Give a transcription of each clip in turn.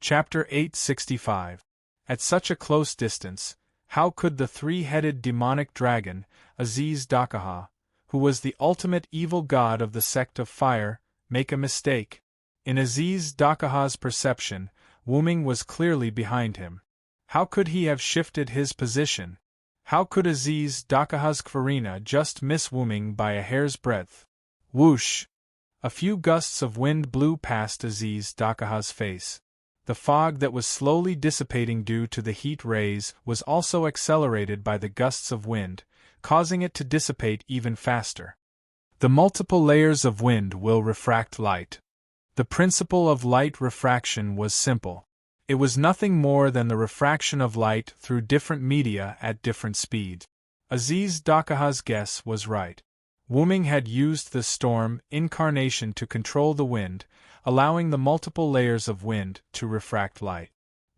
Chapter 865. At such a close distance, how could the three-headed demonic dragon, Aziz Dakaha, who was the ultimate evil god of the sect of fire, make a mistake? In Aziz Dakaha's perception, Wuming was clearly behind him. How could he have shifted his position? How could Aziz Dakaha's Kvarina just miss Wuming by a hair's breadth? Whoosh! A few gusts of wind blew past Aziz Dakaha's face. The fog that was slowly dissipating due to the heat rays was also accelerated by the gusts of wind, causing it to dissipate even faster. The multiple layers of wind will refract light. The principle of light refraction was simple. It was nothing more than the refraction of light through different media at different speeds. Aziz Dakaha's guess was right. Wuming had used the storm incarnation to control the wind, allowing the multiple layers of wind to refract light.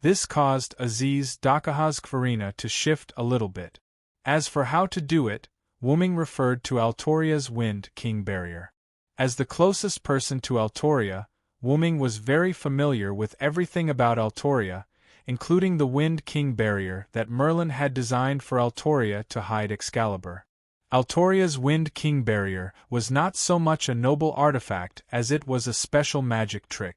This caused Aziz Dakaha's Kvarina to shift a little bit. As for how to do it, Wuming referred to Altoria's Wind King barrier. As the closest person to Altoria, Wuming was very familiar with everything about Altoria, including the Wind King barrier that Merlin had designed for Altoria to hide Excalibur. Altoria's Wind King barrier was not so much a noble artifact as it was a special magic trick.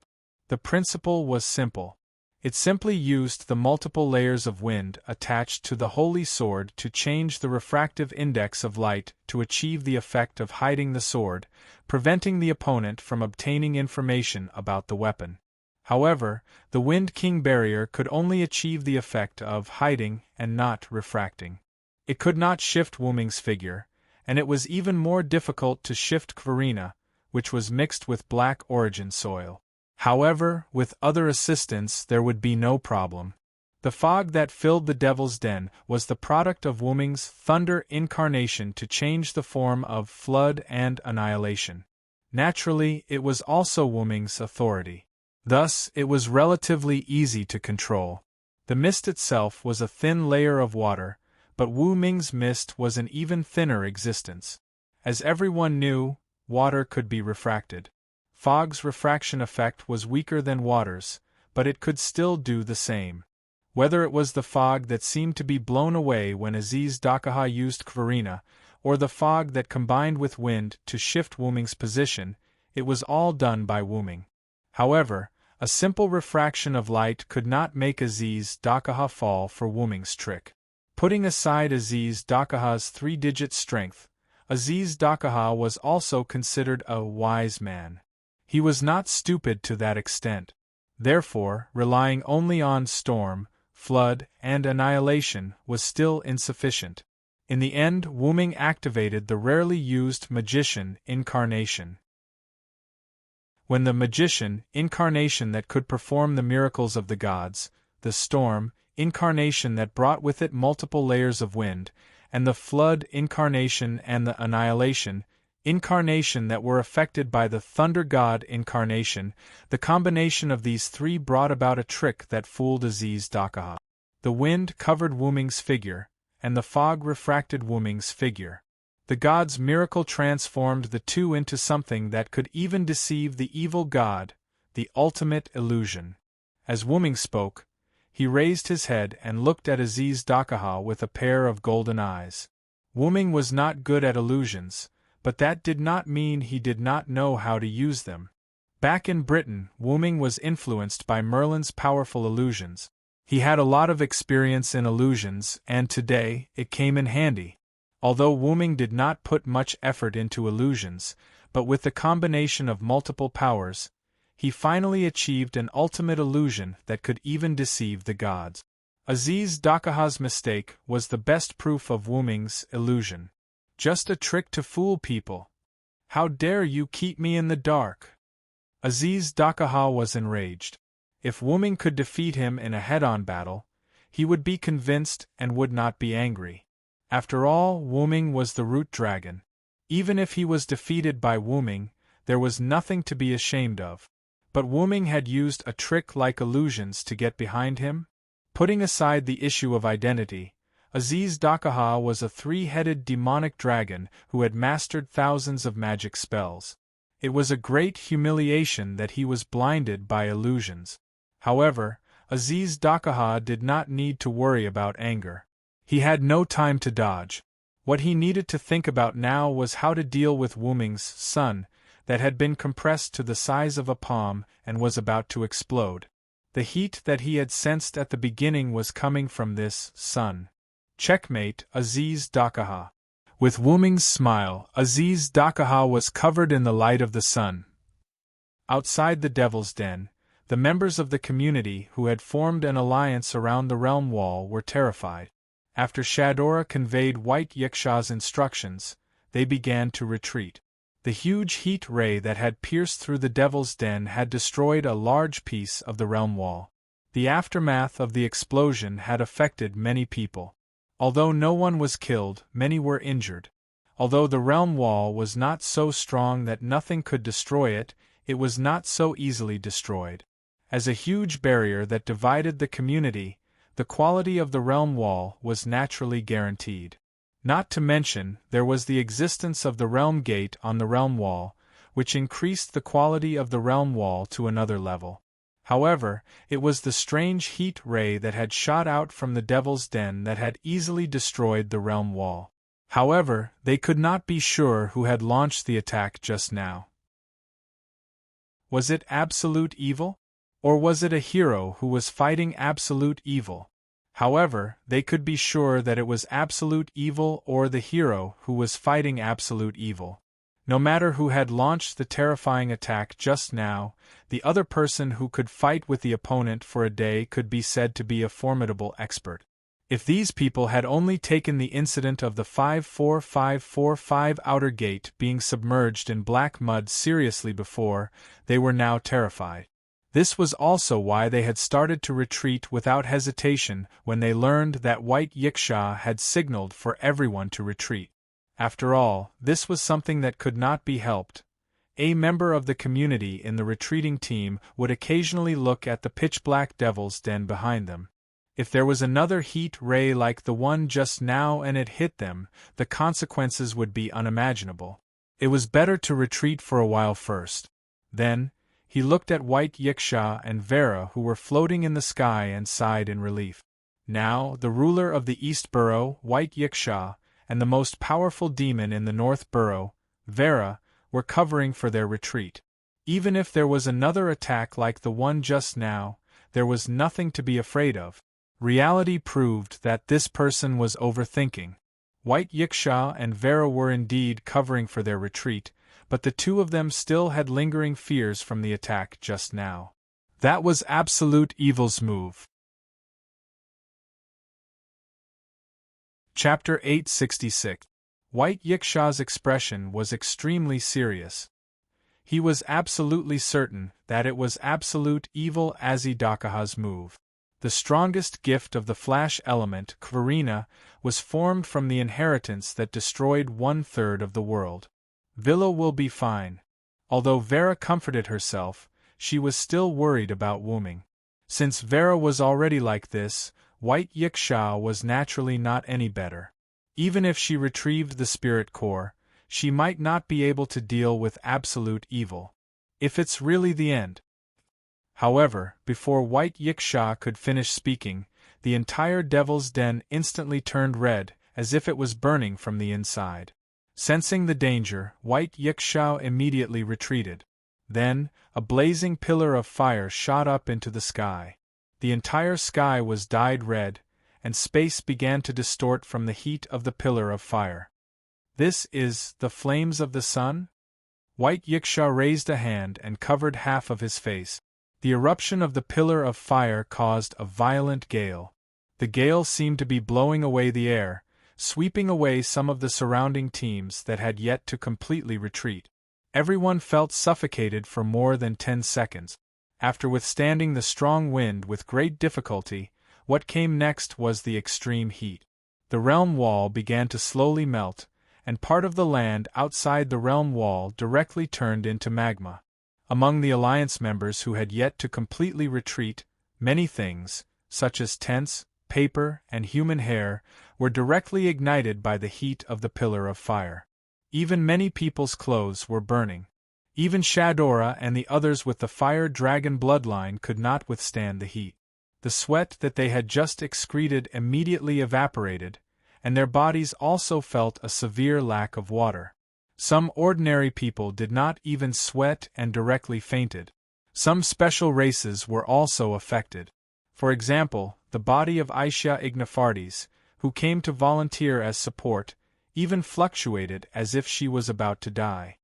The principle was simple. It simply used the multiple layers of wind attached to the holy sword to change the refractive index of light to achieve the effect of hiding the sword, preventing the opponent from obtaining information about the weapon. However, the Wind King barrier could only achieve the effect of hiding and not refracting. It could not shift Wuming's figure, and it was even more difficult to shift Kvarina, which was mixed with black origin soil. However, with other assistance there would be no problem. The fog that filled the Devil's Den was the product of Wuming's thunder incarnation to change the form of flood and annihilation. Naturally, it was also Wuming's authority. Thus, it was relatively easy to control. The mist itself was a thin layer of water, but Wuming's mist was an even thinner existence. As everyone knew, water could be refracted. Fog's refraction effect was weaker than water's, but it could still do the same. Whether it was the fog that seemed to be blown away when Aziz Dakaha used Kvarina, or the fog that combined with wind to shift Wuming's position, it was all done by Wuming. However, a simple refraction of light could not make Aziz Dakaha fall for Wuming's trick. Putting aside Aziz Dakaha's three-digit strength, Aziz Dakaha was also considered a wise man. He was not stupid to that extent. Therefore, relying only on storm, flood, and annihilation was still insufficient. In the end, Wuming activated the rarely used magician incarnation. When the magician incarnation that could perform the miracles of the gods, the storm incarnation that brought with it multiple layers of wind, and the flood incarnation and the annihilation incarnation that were affected by the thunder god incarnation, the combination of these three brought about a trick that fooled Aziz Dakaha. The wind covered Wuming's figure, and the fog refracted Wuming's figure. The god's miracle transformed the two into something that could even deceive the evil god, the ultimate illusion. As Wuming spoke, he raised his head and looked at Aziz Dakaha with a pair of golden eyes. Wuming was not good at illusions, but that did not mean he did not know how to use them. Back in Britain, Wuming was influenced by Merlin's powerful illusions. He had a lot of experience in illusions, and today, it came in handy. Although Wuming did not put much effort into illusions, but with the combination of multiple powers, he finally achieved an ultimate illusion that could even deceive the gods. Aziz Dakaha's mistake was the best proof of Wuming's illusion. Just a trick to fool people. How dare you keep me in the dark? Aziz Dakaha was enraged. If Wuming could defeat him in a head-on battle, he would be convinced and would not be angry. After all, Wuming was the root dragon. Even if he was defeated by Wuming, there was nothing to be ashamed of. But Wuming had used a trick like illusions to get behind him? Putting aside the issue of identity, Aziz Dakaha was a three-headed demonic dragon who had mastered thousands of magic spells. It was a great humiliation that he was blinded by illusions. However, Aziz Dakaha did not need to worry about anger. He had no time to dodge. What he needed to think about now was how to deal with Wuming's sun, that had been compressed to the size of a palm and was about to explode. The heat that he had sensed at the beginning was coming from this sun. Checkmate, Aziz Dakaha. With Wuming's smile, Aziz Dakaha was covered in the light of the sun. Outside the Devil's Den, the members of the community who had formed an alliance around the realm wall were terrified. After Shadora conveyed White Yiksha's instructions, they began to retreat. The huge heat ray that had pierced through the Devil's Den had destroyed a large piece of the realm wall. The aftermath of the explosion had affected many people. Although no one was killed, many were injured. Although the realm wall was not so strong that nothing could destroy it, it was not so easily destroyed. As a huge barrier that divided the community, the quality of the realm wall was naturally guaranteed. Not to mention, there was the existence of the realm gate on the realm wall, which increased the quality of the realm wall to another level. However, it was the strange heat ray that had shot out from the Devil's Den that had easily destroyed the realm wall. However, they could not be sure who had launched the attack just now. Was it absolute evil? Or was it a hero who was fighting absolute evil? However, they could be sure that it was absolute evil or the hero who was fighting absolute evil. No matter who had launched the terrifying attack just now, the other person who could fight with the opponent for a day could be said to be a formidable expert. If these people had only taken the incident of the 54545 outer gate being submerged in black mud seriously before, they were now terrified. This was also why they had started to retreat without hesitation when they learned that White Yiksha had signaled for everyone to retreat. After all, this was something that could not be helped. A member of the community in the retreating team would occasionally look at the pitch-black Devil's Den behind them. If there was another heat ray like the one just now and it hit them, the consequences would be unimaginable. It was better to retreat for a while first. Then, he looked at White Yiksha and Vera who were floating in the sky and sighed in relief. Now, the ruler of the East Burrow, White Yiksha, and the most powerful demon in the North Burrow, Vera, were covering for their retreat. Even if there was another attack like the one just now, there was nothing to be afraid of. Reality proved that this person was overthinking. White Yiksha and Vera were indeed covering for their retreat, but the two of them still had lingering fears from the attack just now. That was absolute evil's move. Chapter 866. White Yiksha's expression was extremely serious. He was absolutely certain that it was absolute evil Azidakaha's move. The strongest gift of the flash element, Kvarina, was formed from the inheritance that destroyed 1/3 of the world. Villa will be fine. Although Vera comforted herself, she was still worried about Wuming. Since Vera was already like this, White Yiksha was naturally not any better. Even if she retrieved the spirit core, she might not be able to deal with absolute evil. If it's really the end. However, before White Yiksha could finish speaking, the entire Devil's Den instantly turned red, as if it was burning from the inside. Sensing the danger, White Yiksha immediately retreated. Then, a blazing pillar of fire shot up into the sky. The entire sky was dyed red, and space began to distort from the heat of the pillar of fire. This is the flames of the sun? White Yiksha raised a hand and covered half of his face. The eruption of the pillar of fire caused a violent gale. The gale seemed to be blowing away the air, sweeping away some of the surrounding teams that had yet to completely retreat. Everyone felt suffocated for more than 10 seconds. After withstanding the strong wind with great difficulty, what came next was the extreme heat. The realm wall began to slowly melt, and part of the land outside the realm wall directly turned into magma. Among the alliance members who had yet to completely retreat, many things, such as tents, paper, and human hair, were directly ignited by the heat of the pillar of fire. Even many people's clothes were burning. Even Shadora and the others with the fire dragon bloodline could not withstand the heat. The sweat that they had just excreted immediately evaporated, and their bodies also felt a severe lack of water. Some ordinary people did not even sweat and directly fainted. Some special races were also affected. For example, the body of Aisha Ignafartes, who came to volunteer as support, even fluctuated as if she was about to die.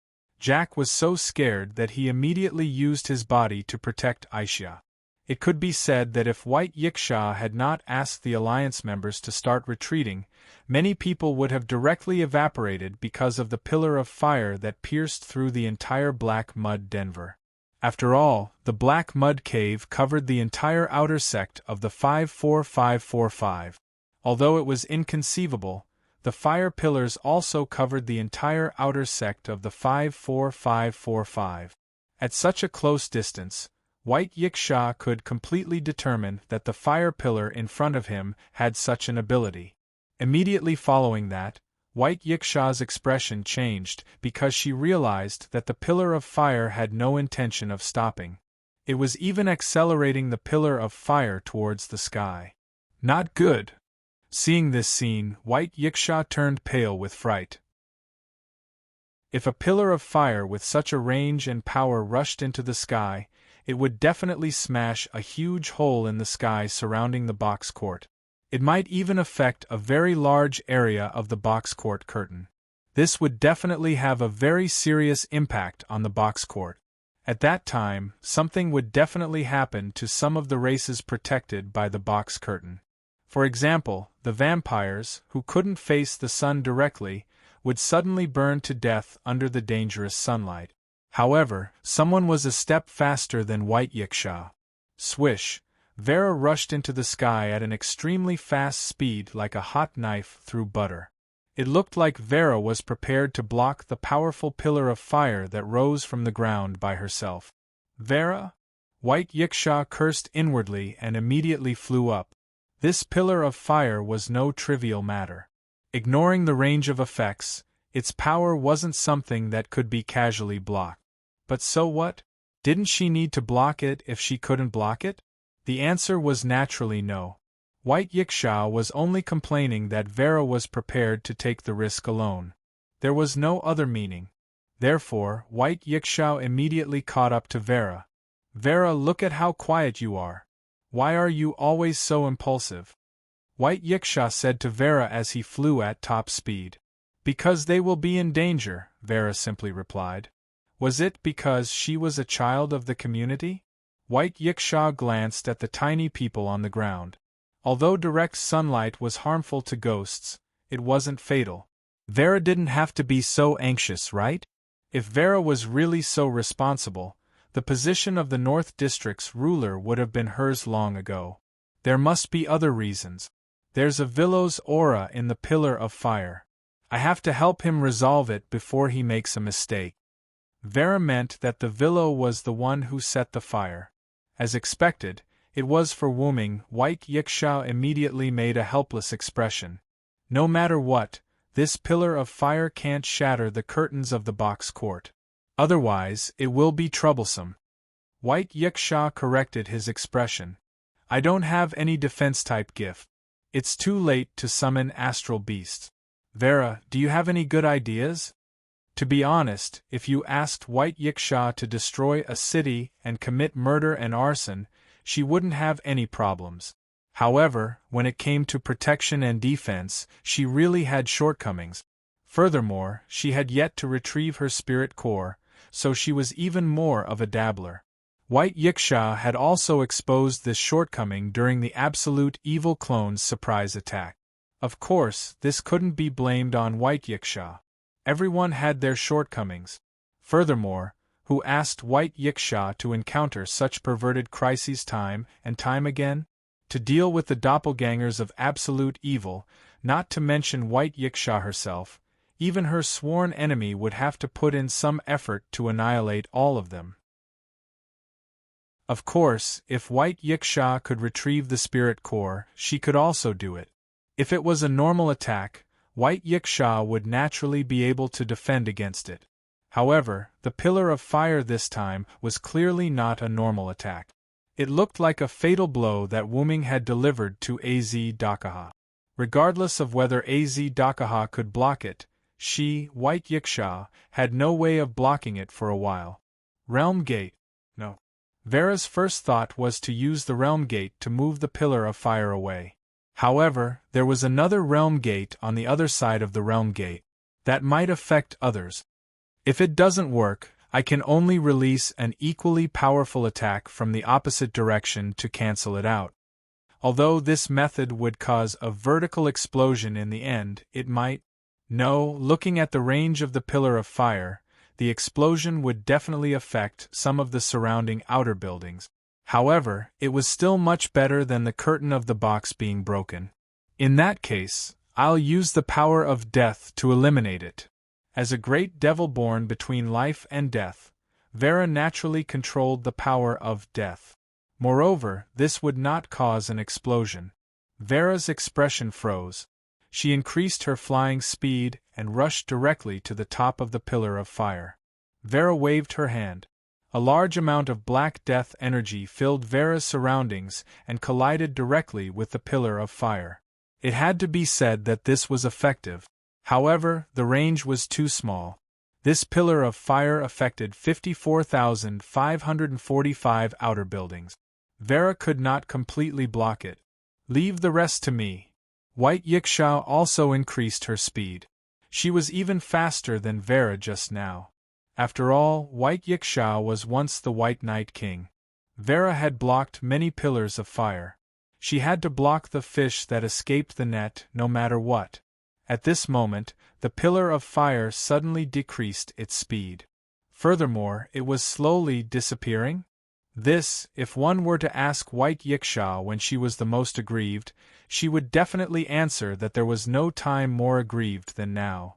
Jack was so scared that he immediately used his body to protect Aisha. It could be said that if White Yiksha had not asked the Alliance members to start retreating, many people would have directly evaporated because of the pillar of fire that pierced through the entire black mud Denver. After all, the black mud cave covered the entire outer sect of the 54545. Although it was inconceivable, the fire pillars also covered the entire outer sect of the 54545. At such a close distance, White Yiksha could completely determine that the fire pillar in front of him had such an ability. Immediately following that, White Yiksha's expression changed because she realized that the pillar of fire had no intention of stopping. It was even accelerating the pillar of fire towards the sky. Not good. Seeing this scene, White Yiksha turned pale with fright. If a pillar of fire with such a range and power rushed into the sky, it would definitely smash a huge hole in the sky surrounding the box court. It might even affect a very large area of the box court curtain. This would definitely have a very serious impact on the box court. At that time, something would definitely happen to some of the races protected by the box curtain. For example, the vampires, who couldn't face the sun directly, would suddenly burn to death under the dangerous sunlight. However, someone was a step faster than White Yiksha. Swish! Vera rushed into the sky at an extremely fast speed like a hot knife through butter. It looked like Vera was prepared to block the powerful pillar of fire that rose from the ground by herself. Vera? White Yiksha cursed inwardly and immediately flew up. This pillar of fire was no trivial matter. Ignoring the range of effects, its power wasn't something that could be casually blocked. But so what? Didn't she need to block it if she couldn't block it? The answer was naturally no. White Yiksha was only complaining that Vera was prepared to take the risk alone. There was no other meaning. Therefore, White Yiksha immediately caught up to Vera. Vera, look at how quiet you are. Why are you always so impulsive? White Yiksha said to Vera as he flew at top speed. Because they will be in danger, Vera simply replied. Was it because she was a child of the community? White Yiksha glanced at the tiny people on the ground. Although direct sunlight was harmful to ghosts, it wasn't fatal. Vera didn't have to be so anxious, right? If Vera was really so responsible, the position of the North District's ruler would have been hers long ago. There must be other reasons. There's a Villo's aura in the pillar of fire. I have to help him resolve it before he makes a mistake. Vera meant that the Villo was the one who set the fire. As expected, it was for Wuming. White Yiksha immediately made a helpless expression. No matter what, this pillar of fire can't shatter the curtains of the box court. Otherwise, it will be troublesome. White Yiksha corrected his expression. I don't have any defense-type gift. It's too late to summon astral beasts. Vera, do you have any good ideas? To be honest, if you asked White Yiksha to destroy a city and commit murder and arson, she wouldn't have any problems. However, when it came to protection and defense, she really had shortcomings. Furthermore, she had yet to retrieve her spirit core, so she was even more of a dabbler. White Yiksha had also exposed this shortcoming during the Absolute Evil Clone's surprise attack. Of course, this couldn't be blamed on White Yiksha. Everyone had their shortcomings. Furthermore, who asked White Yiksha to encounter such perverted crises time and time again? To deal with the doppelgangers of absolute evil, not to mention White Yiksha herself, even her sworn enemy would have to put in some effort to annihilate all of them. Of course, if White Yiksha could retrieve the spirit core, she could also do it. If it was a normal attack, White Yiksha would naturally be able to defend against it. However, the pillar of fire this time was clearly not a normal attack. It looked like a fatal blow that Wuming had delivered to Az Dakaha. Regardless of whether Az Dakaha could block it, she, White Yiksha, had no way of blocking it for a while. Realm Gate? No. Vera's first thought was to use the Realm Gate to move the pillar of fire away. However, there was another Realm Gate on the other side of the Realm Gate. That might affect others. If it doesn't work, I can only release an equally powerful attack from the opposite direction to cancel it out. Although this method would cause a vertical explosion in the end, it might. No, looking at the range of the pillar of fire, the explosion would definitely affect some of the surrounding outer buildings. However, it was still much better than the curtain of the box being broken. In that case, I'll use the power of death to eliminate it. As a great devil born between life and death, Vera naturally controlled the power of death. Moreover, this would not cause an explosion. Vera's expression froze. She increased her flying speed and rushed directly to the top of the pillar of fire. Vera waved her hand. A large amount of black death energy filled Vera's surroundings and collided directly with the pillar of fire. It had to be said that this was effective. However, the range was too small. This pillar of fire affected 54,545 outer buildings. Vera could not completely block it. Leave the rest to me. White Yiksha also increased her speed. She was even faster than Vera just now. After all, White Yiksha was once the White Knight King. Vera had blocked many pillars of fire. She had to block the fish that escaped the net no matter what. At this moment, the pillar of fire suddenly decreased its speed. Furthermore, it was slowly disappearing. This, if one were to ask White Yiksha when she was the most aggrieved, she would definitely answer that there was no time more aggrieved than now.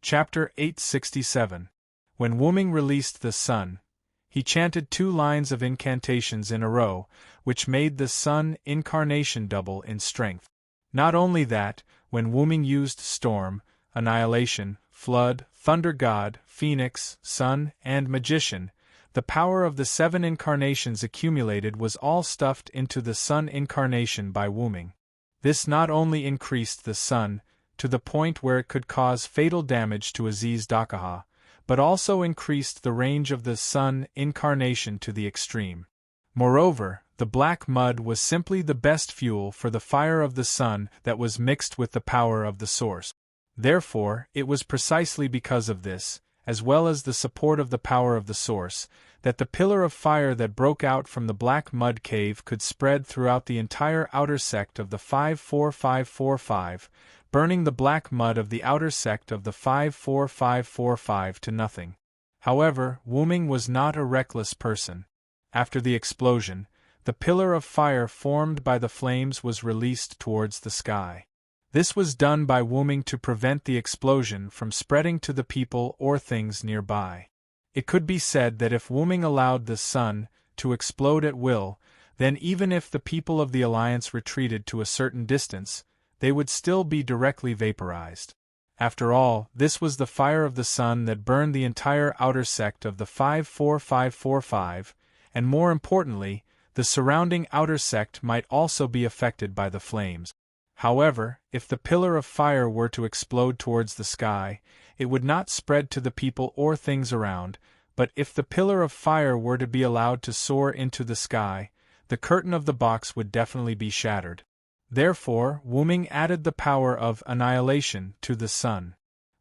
Chapter 867. When Wuming released the sun, he chanted 2 lines of incantations in a row, which made the sun incarnation double in strength. Not only that, when Wuming used storm, annihilation, flood, thunder god, phoenix, sun, and magician, the power of the 7 incarnations accumulated was all stuffed into the sun incarnation by Wuming. This not only increased the sun, to the point where it could cause fatal damage to Aziz Dakaha, but also increased the range of the sun incarnation to the extreme. Moreover, the black mud was simply the best fuel for the fire of the sun that was mixed with the power of the source. Therefore, it was precisely because of this, as well as the support of the power of the source, that the pillar of fire that broke out from the black mud cave could spread throughout the entire outer sect of the 54545, burning the black mud of the outer sect of the 54545 to nothing. However, Wuming was not a reckless person. After the explosion, the pillar of fire formed by the flames was released towards the sky. This was done by Wuming to prevent the explosion from spreading to the people or things nearby. It could be said that if Wuming allowed the sun to explode at will, then even if the people of the Alliance retreated to a certain distance, they would still be directly vaporized. After all, this was the fire of the sun that burned the entire outer sect of the 54545, and more importantly, the surrounding outer sect might also be affected by the flames. However, if the pillar of fire were to explode towards the sky, it would not spread to the people or things around, but if the pillar of fire were to be allowed to soar into the sky, the curtain of the box would definitely be shattered. Therefore, Wuming added the power of annihilation to the sun.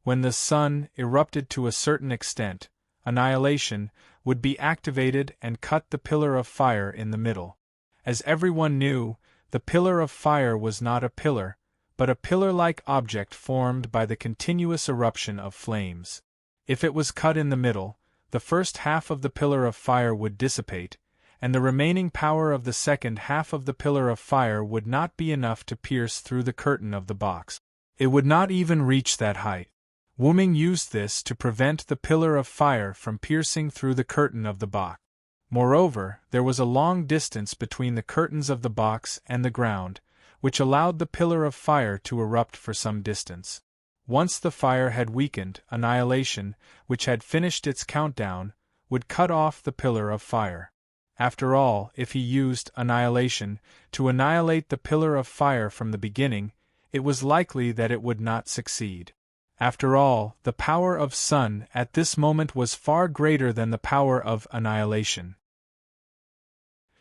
When the sun erupted to a certain extent, annihilation would be activated and cut the pillar of fire in the middle. As everyone knew, the pillar of fire was not a pillar, but a pillar-like object formed by the continuous eruption of flames. If it was cut in the middle, the first half of the pillar of fire would dissipate, and the remaining power of the second half of the pillar of fire would not be enough to pierce through the curtain of the box. It would not even reach that height. Wuming used this to prevent the pillar of fire from piercing through the curtain of the box. Moreover, there was a long distance between the curtains of the box and the ground, which allowed the pillar of fire to erupt for some distance. Once the fire had weakened, annihilation, which had finished its countdown, would cut off the pillar of fire. After all, if he used annihilation to annihilate the pillar of fire from the beginning, it was likely that it would not succeed. After all, the power of sun at this moment was far greater than the power of annihilation.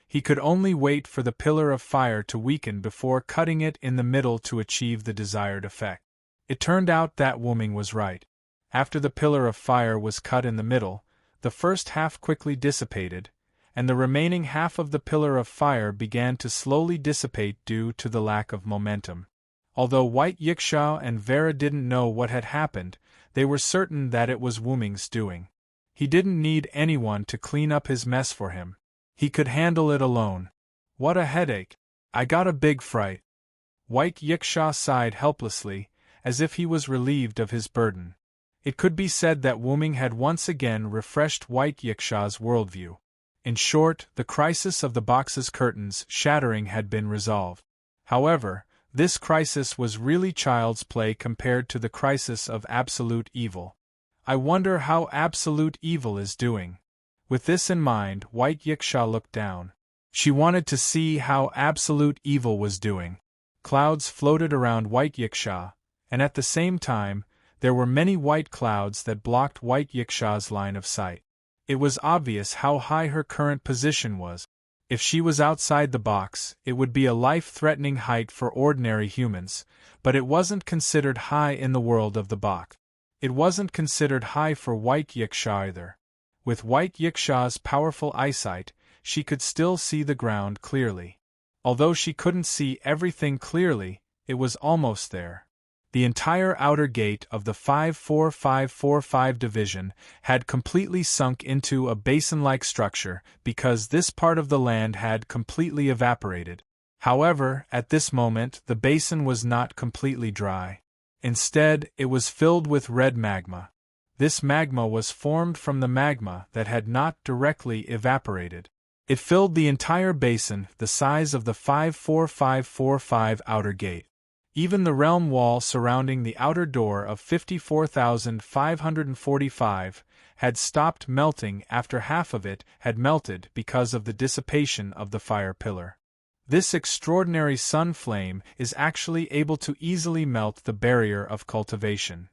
He could only wait for the pillar of fire to weaken before cutting it in the middle to achieve the desired effect. It turned out that Wu-Ming was right. After the pillar of fire was cut in the middle, the first half quickly dissipated, and the remaining half of the pillar of fire began to slowly dissipate due to the lack of momentum. Although White Yiksha and Vera didn't know what had happened, they were certain that it was Wu-Ming's doing. He didn't need anyone to clean up his mess for him. He could handle it alone. What a headache! I got a big fright. White Yiksha sighed helplessly, as if he was relieved of his burden. It could be said that Wu-Ming had once again refreshed White Yiksha's worldview. In short, the crisis of the box's curtains shattering had been resolved. However, this crisis was really child's play compared to the crisis of absolute evil. I wonder how absolute evil is doing. With this in mind, White Yiksha looked down. She wanted to see how absolute evil was doing. Clouds floated around White Yiksha, and at the same time, there were many white clouds that blocked White Yiksha's line of sight. It was obvious how high her current position was. If she was outside the box, it would be a life-threatening height for ordinary humans, but it wasn't considered high in the world of the box. It wasn't considered high for White Yiksha either. With White Yiksha's powerful eyesight, she could still see the ground clearly. Although she couldn't see everything clearly, it was almost there. The entire outer gate of the 54545 division had completely sunk into a basin-like structure because this part of the land had completely evaporated. However, at this moment the basin was not completely dry. Instead, it was filled with red magma. This magma was formed from the magma that had not directly evaporated. It filled the entire basin, the size of the 54545 outer gate. Even the realm wall surrounding the outer door of 54,545 had stopped melting after half of it had melted because of the dissipation of the fire pillar. This extraordinary sun flame is actually able to easily melt the barrier of cultivation.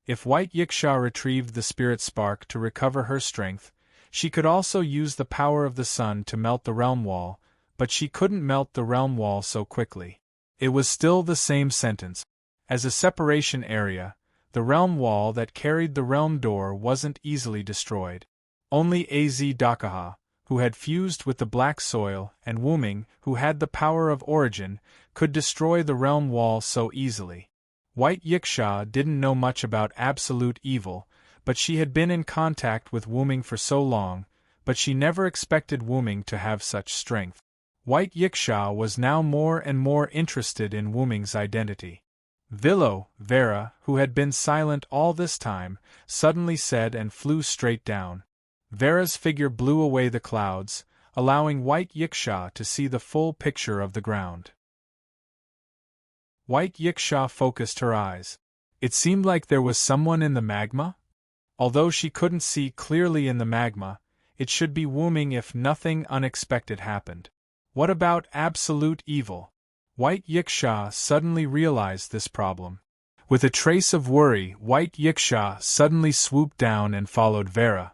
If White Yiksha retrieved the spirit spark to recover her strength, she could also use the power of the sun to melt the realm wall, but she couldn't melt the realm wall so quickly. It was still the same sentence. As a separation area, the realm wall that carried the realm door wasn't easily destroyed. Only Az Dakaha, who had fused with the black soil, and Wu-Ming, who had the power of origin, could destroy the realm wall so easily. White Yiksha didn't know much about absolute evil, but she had been in contact with Wu-Ming for so long, but she never expected Wu-Ming to have such strength. White Yiksha was now more and more interested in Wu-Ming's identity. Vera, who had been silent all this time, suddenly said and flew straight down. Vera's figure blew away the clouds, allowing White Yiksha to see the full picture of the ground. White Yiksha focused her eyes. It seemed like there was someone in the magma? Although she couldn't see clearly in the magma, it should be Wu-Ming if nothing unexpected happened. What about absolute evil? White Yiksha suddenly realized this problem. With a trace of worry, White Yiksha suddenly swooped down and followed Vera.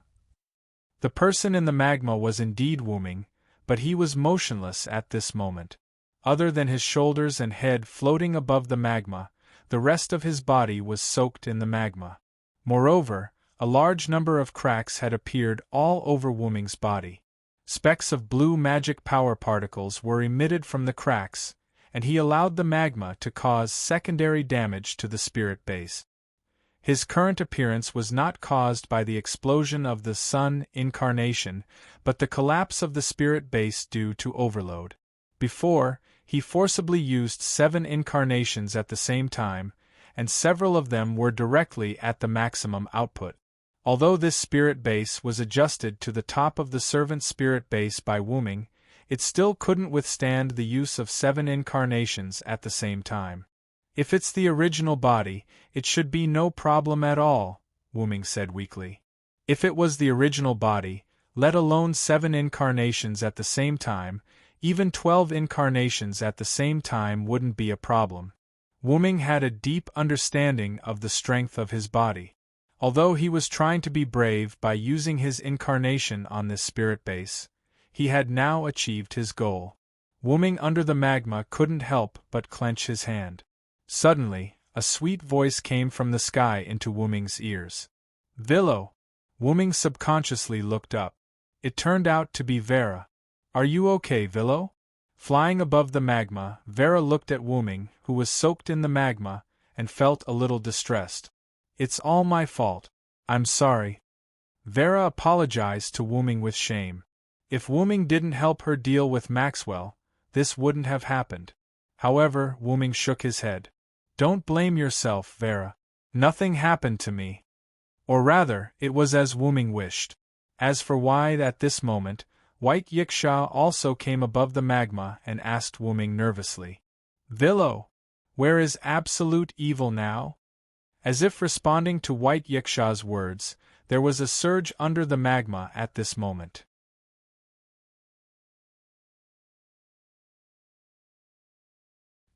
The person in the magma was indeed Wu-Ming, but he was motionless at this moment. Other than his shoulders and head floating above the magma, the rest of his body was soaked in the magma. Moreover, a large number of cracks had appeared all over Wu-Ming's body. Specks of blue magic power particles were emitted from the cracks, and he allowed the magma to cause secondary damage to the spirit base. His current appearance was not caused by the explosion of the sun incarnation, but the collapse of the spirit base due to overload. Before, he forcibly used 7 incarnations at the same time, and several of them were directly at the maximum output. Although this spirit base was adjusted to the top of the servant spirit base by Wu-Ming, it still couldn't withstand the use of 7 incarnations at the same time. If it's the original body, it should be no problem at all, Wu-Ming said weakly. If it was the original body, let alone 7 incarnations at the same time, even 12 incarnations at the same time wouldn't be a problem. Wu-Ming had a deep understanding of the strength of his body. Although he was trying to be brave by using his incarnation on this spirit base, he had now achieved his goal. Wu-Ming under the magma couldn't help but clench his hand. Suddenly, a sweet voice came from the sky into Wu-Ming's ears. Villo! Wu-Ming subconsciously looked up. It turned out to be Vera. Are you okay, Villo? Flying above the magma, Vera looked at Wu-Ming, who was soaked in the magma, and felt a little distressed. It's all my fault. I'm sorry. Vera apologized to Wu-Ming with shame. If Wu-Ming didn't help her deal with Maxwell, this wouldn't have happened. However, Wu-Ming shook his head. Don't blame yourself, Vera. Nothing happened to me. Or rather, it was as Wu-Ming wished. As for why at this moment, White Yiksha also came above the magma and asked Wu-Ming nervously. Villo, where is absolute evil now? As if responding to White Yiksha's words, there was a surge under the magma at this moment.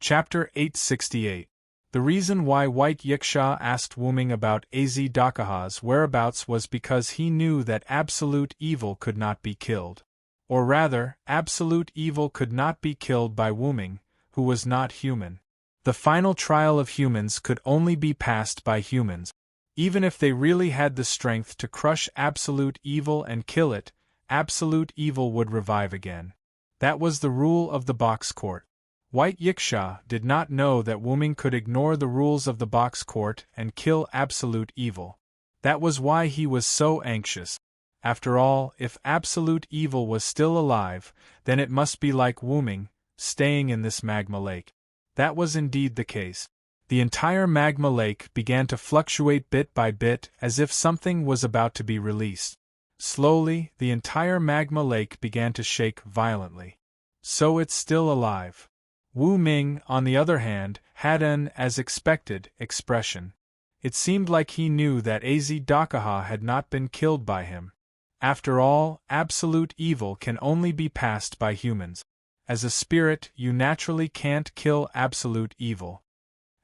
Chapter 868. The reason why White Yiksha asked Wu-Ming about Az Dakaha's whereabouts was because he knew that absolute evil could not be killed. Or rather, absolute evil could not be killed by Wu-Ming, who was not human. The final trial of humans could only be passed by humans. Even if they really had the strength to crush absolute evil and kill it, absolute evil would revive again. That was the rule of the box court. White Yiksha did not know that Wu-Ming could ignore the rules of the box court and kill absolute evil. That was why he was so anxious. After all, if absolute evil was still alive, then it must be like Wu-Ming, staying in this magma lake. That was indeed the case. The entire magma lake began to fluctuate bit by bit as if something was about to be released. Slowly, the entire magma lake began to shake violently. So it's still alive. Wu-Ming, on the other hand, had an, as expected, expression. It seemed like he knew that Az Dakaha had not been killed by him. After all, absolute evil can only be passed by humans. As a spirit, you naturally can't kill absolute evil.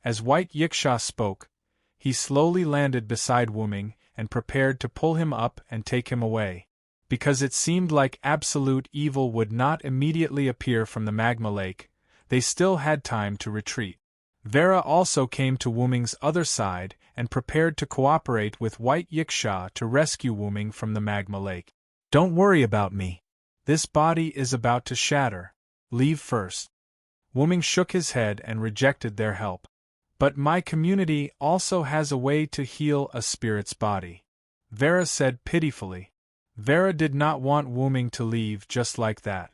As White Yiksha spoke, he slowly landed beside Wu-Ming and prepared to pull him up and take him away. Because it seemed like absolute evil would not immediately appear from the magma lake, they still had time to retreat. Vera also came to Wu-Ming's other side and prepared to cooperate with White Yiksha to rescue Wu-Ming from the magma lake. Don't worry about me. This body is about to shatter. Leave first. Wu-Ming shook his head and rejected their help. But my community also has a way to heal a spirit's body, Vera said pitifully. Vera did not want Wu-Ming to leave just like that.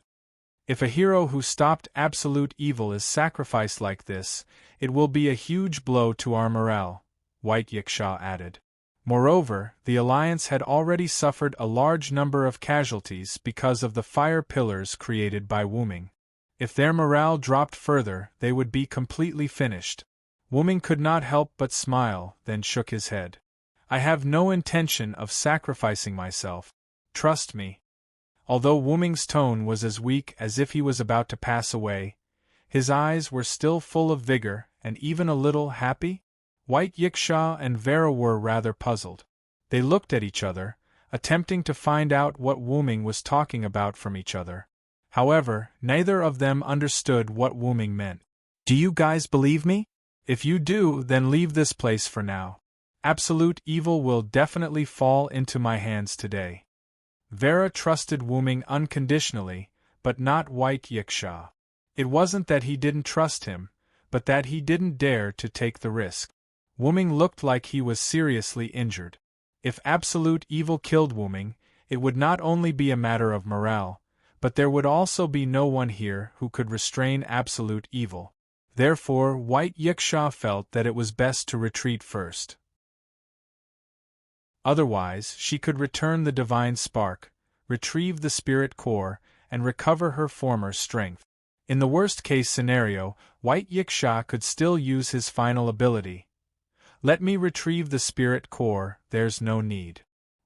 If a hero who stopped absolute evil is sacrificed like this, it will be a huge blow to our morale, White Yiksha added. Moreover, the Alliance had already suffered a large number of casualties because of the fire pillars created by Wu-Ming. If their morale dropped further, they would be completely finished. Wu-Ming could not help but smile, then shook his head. I have no intention of sacrificing myself. Trust me. Although Wu-Ming's tone was as weak as if he was about to pass away, his eyes were still full of vigor and even a little happy. White Yiksha and Vera were rather puzzled. They looked at each other, attempting to find out what Wu-Ming was talking about from each other. However, neither of them understood what Wu-Ming meant. Do you guys believe me? If you do, then leave this place for now. Absolute evil will definitely fall into my hands today. Vera trusted Wu-Ming unconditionally, but not White Yiksha. It wasn't that he didn't trust him, but that he didn't dare to take the risk. Wu-Ming looked like he was seriously injured. If absolute evil killed Wu-Ming, it would not only be a matter of morale, but there would also be no one here who could restrain absolute evil. Therefore, White Yiksha felt that it was best to retreat first. Otherwise, she could return the divine spark, retrieve the spirit core, and recover her former strength. In the worst-case scenario, White Yiksha could still use his final ability. Let me retrieve the spirit core, there's no need.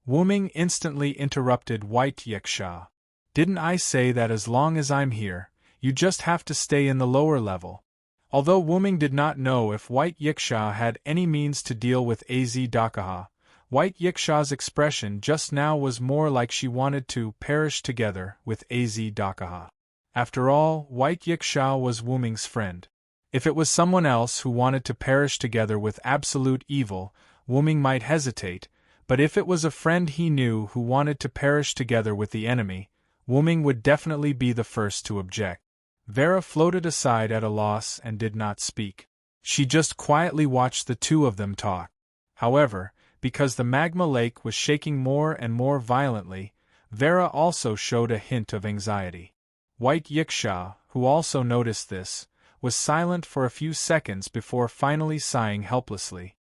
Wu-Ming instantly interrupted White Yiksha. Didn't I say that as long as I'm here, you just have to stay in the lower level? Although Wu-Ming did not know if White Yiksha had any means to deal with Az Dakaha, White Yiksha's expression just now was more like she wanted to perish together with Az Dakaha. After all, White Yiksha was Wu-Ming's friend. If it was someone else who wanted to perish together with absolute evil, Wu-Ming might hesitate, but if it was a friend he knew who wanted to perish together with the enemy, Wu-Ming would definitely be the first to object. Vera floated aside at a loss and did not speak. She just quietly watched the two of them talk. However, because the magma lake was shaking more and more violently, Vera also showed a hint of anxiety. White Yiksha, who also noticed this, was silent for a few seconds before finally sighing helplessly.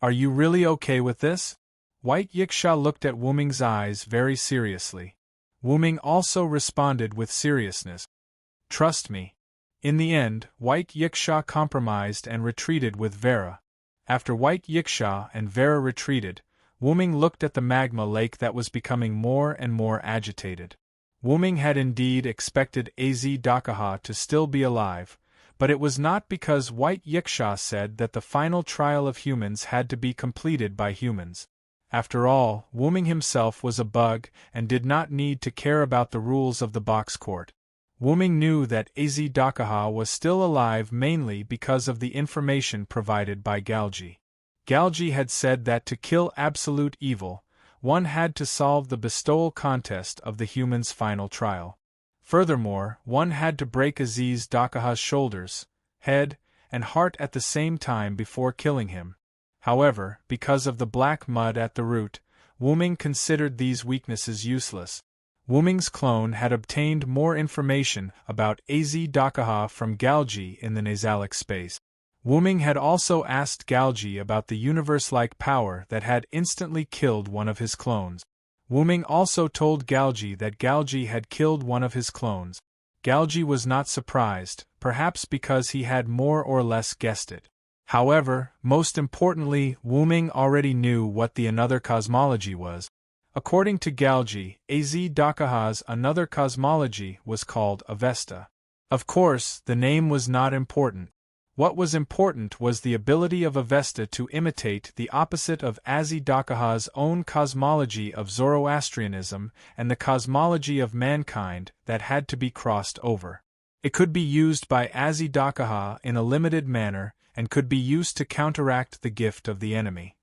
Are you really okay with this? White Yiksha looked at Wu-Ming's eyes very seriously. Wu-Ming also responded with seriousness. Trust me. In the end, White Yiksha compromised and retreated with Vera. After White Yiksha and Vera retreated, Wu-Ming looked at the magma lake that was becoming more and more agitated. Wu-Ming had indeed expected Az Dakaha to still be alive, but it was not because White Yiksha said that the final trial of humans had to be completed by humans. After all, Wu-Ming himself was a bug and did not need to care about the rules of the box court. Wu-Ming knew that Az Dakaha was still alive mainly because of the information provided by Galji. Galji had said that to kill absolute evil, one had to solve the bestowal contest of the human's final trial. Furthermore, one had to break Az Dakaha's shoulders, head, and heart at the same time before killing him. However, because of the black mud at the root, Wu-Ming considered these weaknesses useless. Wu-Ming's clone had obtained more information about Az Dakaha from Galji in the nasalic space. Wu-Ming had also asked Galji about the universe-like power that had instantly killed one of his clones. Wu-Ming also told Galji that Galji had killed one of his clones. Galji was not surprised, perhaps because he had more or less guessed it. However, most importantly, Wu-Ming already knew what the another cosmology was. According to Galji, Az Dakaha's another cosmology was called Avesta. Of course, the name was not important. What was important was the ability of Avesta to imitate the opposite of Az Dakaha's own cosmology of Zoroastrianism and the cosmology of mankind that had to be crossed over. It could be used by Az Dakaha in a limited manner and could be used to counteract the gift of the enemy.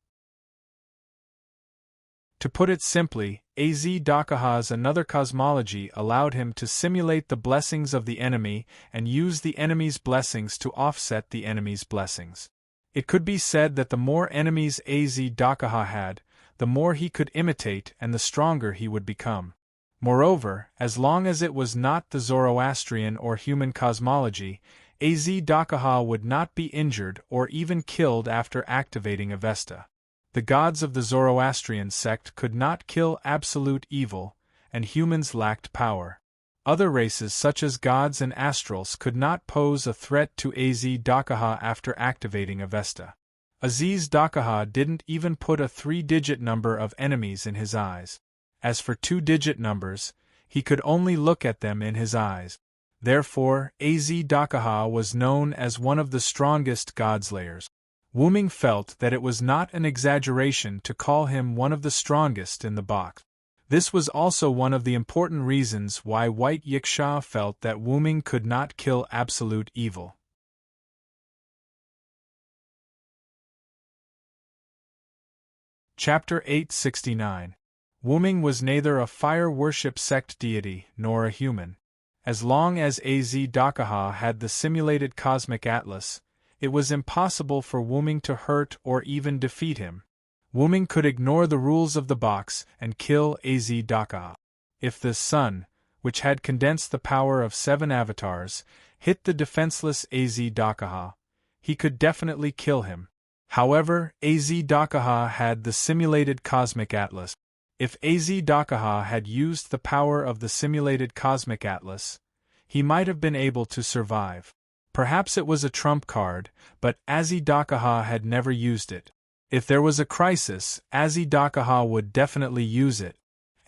To put it simply, Az Dakaha's another cosmology allowed him to simulate the blessings of the enemy and use the enemy's blessings to offset the enemy's blessings. It could be said that the more enemies Az Dakaha had, the more he could imitate and the stronger he would become. Moreover, as long as it was not the Zoroastrian or human cosmology, Az Dakaha would not be injured or even killed after activating Avesta. The gods of the Zoroastrian sect could not kill absolute evil, and humans lacked power. Other races such as gods and astrals could not pose a threat to Az Dakaha after activating Avesta. Az Dakaha didn't even put a 3-digit number of enemies in his eyes. As for 2-digit numbers, he could only look at them in his eyes. Therefore, Az Dakaha was known as one of the strongest godslayers. Wu-Ming felt that it was not an exaggeration to call him one of the strongest in the box. This was also one of the important reasons why White Yiksha felt that Wu-Ming could not kill absolute evil. Chapter 869. Wu-Ming was neither a fire worship sect deity nor a human. As long as Az Dakaha had the simulated cosmic atlas, it was impossible for Wu-Ming to hurt or even defeat him. Wu-Ming could ignore the rules of the box and kill Az Dakaha. If the sun, which had condensed the power of 7 avatars, hit the defenseless Az Dakaha, he could definitely kill him. However, Az Dakaha had the simulated cosmic atlas. If Az Dakaha had used the power of the simulated cosmic atlas, he might have been able to survive. Perhaps it was a trump card, but Azzy-Dakaha had never used it. If there was a crisis, Azzy-Dakaha would definitely use it.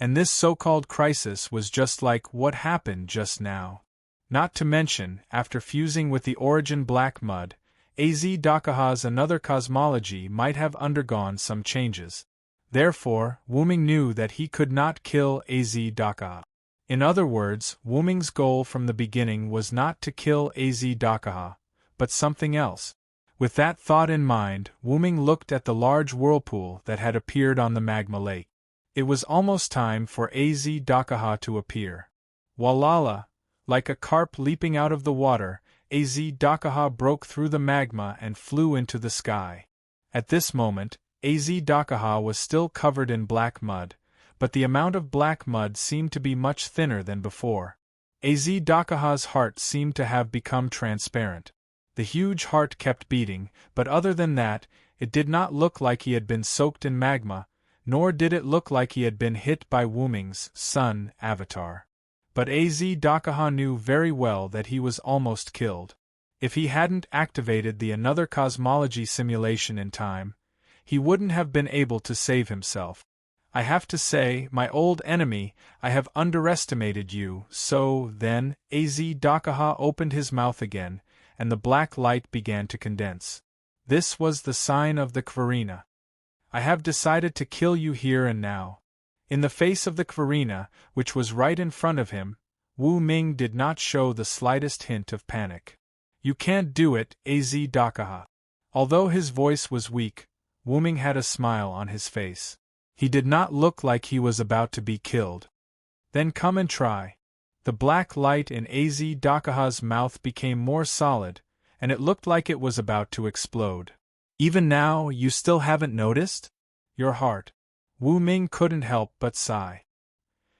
And this so-called crisis was just like what happened just now. Not to mention, after fusing with the origin black mud, Azzy-Dakaha's another cosmology might have undergone some changes. Therefore, Wu-Ming knew that he could not kill Azzy-Dakaha. In other words, Wu-Ming's goal from the beginning was not to kill Azzy-Dakaha, but something else. With that thought in mind, Wu-Ming looked at the large whirlpool that had appeared on the magma lake. It was almost time for Azzy-Dakaha to appear. Walala! Like a carp leaping out of the water, Azzy-Dakaha broke through the magma and flew into the sky. At this moment, Azzy-Dakaha was still covered in black mud, but the amount of black mud seemed to be much thinner than before. Azzy-Dakaha's heart seemed to have become transparent. The huge heart kept beating, but other than that, it did not look like he had been soaked in magma, nor did it look like he had been hit by Wu-Ming's sun avatar. But Azzy-Dakaha knew very well that he was almost killed. If he hadn't activated the another cosmology simulation in time, he wouldn't have been able to save himself. I have to say, my old enemy, I have underestimated you. So, then, Azzy-Dakaha opened his mouth again, and the black light began to condense. This was the sign of the Kvarina. I have decided to kill you here and now. In the face of the Kvarina, which was right in front of him, Wu-Ming did not show the slightest hint of panic. You can't do it, Azzy-Dakaha. Although his voice was weak, Wu-Ming had a smile on his face. He did not look like he was about to be killed. Then come and try. The black light in Azzy-Dakaha's mouth became more solid, and it looked like it was about to explode. Even now, you still haven't noticed? Your heart. Wu-Ming couldn't help but sigh.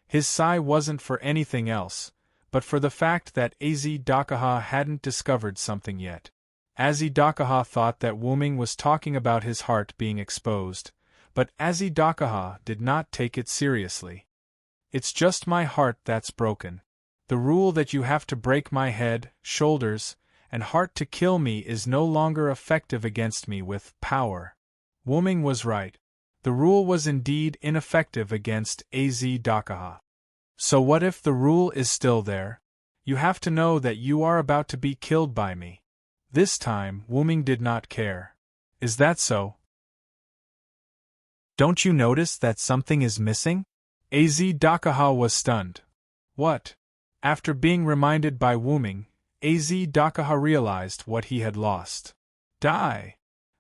His sigh wasn't for anything else, but for the fact that Azzy-Dakaha hadn't discovered something yet. Azzy-Dakaha thought that Wu-Ming was talking about his heart being exposed, but Azzy-Dakaha did not take it seriously. It's just my heart that's broken. The rule that you have to break my head, shoulders, and heart to kill me is no longer effective against me with power. Wu-Ming was right. The rule was indeed ineffective against Azzy-Dakaha. So what if the rule is still there? You have to know that you are about to be killed by me. This time, Wu-Ming did not care. Is that so? Don't you notice that something is missing? Azzy-Dakaha was stunned. What? After being reminded by Wu-Ming, Azzy-Dakaha realized what he had lost. Die!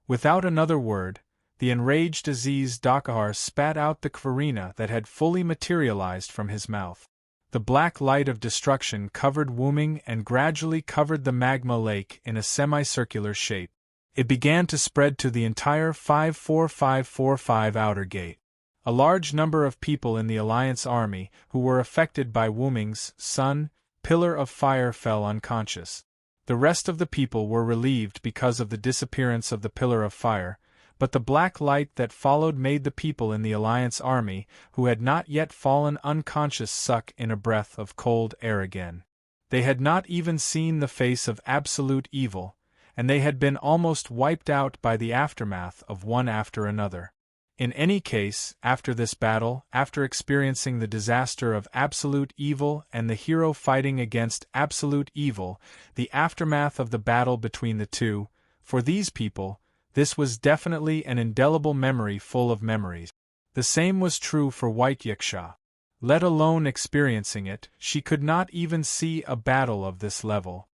Without another word, the enraged Azzy-Dakaha spat out the Kvarina that had fully materialized from his mouth. The black light of destruction covered Wu-Ming and gradually covered the magma lake in a semicircular shape. It began to spread to the entire 54545 outer gate. A large number of people in the Alliance army who were affected by Wu-Ming's sun pillar of fire fell unconscious. The rest of the people were relieved because of the disappearance of the pillar of fire, but the black light that followed made the people in the Alliance army who had not yet fallen unconscious suck in a breath of cold air again. They had not even seen the face of absolute evil, and they had been almost wiped out by the aftermath of one after another. In any case, after this battle, after experiencing the disaster of absolute evil and the hero fighting against absolute evil, the aftermath of the battle between the two, for these people, this was definitely an indelible memory full of memories. The same was true for White Yiksha. Let alone experiencing it, she could not even see a battle of this level.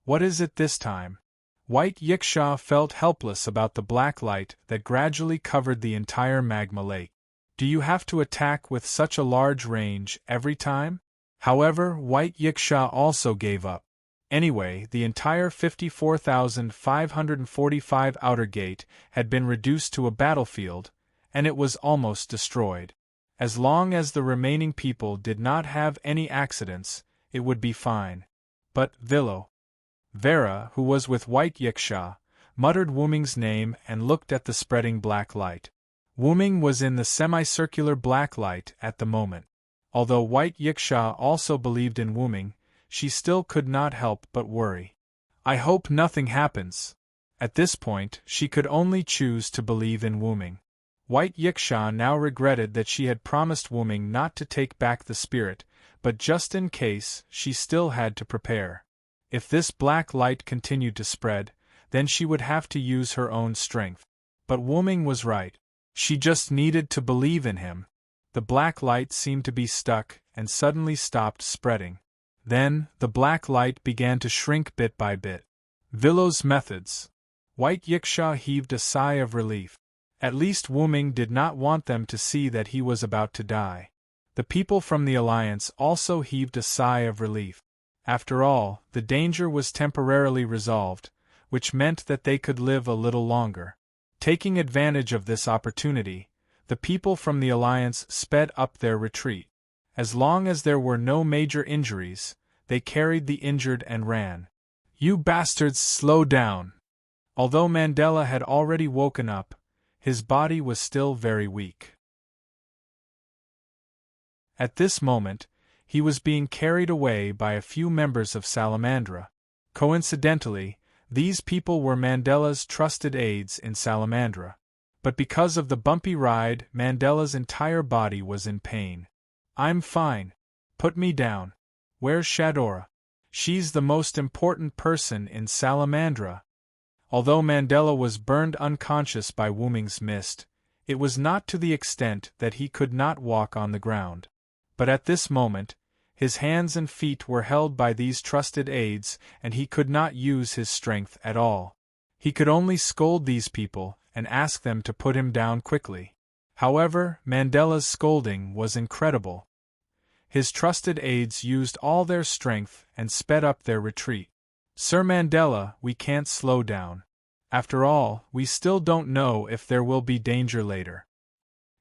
What is it this time? White Yiksha felt helpless about the black light that gradually covered the entire magma lake. Do you have to attack with such a large range every time? However, White Yiksha also gave up. Anyway, the entire 54,545 outer gate had been reduced to a battlefield, and it was almost destroyed. As long as the remaining people did not have any accidents, it would be fine. But Vera, who was with White Yiksha, muttered Wu-Ming's name and looked at the spreading black light. Wu-Ming was in the semicircular black light at the moment. Although White Yiksha also believed in Wu-Ming, she still could not help but worry. I hope nothing happens. At this point, she could only choose to believe in Wuming. White Yiksha now regretted that she had promised Wuming not to take back the spirit, but just in case, she still had to prepare. If this black light continued to spread, then she would have to use her own strength. But Wuming was right. She just needed to believe in him. The black light seemed to be stuck and suddenly stopped spreading. Then, the black light began to shrink bit by bit. Villow's methods. White Yiksha heaved a sigh of relief. At least Wuming did not want them to see that he was about to die. The people from the Alliance also heaved a sigh of relief. After all, the danger was temporarily resolved, which meant that they could live a little longer. Taking advantage of this opportunity, the people from the Alliance sped up their retreat. As long as there were no major injuries, they carried the injured and ran. "You bastards, slow down!" Although Mandela had already woken up, his body was still very weak. At this moment, he was being carried away by a few members of Salamandra. Coincidentally, these people were Mandela's trusted aides in Salamandra. But because of the bumpy ride, Mandela's entire body was in pain. "I'm fine. Put me down. Where's Shadora? She's the most important person in Salamandra." Although Mandela was burned unconscious by Wuming's mist, it was not to the extent that he could not walk on the ground. But at this moment, his hands and feet were held by these trusted aides, and he could not use his strength at all. He could only scold these people and ask them to put him down quickly. However, Mandela's scolding was incredible. His trusted aides used all their strength and sped up their retreat. "Sir Mandela, we can't slow down. After all, we still don't know if there will be danger later."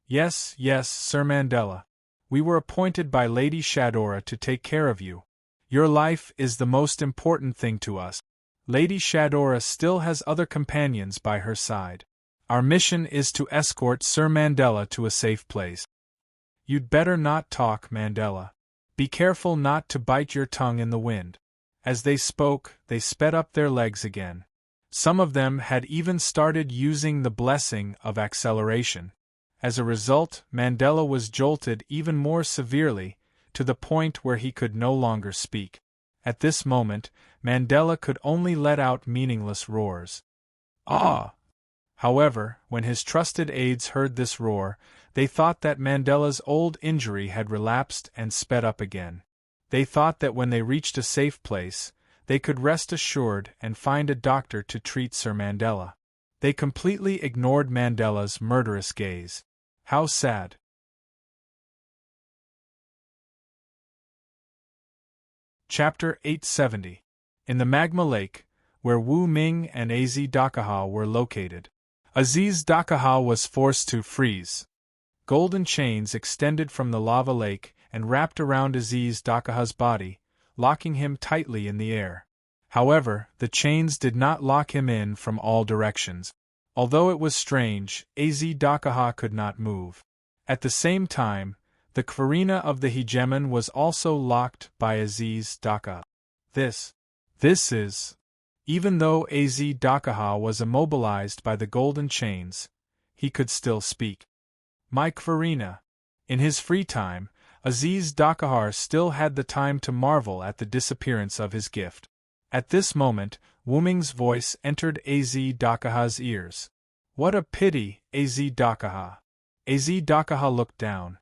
Yes, Sir Mandela. We were appointed by Lady Shadora to take care of you. Your life is the most important thing to us. Lady Shadora still has other companions by her side. Our mission is to escort Sir Mandela to a safe place. You'd better not talk, Mandela. Be careful not to bite your tongue in the wind. As they spoke, they sped up their legs again. Some of them had even started using the blessing of acceleration. As a result, Mandela was jolted even more severely, to the point where he could no longer speak. At this moment, Mandela could only let out meaningless roars. "Ah!" However, when his trusted aides heard this roar, they thought that Mandela's old injury had relapsed and sped up again. They thought that when they reached a safe place, they could rest assured and find a doctor to treat Sir Mandela. They completely ignored Mandela's murderous gaze. How sad. Chapter 870. In the Magma Lake, where Wu Ming and Az Dakaha were located. Aziz Dakaha was forced to freeze. Golden chains extended from the lava lake and wrapped around Aziz Dakaha's body, locking him tightly in the air. However, the chains did not lock him in from all directions. Although it was strange, Az Dakaha could not move. At the same time, the Kvarina of the hegemon was also locked by Aziz Dakaha. This is... Even though Az Dakaha was immobilized by the golden chains, he could still speak. "My Kvarina." In his free time, Aziz Dakaha still had the time to marvel at the disappearance of his gift. At this moment, Wuming's voice entered Az Dakaha's ears. "What a pity, Az Dakaha." Az Dakaha looked down.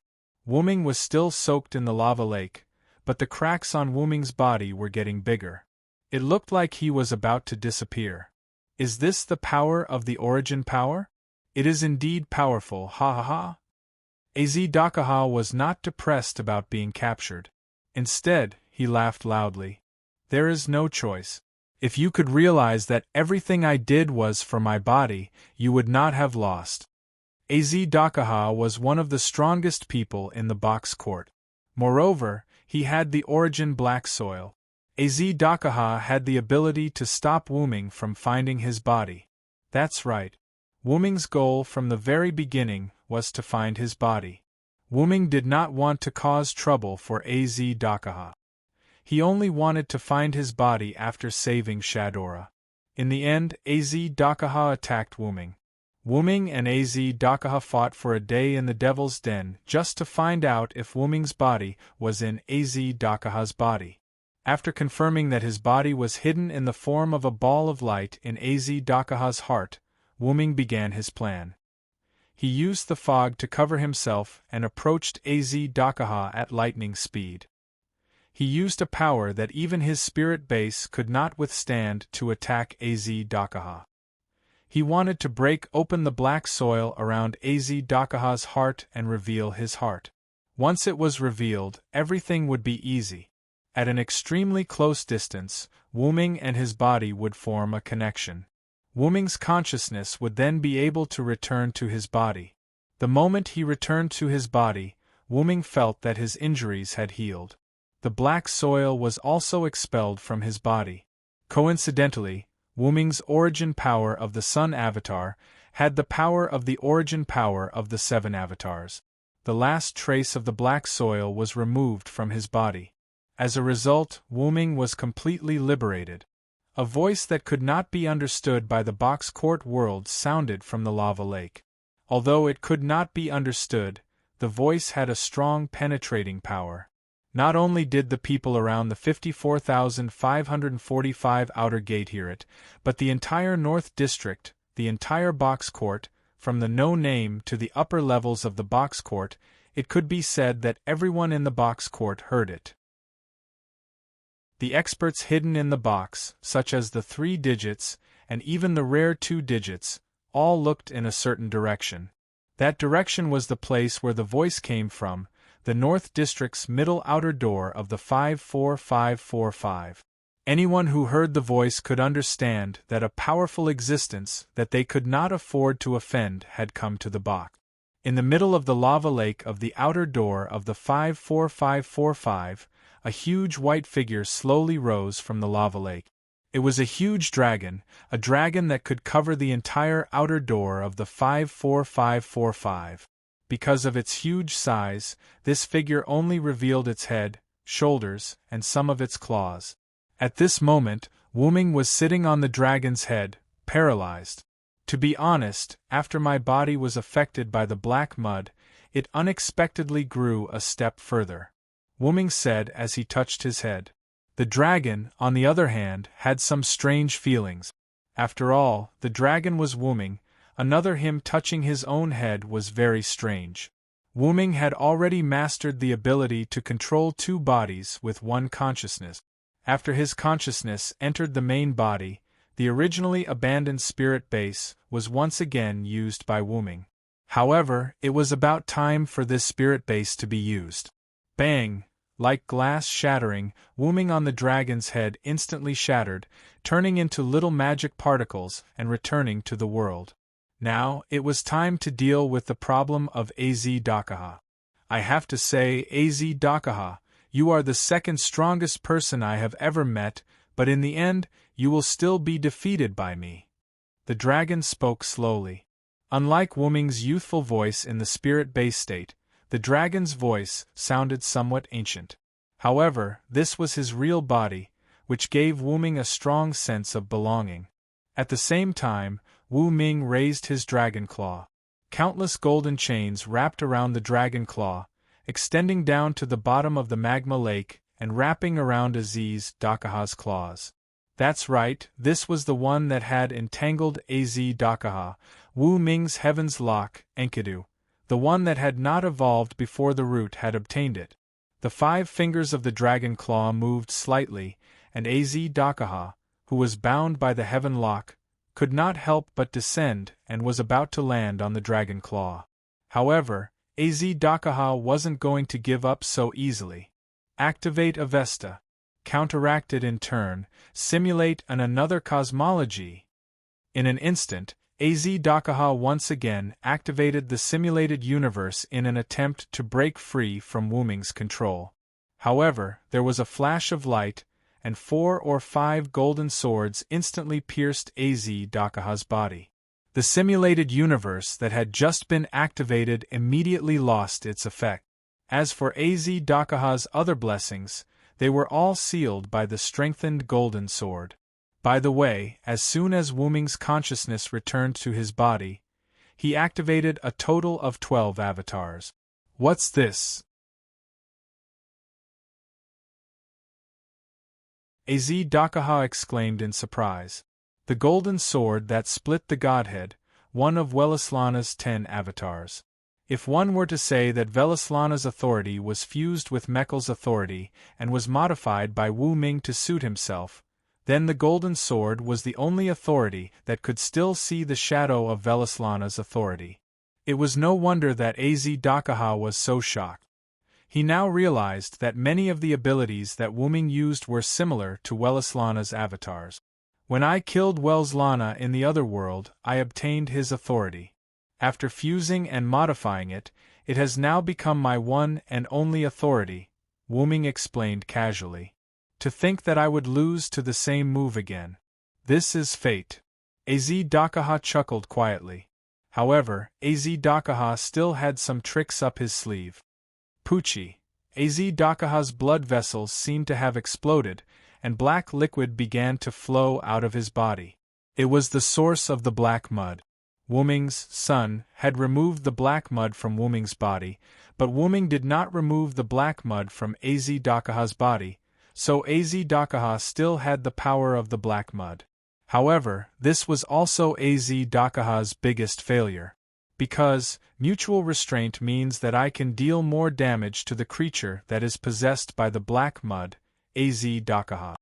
Wuming was still soaked in the lava lake, but the cracks on Wuming's body were getting bigger. It looked like he was about to disappear. Is this the power of the origin power? It is indeed powerful, ha ha ha. Az Dakaha was not depressed about being captured. Instead, he laughed loudly. "There is no choice. If you could realize that everything I did was for my body, you would not have lost." Az Dakaha was one of the strongest people in the box court. Moreover, he had the origin black soil. Az Dakaha had the ability to stop Wuming from finding his body. That's right. Wuming's goal from the very beginning was to find his body. Wuming did not want to cause trouble for Az Dakaha. He only wanted to find his body after saving Shadora. In the end, Az Dakaha attacked Wuming. Wuming and Az Dakaha fought for a day in the Devil's Den just to find out if Wuming's body was in Az Dakaha's body. After confirming that his body was hidden in the form of a ball of light in Az Dakaha's heart, Wuming began his plan. He used the fog to cover himself and approached Az Dakaha at lightning speed. He used a power that even his spirit base could not withstand to attack Az Dakaha. He wanted to break open the black soil around Az Dakaha's heart and reveal his heart. Once it was revealed, everything would be easy. At an extremely close distance, Wuming and his body would form a connection. Wuming's consciousness would then be able to return to his body. The moment he returned to his body, Wuming felt that his injuries had healed. The black soil was also expelled from his body. Coincidentally, Wuming's origin power of the Sun Avatar had the power of the origin power of the 7 avatars. The last trace of the black soil was removed from his body. As a result, Wuming was completely liberated. A voice that could not be understood by the box court world sounded from the lava lake. Although it could not be understood, the voice had a strong penetrating power. Not only did the people around the 54,545 outer gate hear it, but the entire North District, the entire box court, from the no name to the upper levels of the box court, it could be said that everyone in the box court heard it. The experts hidden in the box, such as the 3 digits, and even the rare 2 digits, all looked in a certain direction. That direction was the place where the voice came from, the North District's middle outer door of the 54545. Anyone who heard the voice could understand that a powerful existence that they could not afford to offend had come to the box. In the middle of the lava lake of the outer door of the 54545, a huge white figure slowly rose from the lava lake. It was a huge dragon, a dragon that could cover the entire outer door of the 54545. Because of its huge size, this figure only revealed its head, shoulders, and some of its claws. At this moment, Wuming was sitting on the dragon's head, paralyzed. To be honest, after my body was affected by the black mud, it unexpectedly grew a step further. Wuming said as he touched his head. The dragon, on the other hand, had some strange feelings. After all, the dragon was Wuming. Another him touching his own head was very strange. Wuming had already mastered the ability to control 2 bodies with 1 consciousness. After his consciousness entered the main body, the originally abandoned spirit base was once again used by Wuming. However, it was about time for this spirit base to be used. Bang! Like glass shattering, Wuming on the dragon's head instantly shattered, turning into little magic particles and returning to the world. Now, it was time to deal with the problem of Az Dakaha. I have to say, Az Dakaha, you are the second strongest person I have ever met, but in the end, you will still be defeated by me. The dragon spoke slowly. Unlike Wuming's youthful voice in the spirit base state, the dragon's voice sounded somewhat ancient. However, this was his real body, which gave Wuming a strong sense of belonging. At the same time, Wuming raised his dragon claw. Countless golden chains wrapped around the dragon claw, extending down to the bottom of the magma lake and wrapping around Az Dakaha's claws. That's right, this was the one that had entangled Az Dakaha, Wuming's Heaven's Lock, Enkidu, the one that had not evolved before the root had obtained it. The 5 fingers of the dragon claw moved slightly, and Az Dakaha, who was bound by the Heaven Lock, could not help but descend and was about to land on the dragon claw. However, Az Dakaha wasn't going to give up so easily. Activate Avesta. Counteract it in turn, simulate another cosmology. In an instant, Az Dakaha once again activated the simulated universe in an attempt to break free from Wuming's control. However, there was a flash of light, and 4 or 5 golden swords instantly pierced Az Dakaha's body. The simulated universe that had just been activated immediately lost its effect. As for Az Dakaha's other blessings, They were all sealed by the strengthened golden sword. By the way, as soon as Wuming's consciousness returned to his body, he activated a total of 12 avatars. What's this? Az Dakaha exclaimed in surprise. The golden sword that split the godhead, one of Welislana's 10 avatars. If one were to say that Velislana's authority was fused with Mechal's authority and was modified by Wu Ming to suit himself, then the golden sword was the only authority that could still see the shadow of Velislana's authority. It was no wonder that Az Dakaha was so shocked. He now realized that many of the abilities that Wu Ming used were similar to Welislana's avatars. When I killed Welislana in the other world, I obtained his authority. After fusing and modifying it, it has now become my one and only authority, Wu Ming explained casually. To think that I would lose to the same move again. This is fate. Az Dakaha chuckled quietly. However, Az Dakaha still had some tricks up his sleeve. Poochie. Az Dakaha's blood vessels seemed to have exploded, and black liquid began to flow out of his body. It was the source of the black mud. Wu Ming's son had removed the black mud from Wu Ming's body, but Wu Ming did not remove the black mud from Az Dakaha's body, so Az Dakaha still had the power of the black mud. However, this was also Az Dakaha's biggest failure. Because mutual restraint means that I can deal more damage to the creature that is possessed by the black mud, Az Dakaha.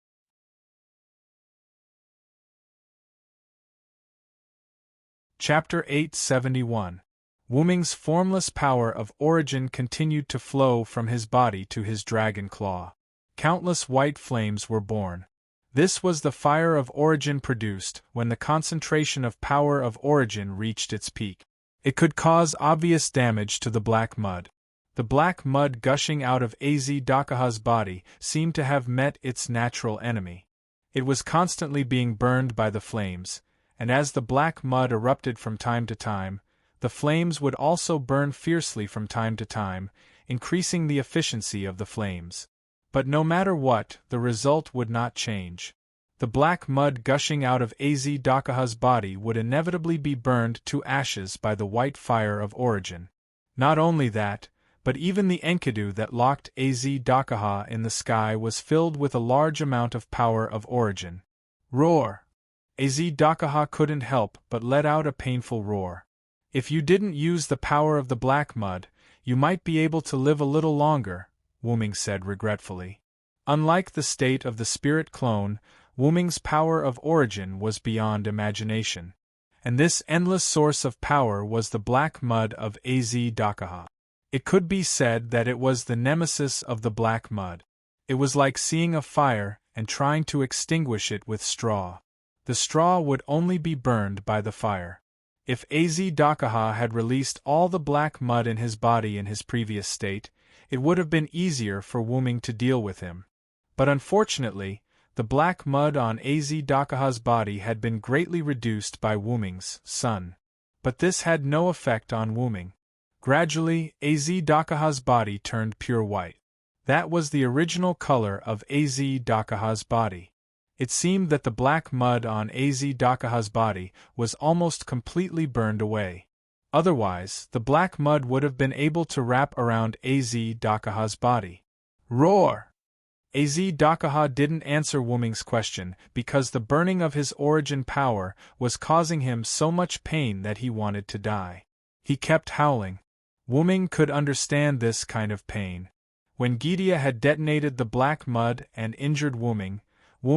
Chapter 871. Wu Ming's formless power of origin continued to flow from his body to his dragon claw. Countless white flames were born. This was the fire of origin produced when the concentration of power of origin reached its peak. It could cause obvious damage to the black mud. The black mud gushing out of Az Dakaha's body seemed to have met its natural enemy. It was constantly being burned by the flames, and as the black mud erupted from time to time, the flames would also burn fiercely from time to time, increasing the efficiency of the flames. But no matter what, the result would not change. The black mud gushing out of Az Dakaha's body would inevitably be burned to ashes by the white fire of origin. Not only that, but even the Enkidu that locked Az Dakaha in the sky was filled with a large amount of power of origin. Roar! Az Dakaha couldn't help but let out a painful roar. If you didn't use the power of the black mud, you might be able to live a little longer, Wu Ming said regretfully. Unlike the state of the spirit clone, Wu Ming's power of origin was beyond imagination. And this endless source of power was the black mud of Az Dakaha. It could be said that it was the nemesis of the black mud. It was like seeing a fire and trying to extinguish it with straw. The straw would only be burned by the fire. If Az Dakaha had released all the black mud in his body in his previous state, it would have been easier for Wu Ming to deal with him. But unfortunately, the black mud on Az Dakaha's body had been greatly reduced by Wu Ming's son. But this had no effect on Wu Ming. Gradually, Az Dakaha's body turned pure white. That was the original color of Az Dakaha's body. It seemed that the black mud on Az Dakaha's body was almost completely burned away. Otherwise, the black mud would have been able to wrap around Az Dakaha's body. Roar! Az Dakaha didn't answer Wu Ming's question because the burning of his origin power was causing him so much pain that he wanted to die. He kept howling. Wu Ming could understand this kind of pain. When Gidia had detonated the black mud and injured Wu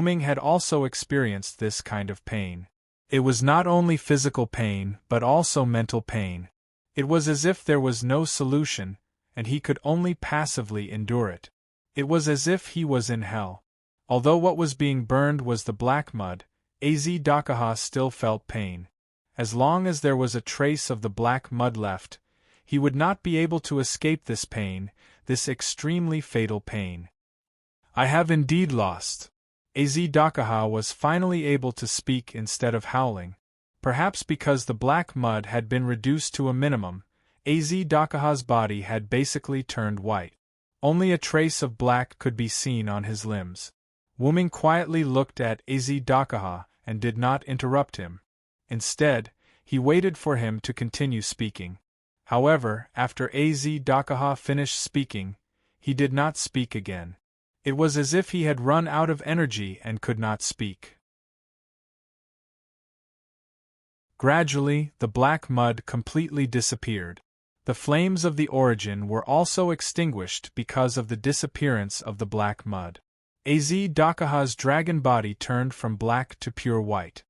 Ming had also experienced this kind of pain. It was not only physical pain but also mental pain. It was as if there was no solution, and he could only passively endure it. It was as if he was in hell. Although what was being burned was the black mud, Az Dakaha still felt pain. As long as there was a trace of the black mud left, he would not be able to escape this pain, this extremely fatal pain. I have indeed lost. Az Dakaha was finally able to speak instead of howling. Perhaps because the black mud had been reduced to a minimum, Az Dakaha's body had basically turned white. Only a trace of black could be seen on his limbs. Wu-Ming quietly looked at Az-Dakaha and did not interrupt him. Instead, he waited for him to continue speaking. However, after Az-Dakaha finished speaking, he did not speak again. It was as if he had run out of energy and could not speak. Gradually, the black mud completely disappeared. The flames of the origin were also extinguished because of the disappearance of the black mud. Az-Dakaha's dragon body turned from black to pure white.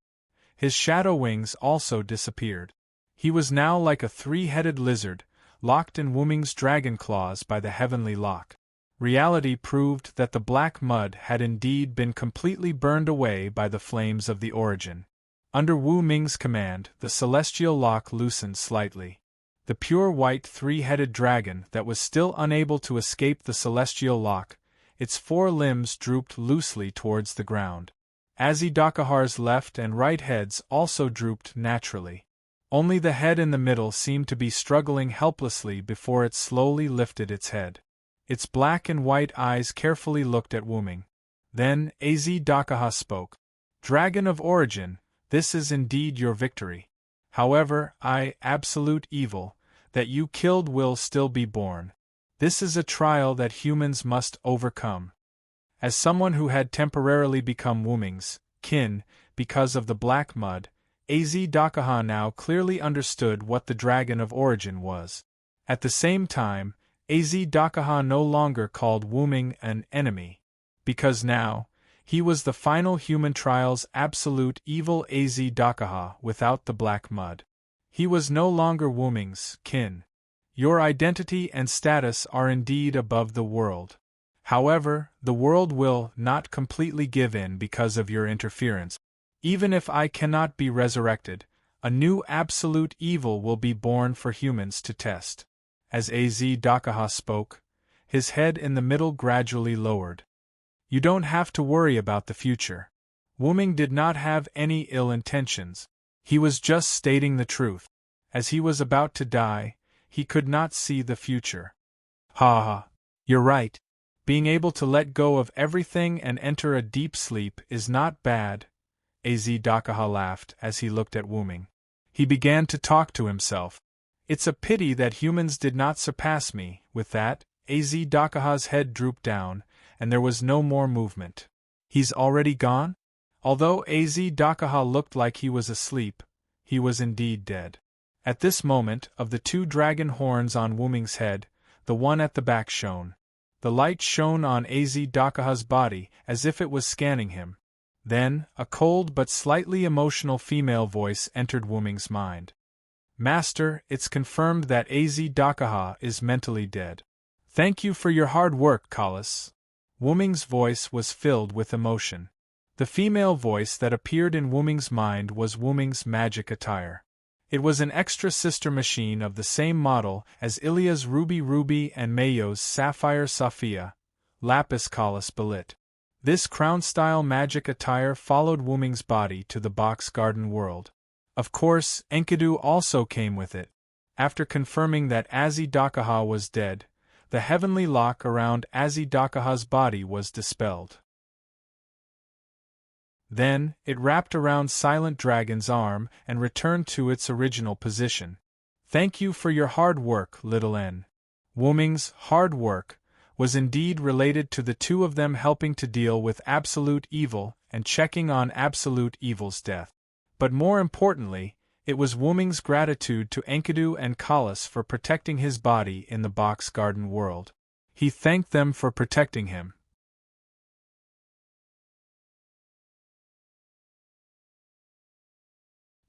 His shadow wings also disappeared. He was now like a three-headed lizard, locked in Wu-Ming's dragon claws by the heavenly lock. Reality proved that the black mud had indeed been completely burned away by the flames of the origin. Under Wu-Ming's command, the celestial lock loosened slightly. The pure white three-headed dragon that was still unable to escape the celestial lock, its four limbs drooped loosely towards the ground. Az-Dakahar's left and right heads also drooped naturally. Only the head in the middle seemed to be struggling helplessly before it slowly lifted its head. Its black and white eyes carefully looked at Wu-Ming. Then Az-Dakaha spoke. "Dragon of origin, this is indeed your victory. However, absolute evil, that you killed will still be born. This is a trial that humans must overcome." As someone who had temporarily become Wu-Ming's kin because of the black mud, Az-Dakaha now clearly understood what the dragon of origin was. At the same time, Az-Dakaha no longer called Wu-Ming an enemy, because now, he was the final human trial's absolute evil Az-Dakaha without the black mud. He was no longer Wu-Ming's kin. Your identity and status are indeed above the world. However, the world will not completely give in because of your interference. Even if I cannot be resurrected, a new absolute evil will be born for humans to test. As Az-Dakaha spoke, his head in the middle gradually lowered. You don't have to worry about the future. Wu-Ming did not have any ill intentions. He was just stating the truth. As he was about to die, he could not see the future. Ha ha. You're right. Being able to let go of everything and enter a deep sleep is not bad. Az-Dakaha laughed as he looked at Wu-Ming. He began to talk to himself. It's a pity that humans did not surpass me. With that, Az-Dakaha's head drooped down, and there was no more movement. He's already gone? Although Az-Dakaha looked like he was asleep, he was indeed dead. At this moment, of the two dragon horns on Wu-Ming's head, the one at the back shone. The light shone on Az-Dakaha's body as if it was scanning him. Then, a cold but slightly emotional female voice entered Wu-Ming's mind. "Master, it's confirmed that Az-Dakaha is mentally dead. Thank you for your hard work, Kalas." Wu-Ming's voice was filled with emotion. The female voice that appeared in Wu-Ming's mind was Wu-Ming's magic attire. It was an extra sister machine of the same model as Ilya's Ruby and Mayo's Sapphire Sophia, Lapis Kalas Balit. This crown-style magic attire followed Wu-Ming's body to the box garden world. Of course, Enkidu also came with it. After confirming that Az-Dakaha was dead, the heavenly lock around Az-Dakaha's body was dispelled. Then, it wrapped around Silent Dragon's arm and returned to its original position. "Thank you for your hard work, little N." Wu-Ming's hard work was indeed related to the two of them helping to deal with absolute evil and checking on absolute evil's death. But more importantly, it was Wu-Ming's gratitude to Enkidu and Kalas for protecting his body in the box garden world. He thanked them for protecting him.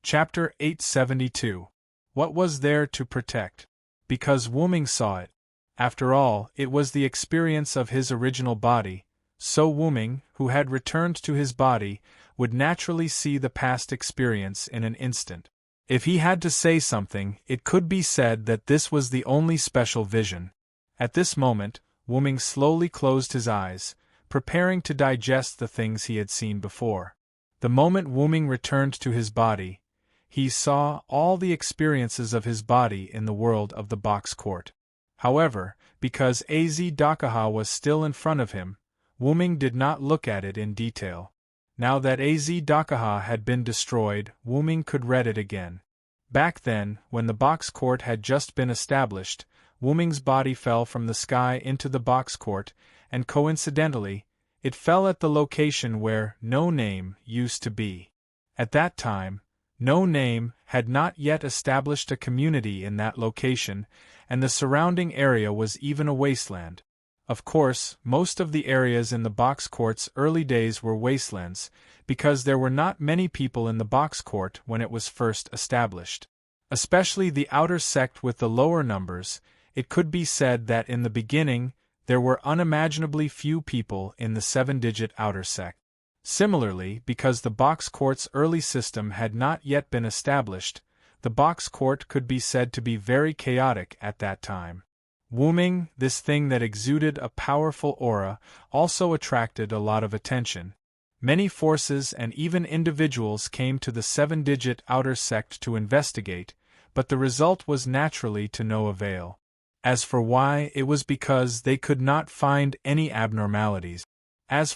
Chapter 872. What was there to protect? Because Wu-Ming saw it. After all, it was the experience of his original body, so Wu-Ming, who had returned to his body, would naturally see the past experience in an instant. If he had to say something, it could be said that this was the only special vision. At this moment, Wu-Ming slowly closed his eyes, preparing to digest the things he had seen before. The moment Wu-Ming returned to his body, he saw all the experiences of his body in the world of the box court. However, because Az-Dakaha was still in front of him, Wu-Ming did not look at it in detail. Now that Az-Dakaha had been destroyed, Wu-Ming could read it again. Back then, when the box court had just been established, Wu-Ming's body fell from the sky into the box court, and coincidentally, it fell at the location where No Name used to be. At that time, No Name had not yet established a community in that location, and the surrounding area was even a wasteland. Of course, most of the areas in the box court's early days were wastelands, because there were not many people in the box court when it was first established. Especially the outer sect with the lower numbers, it could be said that in the beginning, there were unimaginably few people in the 7-digit outer sect. Similarly, because the box court's early system had not yet been established, the box court could be said to be very chaotic at that time. Wu-Ming, this thing that exuded a powerful aura, also attracted a lot of attention. Many forces and even individuals came to the 7-digit outer sect to investigate, but the result was naturally to no avail. As for why, it was because they could not find any abnormalities. It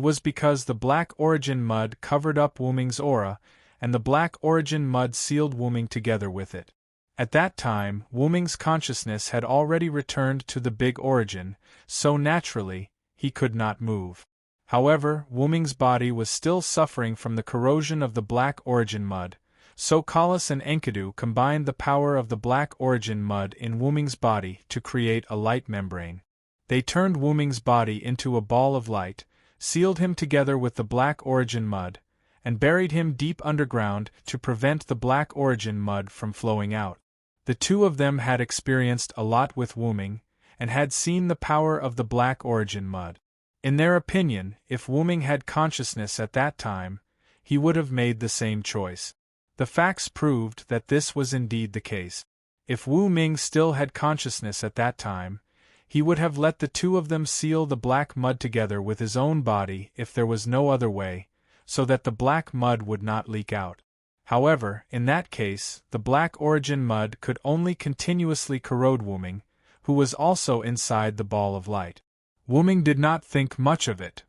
was because the Black Origin mud covered up Wu-Ming's aura, and the Black Origin mud sealed Wu-Ming together with it. At that time, Wu-Ming's consciousness had already returned to the Big Origin, so naturally, he could not move. However, Wu-Ming's body was still suffering from the corrosion of the Black Origin mud, so Kalas and Enkidu combined the power of the Black Origin mud in Wu-Ming's body to create a light membrane. They turned Wu-Ming's body into a ball of light, sealed him together with the Black Origin mud, and buried him deep underground to prevent the Black Origin mud from flowing out. The two of them had experienced a lot with Wu-Ming, and had seen the power of the Black Origin mud. In their opinion, if Wu-Ming had consciousness at that time, he would have made the same choice. The facts proved that this was indeed the case. If Wu-Ming still had consciousness at that time, he would have let the two of them seal the black mud together with his own body if there was no other way, so that the black mud would not leak out. However, in that case, the Black Origin mud could only continuously corrode Wu-Ming, who was also inside the ball of light. Wu-Ming did not think much of it.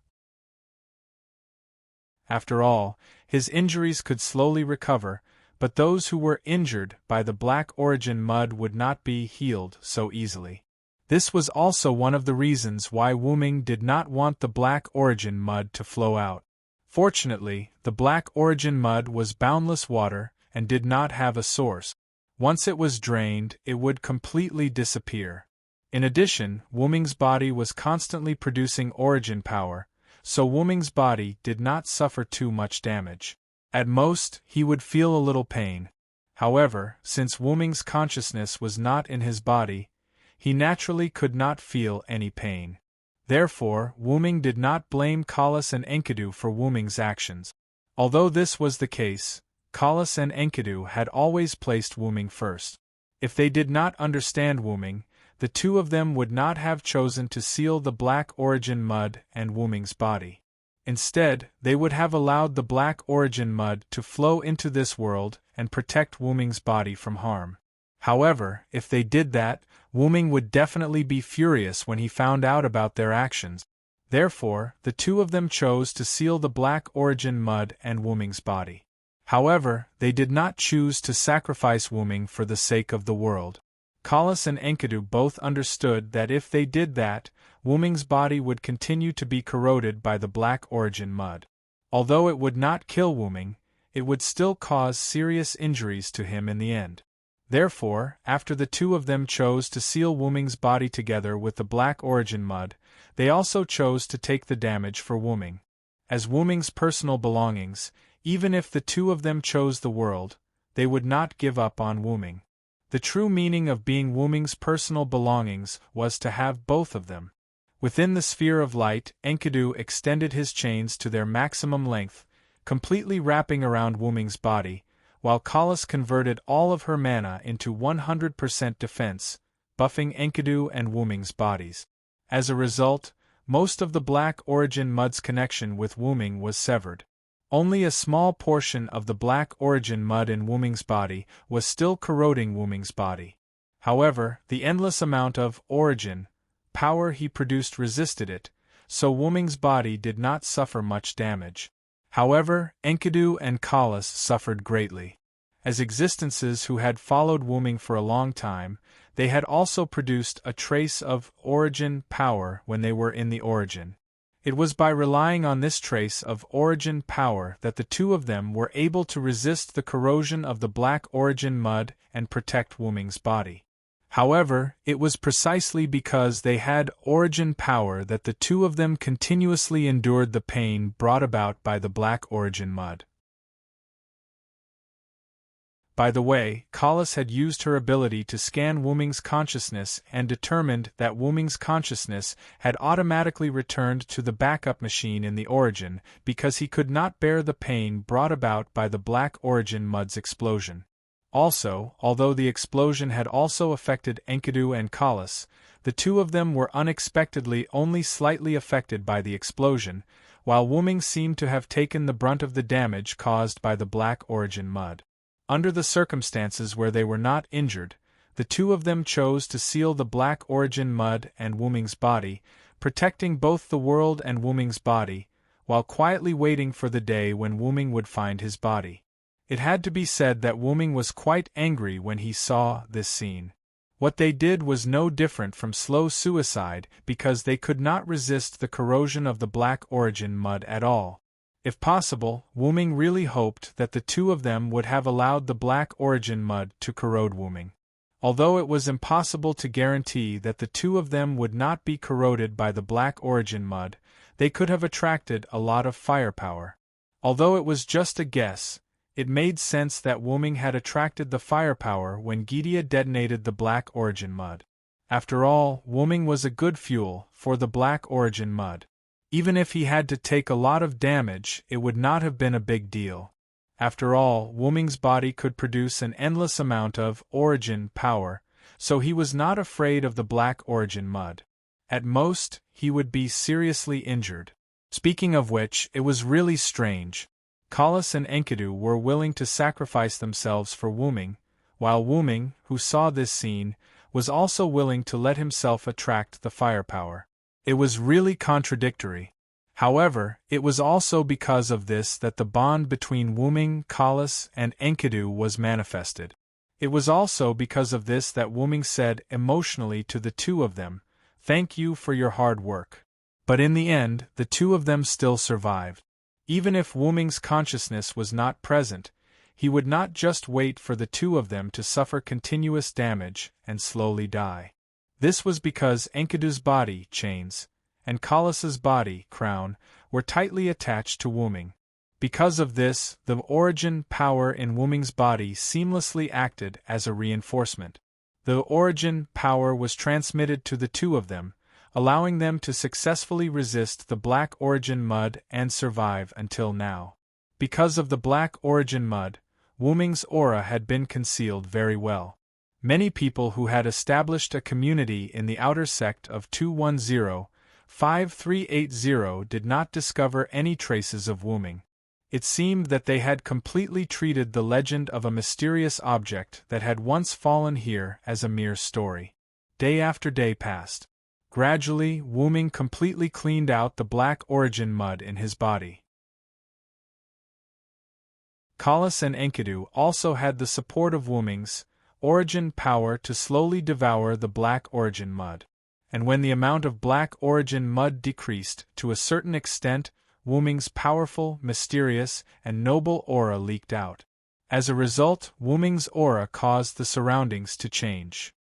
After all, his injuries could slowly recover, but those who were injured by the Black Origin mud would not be healed so easily. This was also one of the reasons why Wu-Ming did not want the Black Origin mud to flow out. Fortunately, the Black Origin mud was boundless water and did not have a source. Once it was drained, it would completely disappear. In addition, Wu-Ming's body was constantly producing origin power, so Wu-Ming's body did not suffer too much damage. At most, he would feel a little pain. However, since Wu-Ming's consciousness was not in his body, he naturally could not feel any pain. Therefore, Wu-Ming did not blame Kalas and Enkidu for Wu-Ming's actions. Although this was the case, Kalas and Enkidu had always placed Wu-Ming first. If they did not understand Wu-Ming, the two of them would not have chosen to seal the Black Origin mud and Wu-Ming's body. Instead, they would have allowed the Black Origin mud to flow into this world and protect Wu-Ming's body from harm. However, if they did that, Wu-Ming would definitely be furious when he found out about their actions. Therefore, the two of them chose to seal the Black Origin mud and Wu-Ming's body. However, they did not choose to sacrifice Wu-Ming for the sake of the world. Kalas and Enkidu both understood that if they did that, Wu-Ming's body would continue to be corroded by the Black Origin mud. Although it would not kill Wu-Ming, it would still cause serious injuries to him in the end. Therefore, after the two of them chose to seal Wu-Ming's body together with the Black Origin mud, they also chose to take the damage for Wu-Ming. As Wu-Ming's personal belongings, even if the two of them chose the world, they would not give up on Wu-Ming. The true meaning of being Wu-Ming's personal belongings was to have both of them. Within the sphere of light, Enkidu extended his chains to their maximum length, completely wrapping around Wu-Ming's body, while Kalas converted all of her mana into 100% defense, buffing Enkidu and Wu-Ming's bodies. As a result, most of the Black Origin mud's connection with Wu-Ming was severed. Only a small portion of the Black Origin mud in Wu-Ming's body was still corroding Wu-Ming's body. However, the endless amount of origin power he produced resisted it, so Wuming's body did not suffer much damage. However, Enkidu and Kalas suffered greatly. As existences who had followed Wuming for a long time, they had also produced a trace of origin power when they were in the origin. It was by relying on this trace of origin power that the two of them were able to resist the corrosion of the black origin mud and protect Wuming's body. However, it was precisely because they had origin power that the two of them continuously endured the pain brought about by the black origin mud. By the way, Kalas had used her ability to scan Wuming's consciousness and determined that Wuming's consciousness had automatically returned to the backup machine in the origin because he could not bear the pain brought about by the black origin mud's explosion. Also, although the explosion had also affected Enkidu and Kalas, the two of them were unexpectedly only slightly affected by the explosion, while Wuming seemed to have taken the brunt of the damage caused by the black origin mud. Under the circumstances where they were not injured, the two of them chose to seal the black origin mud and Wuming's body, protecting both the world and Wuming's body, while quietly waiting for the day when Wuming would find his body. It had to be said that Wuming was quite angry when he saw this scene. What they did was no different from slow suicide because they could not resist the corrosion of the black origin mud at all. If possible, Wuming really hoped that the two of them would have allowed the black origin mud to corrode Wuming. Although it was impossible to guarantee that the two of them would not be corroded by the black origin mud, they could have attracted a lot of firepower. Although it was just a guess, it made sense that Wuming had attracted the firepower when Gidia detonated the black origin mud. After all, Wuming was a good fuel for the black origin mud. Even if he had to take a lot of damage, it would not have been a big deal. After all, Wuming's body could produce an endless amount of origin power, so he was not afraid of the black origin mud. At most, he would be seriously injured. Speaking of which, it was really strange. Kalas and Enkidu were willing to sacrifice themselves for Wuming, while Wuming, who saw this scene, was also willing to let himself attract the firepower. It was really contradictory. However, it was also because of this that the bond between Wuming, Kalas, and Enkidu was manifested. It was also because of this that Wuming said emotionally to the two of them, "Thank you for your hard work." But in the end, the two of them still survived. Even if Wuming's consciousness was not present, he would not just wait for the two of them to suffer continuous damage and slowly die. This was because Enkidu's body, chains, and Kalas's body, crown, were tightly attached to Wuming. Because of this, the origin power in Wuming's body seamlessly acted as a reinforcement. The origin power was transmitted to the two of them, allowing them to successfully resist the black origin mud and survive until now. Because of the black origin mud, Wuming's aura had been concealed very well. Many people who had established a community in the outer sect of 210-5380 did not discover any traces of Wuming. It seemed that they had completely treated the legend of a mysterious object that had once fallen here as a mere story. Day after day passed. Gradually, Wuming completely cleaned out the black origin mud in his body. Kalas and Enkidu also had the support of Wuming's origin power to slowly devour the black origin mud. And when the amount of black origin mud decreased to a certain extent, Wuming's powerful, mysterious, and noble aura leaked out. As a result, Wuming's aura caused the surroundings to change.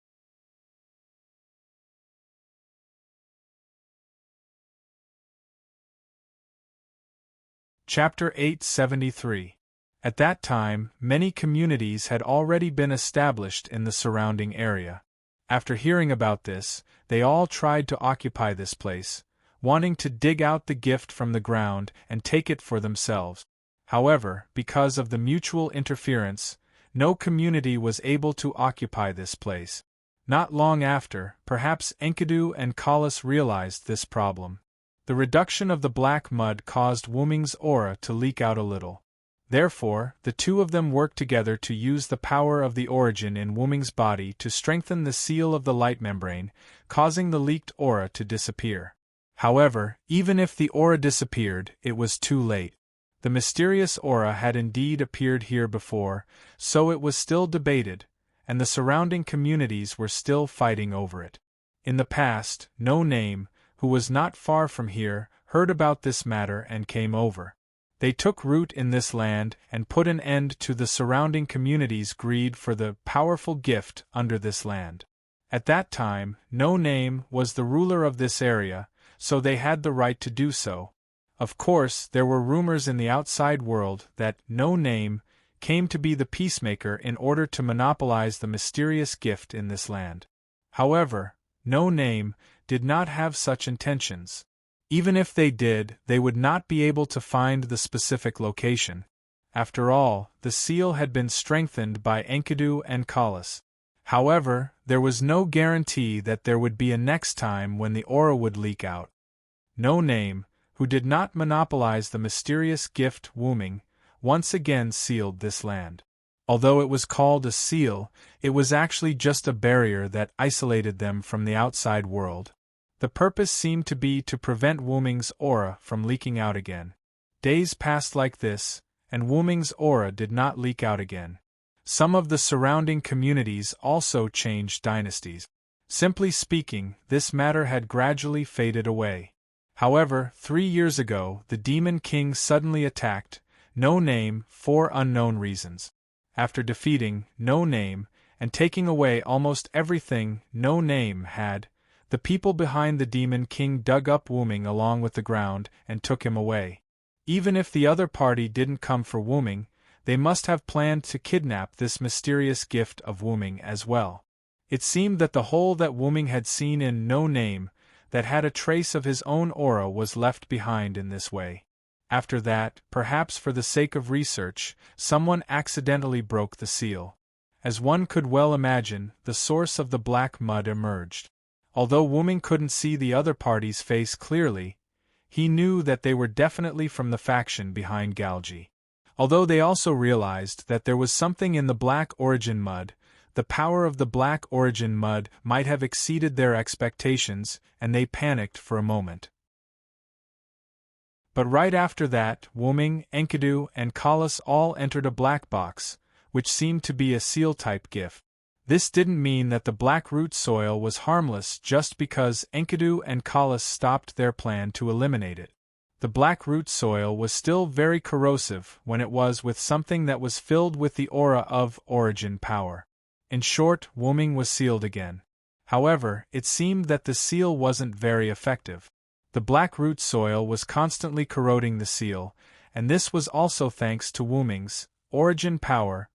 Chapter 873. At that time, many communities had already been established in the surrounding area. After hearing about this, they all tried to occupy this place, wanting to dig out the gift from the ground and take it for themselves. However, because of the mutual interference, no community was able to occupy this place. Not long after, perhaps Enkidu and Kalas realized this problem. The reduction of the black mud caused Wuming's aura to leak out a little. Therefore, the two of them worked together to use the power of the origin in Wuming's body to strengthen the seal of the light membrane, causing the leaked aura to disappear. However, even if the aura disappeared, it was too late. The mysterious aura had indeed appeared here before, so it was still debated, and the surrounding communities were still fighting over it. In the past, No Name, who was not far from here, heard about this matter and came over. They took root in this land and put an end to the surrounding communities' greed for the powerful gift under this land. At that time, No Name was the ruler of this area, so they had the right to do so. Of course, there were rumors in the outside world that No Name came to be the peacemaker in order to monopolize the mysterious gift in this land. However, No Name did not have such intentions. Even if they did, they would not be able to find the specific location. After all, the seal had been strengthened by Enkidu and Kalas. However, there was no guarantee that there would be a next time when the aura would leak out. No Name, who did not monopolize the mysterious gift Wuming, once again sealed this land. Although it was called a seal, it was actually just a barrier that isolated them from the outside world. The purpose seemed to be to prevent Wuming's aura from leaking out again. Days passed like this, and Wuming's aura did not leak out again. Some of the surrounding communities also changed dynasties. Simply speaking, this matter had gradually faded away. However, 3 years ago, the Demon King suddenly attacked No Name for unknown reasons. After defeating No Name and taking away almost everything No Name had, the people behind the Demon King dug up Wuming along with the ground and took him away. Even if the other party didn't come for Wuming, they must have planned to kidnap this mysterious gift of Wuming as well. It seemed that the hole that Wuming had seen in No Name, that had a trace of his own aura, was left behind in this way. After that, perhaps for the sake of research, someone accidentally broke the seal. As one could well imagine, the source of the black mud emerged. Although Wuming couldn't see the other party's face clearly, he knew that they were definitely from the faction behind Galgi. Although they also realized that there was something in the black origin mud, the power of the black origin mud might have exceeded their expectations, and they panicked for a moment. But right after that, Wuming, Enkidu, and Kalas all entered a black box, which seemed to be a seal-type gift. This didn't mean that the black root soil was harmless just because Enkidu and Kalas stopped their plan to eliminate it. The black root soil was still very corrosive when it was with something that was filled with the aura of origin power. In short, Wuming was sealed again. However, it seemed that the seal wasn't very effective. The black root soil was constantly corroding the seal, and this was also thanks to Wuming's origin power,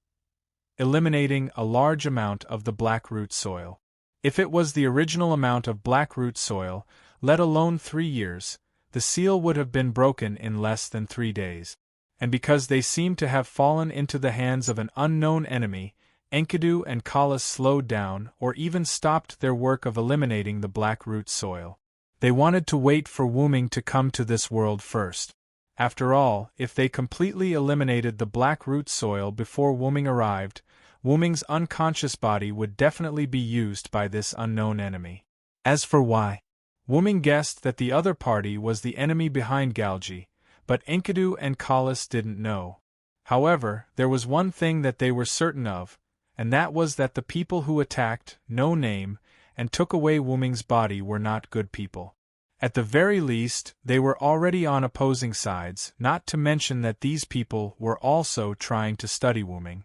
eliminating a large amount of the black root soil. If it was the original amount of black root soil, let alone 3 years, the seal would have been broken in less than 3 days. And because they seemed to have fallen into the hands of an unknown enemy, Enkidu and Kalas slowed down or even stopped their work of eliminating the black root soil. They wanted to wait for Wuming to come to this world first. After all, if they completely eliminated the black root soil before Wuming arrived, Wuming's unconscious body would definitely be used by this unknown enemy. As for why, Wuming guessed that the other party was the enemy behind Galgi, but Enkidu and Kalas didn't know. However, there was one thing that they were certain of, and that was that the people who attacked No Name and took away Wuming's body were not good people. At the very least, they were already on opposing sides, not to mention that these people were also trying to study Wuming.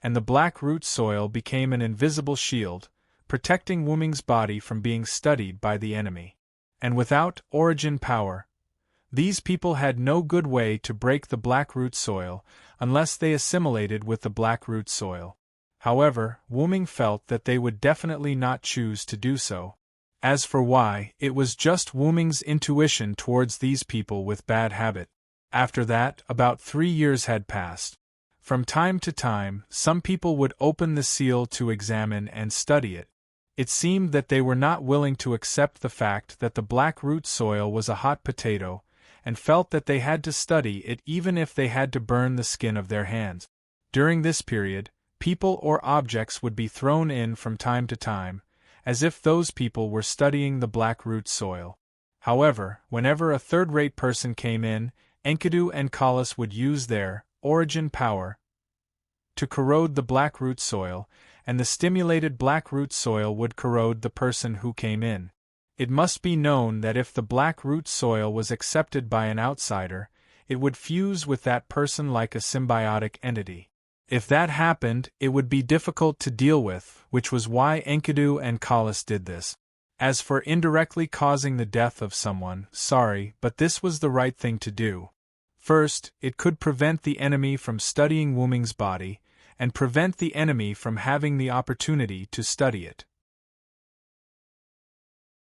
And the black root soil became an invisible shield, protecting Wuming's body from being studied by the enemy. And without origin power, these people had no good way to break the black root soil unless they assimilated with the black root soil. However, Wuming felt that they would definitely not choose to do so. As for why, it was just Wuming's intuition towards these people with bad habit. After that, about 3 years had passed. From time to time, some people would open the seal to examine and study it. It seemed that they were not willing to accept the fact that the black root soil was a hot potato, and felt that they had to study it even if they had to burn the skin of their hands. During this period, people or objects would be thrown in from time to time, as if those people were studying the black root soil. However, whenever a third-rate person came in, Enkidu and Kalas would use their origin power to corrode the black root soil, and the stimulated black root soil would corrode the person who came in. It must be known that if the black root soil was accepted by an outsider, it would fuse with that person like a symbiotic entity. If that happened, it would be difficult to deal with, which was why Enkidu and Kalas did this. As for indirectly causing the death of someone, sorry, but this was the right thing to do. First, it could prevent the enemy from studying Wuming's body, and prevent the enemy from having the opportunity to study it.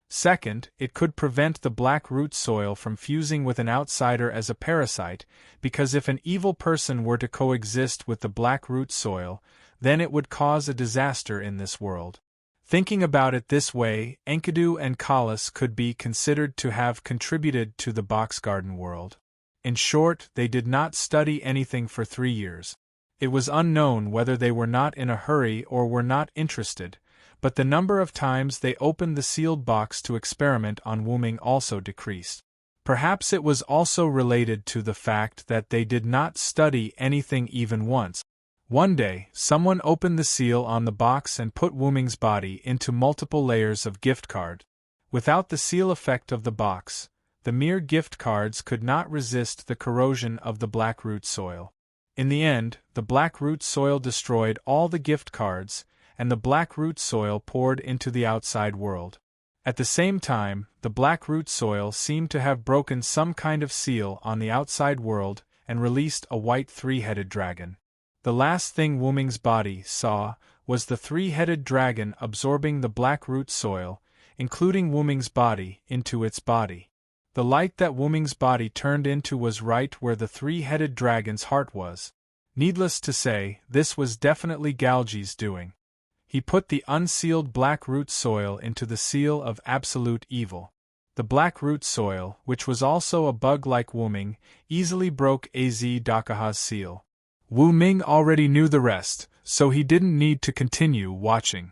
Second, it could prevent the black root soil from fusing with an outsider as a parasite, because if an evil person were to coexist with the black root soil, then it would cause a disaster in this world. Thinking about it this way, Enkidu and Kalas could be considered to have contributed to the box garden world. In short, they did not study anything for 3 years. It was unknown whether they were not in a hurry or were not interested, but the number of times they opened the sealed box to experiment on Wuming also decreased. Perhaps it was also related to the fact that they did not study anything even once. One day, someone opened the seal on the box and put Wuming's body into multiple layers of gift card. Without the seal effect of the box, the mere gift cards could not resist the corrosion of the black root soil. In the end, the black root soil destroyed all the gift cards, and the black root soil poured into the outside world. At the same time, the black root soil seemed to have broken some kind of seal on the outside world and released a white three-headed dragon. The last thing Wuming's body saw was the three-headed dragon absorbing the black root soil, including Wuming's body, into its body. The light that Wuming's body turned into was right where the three-headed dragon's heart was. Needless to say, this was definitely Galji's doing. He put the unsealed black root soil into the seal of absolute evil. The black root soil, which was also a bug like Wuming, easily broke Az Dakaha's seal. Wuming already knew the rest, so he didn't need to continue watching.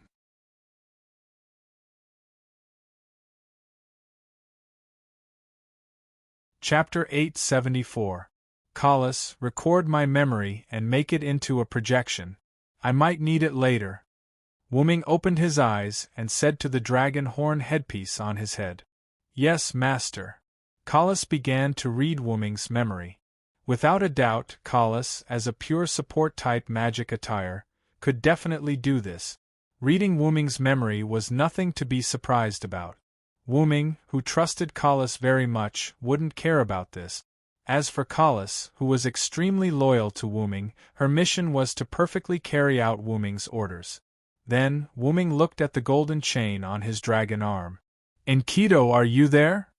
Chapter 874. Kalas, record my memory and make it into a projection. I might need it later. Wuming opened his eyes and said to the dragon horn headpiece on his head. Yes, master. Kalas began to read Wuming's memory. Without a doubt, Kalas, as a pure support-type magic attire, could definitely do this. Reading Wuming's memory was nothing to be surprised about. Wuming, who trusted Kalas very much, wouldn't care about this. As for Kalas, who was extremely loyal to Wuming, her mission was to perfectly carry out Wuming's orders. Then, Wuming looked at the golden chain on his dragon arm. Enkidu, are you there?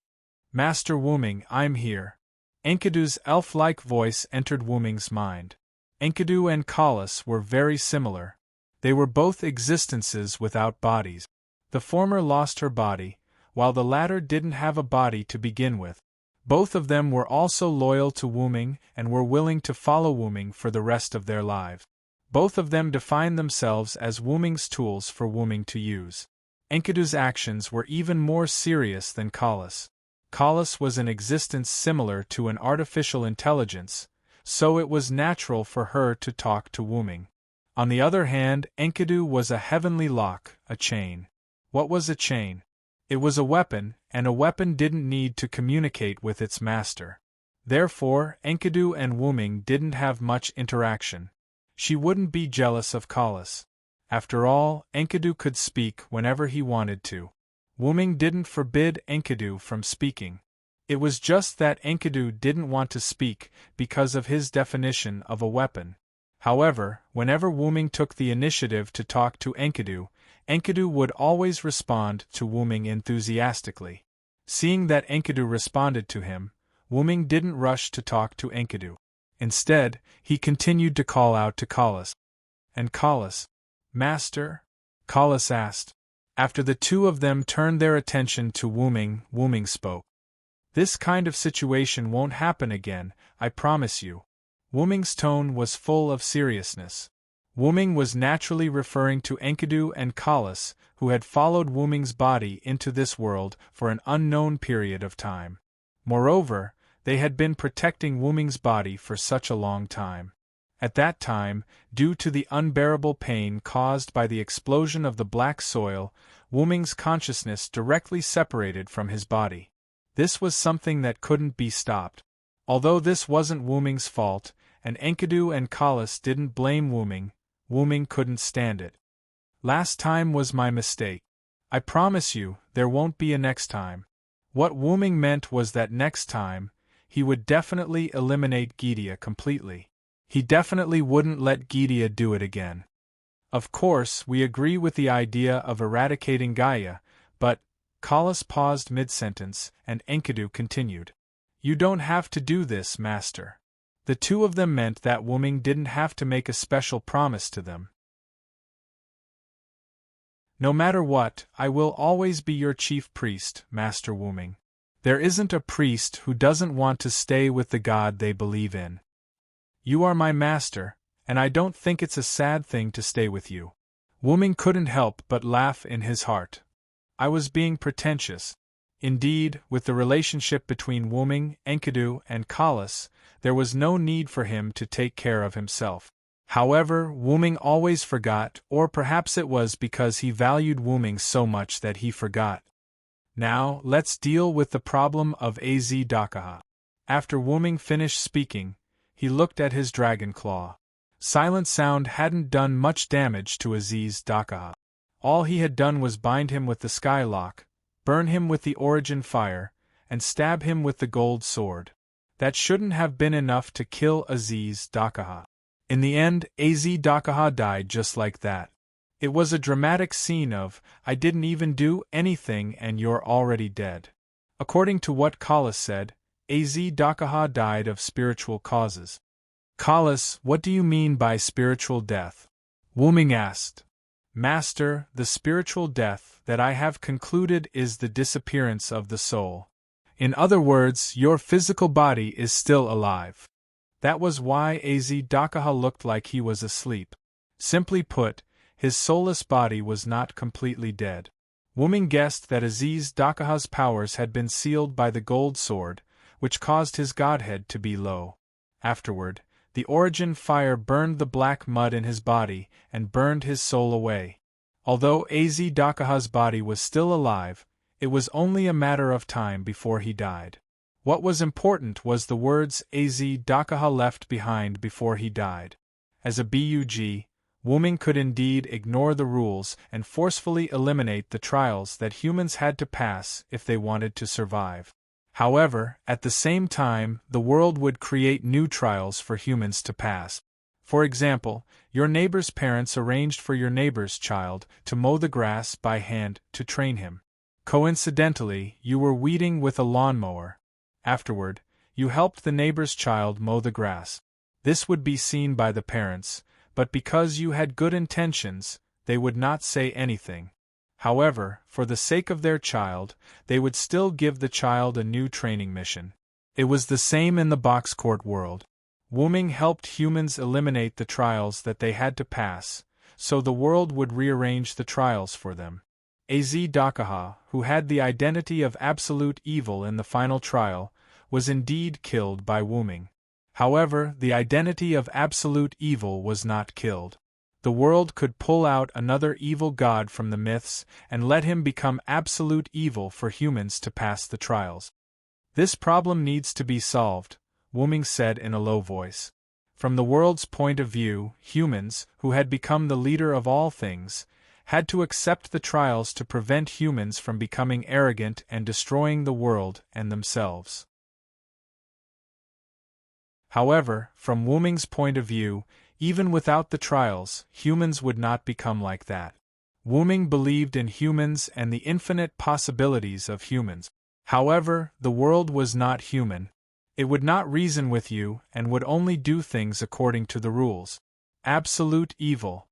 Master Wuming, I'm here. Enkidu's elf-like voice entered Wuming's mind. Enkidu and Kalas were very similar. They were both existences without bodies. The former lost her body, while the latter didn't have a body to begin with. Both of them were also loyal to Wuming and were willing to follow Wuming for the rest of their lives. Both of them defined themselves as Wuming's tools for Wuming to use. Enkidu's actions were even more serious than Kalas. Kalas was an existence similar to an artificial intelligence, so it was natural for her to talk to Wuming. On the other hand, Enkidu was a heavenly lock, a chain. What was a chain? It was a weapon, and a weapon didn't need to communicate with its master. Therefore, Enkidu and Wuming didn't have much interaction. She wouldn't be jealous of Kalas. After all, Enkidu could speak whenever he wanted to. Wuming didn't forbid Enkidu from speaking. It was just that Enkidu didn't want to speak because of his definition of a weapon. However, whenever Wuming took the initiative to talk to Enkidu, Enkidu would always respond to Wuming enthusiastically. Seeing that Enkidu responded to him, Wuming didn't rush to talk to Enkidu. Instead, he continued to call out to Kalas. And Kalas, Master? Kalas asked. After the two of them turned their attention to Wuming, Wuming spoke. This kind of situation won't happen again, I promise you. Wuming's tone was full of seriousness. Wuming was naturally referring to Enkidu and Kalas, who had followed Wuming's body into this world for an unknown period of time. Moreover, they had been protecting Wuming's body for such a long time. At that time, due to the unbearable pain caused by the explosion of the black soil, Wuming's consciousness directly separated from his body. This was something that couldn't be stopped. Although this wasn't Wuming's fault, and Enkidu and Kalas didn't blame Wuming, Wuming couldn't stand it. Last time was my mistake. I promise you, there won't be a next time. What Wuming meant was that next time, he would definitely eliminate Gydia completely. He definitely wouldn't let Gydia do it again. Of course, we agree with the idea of eradicating Gaia, but Kalas paused mid-sentence, and Enkidu continued. You don't have to do this, Master. The two of them meant that Wuming didn't have to make a special promise to them. No matter what, I will always be your chief priest, Master Wuming. There isn't a priest who doesn't want to stay with the god they believe in. You are my master, and I don't think it's a sad thing to stay with you. Wuming couldn't help but laugh in his heart. I was being pretentious. Indeed, with the relationship between Wuming, Enkidu, and Kalas, there was no need for him to take care of himself. However, Wuming always forgot, or perhaps it was because he valued Wuming so much that he forgot. Now, let's deal with the problem of Az Dakaha. After Wuming finished speaking, he looked at his dragon claw. Silent Sound hadn't done much damage to Aziz Dakaha. All he had done was bind him with the Skylock, burn him with the Origin Fire, and stab him with the gold sword. That shouldn't have been enough to kill Aziz Dakaha. In the end, Az Dakaha died just like that. It was a dramatic scene of, I didn't even do anything and you're already dead. According to what Kalas said, Az Dakaha died of spiritual causes. Kalas, what do you mean by spiritual death? Wuming asked. Master, the spiritual death that I have concluded is the disappearance of the soul. In other words, your physical body is still alive. That was why Az Dakaha looked like he was asleep. Simply put, his soulless body was not completely dead. Wuming guessed that Aziz Dakaha's powers had been sealed by the gold sword, which caused his godhead to be low. Afterward, the Origin Fire burned the black mud in his body and burned his soul away. Although Az Dakaha's body was still alive, it was only a matter of time before he died. What was important was the words Az Dakaha left behind before he died. As a Bug, Wuming could indeed ignore the rules and forcefully eliminate the trials that humans had to pass if they wanted to survive. However, at the same time, the world would create new trials for humans to pass. For example, your neighbor's parents arranged for your neighbor's child to mow the grass by hand to train him. Coincidentally, you were weeding with a lawnmower. Afterward, you helped the neighbor's child mow the grass. This would be seen by the parents, but because you had good intentions, they would not say anything. However, for the sake of their child, they would still give the child a new training mission. It was the same in the box court world. Wuming helped humans eliminate the trials that they had to pass, so the world would rearrange the trials for them. Az Dakaha, who had the identity of absolute evil in the final trial, was indeed killed by Wuming. However, the identity of absolute evil was not killed. The world could pull out another evil god from the myths and let him become absolute evil for humans to pass the trials. This problem needs to be solved, Wuming said in a low voice. From the world's point of view, humans, who had become the leader of all things, had to accept the trials to prevent humans from becoming arrogant and destroying the world and themselves. However, from Wuming's point of view, even without the trials, humans would not become like that. Wuming believed in humans and the infinite possibilities of humans. However, the world was not human. It would not reason with you and would only do things according to the rules. Absolute evil.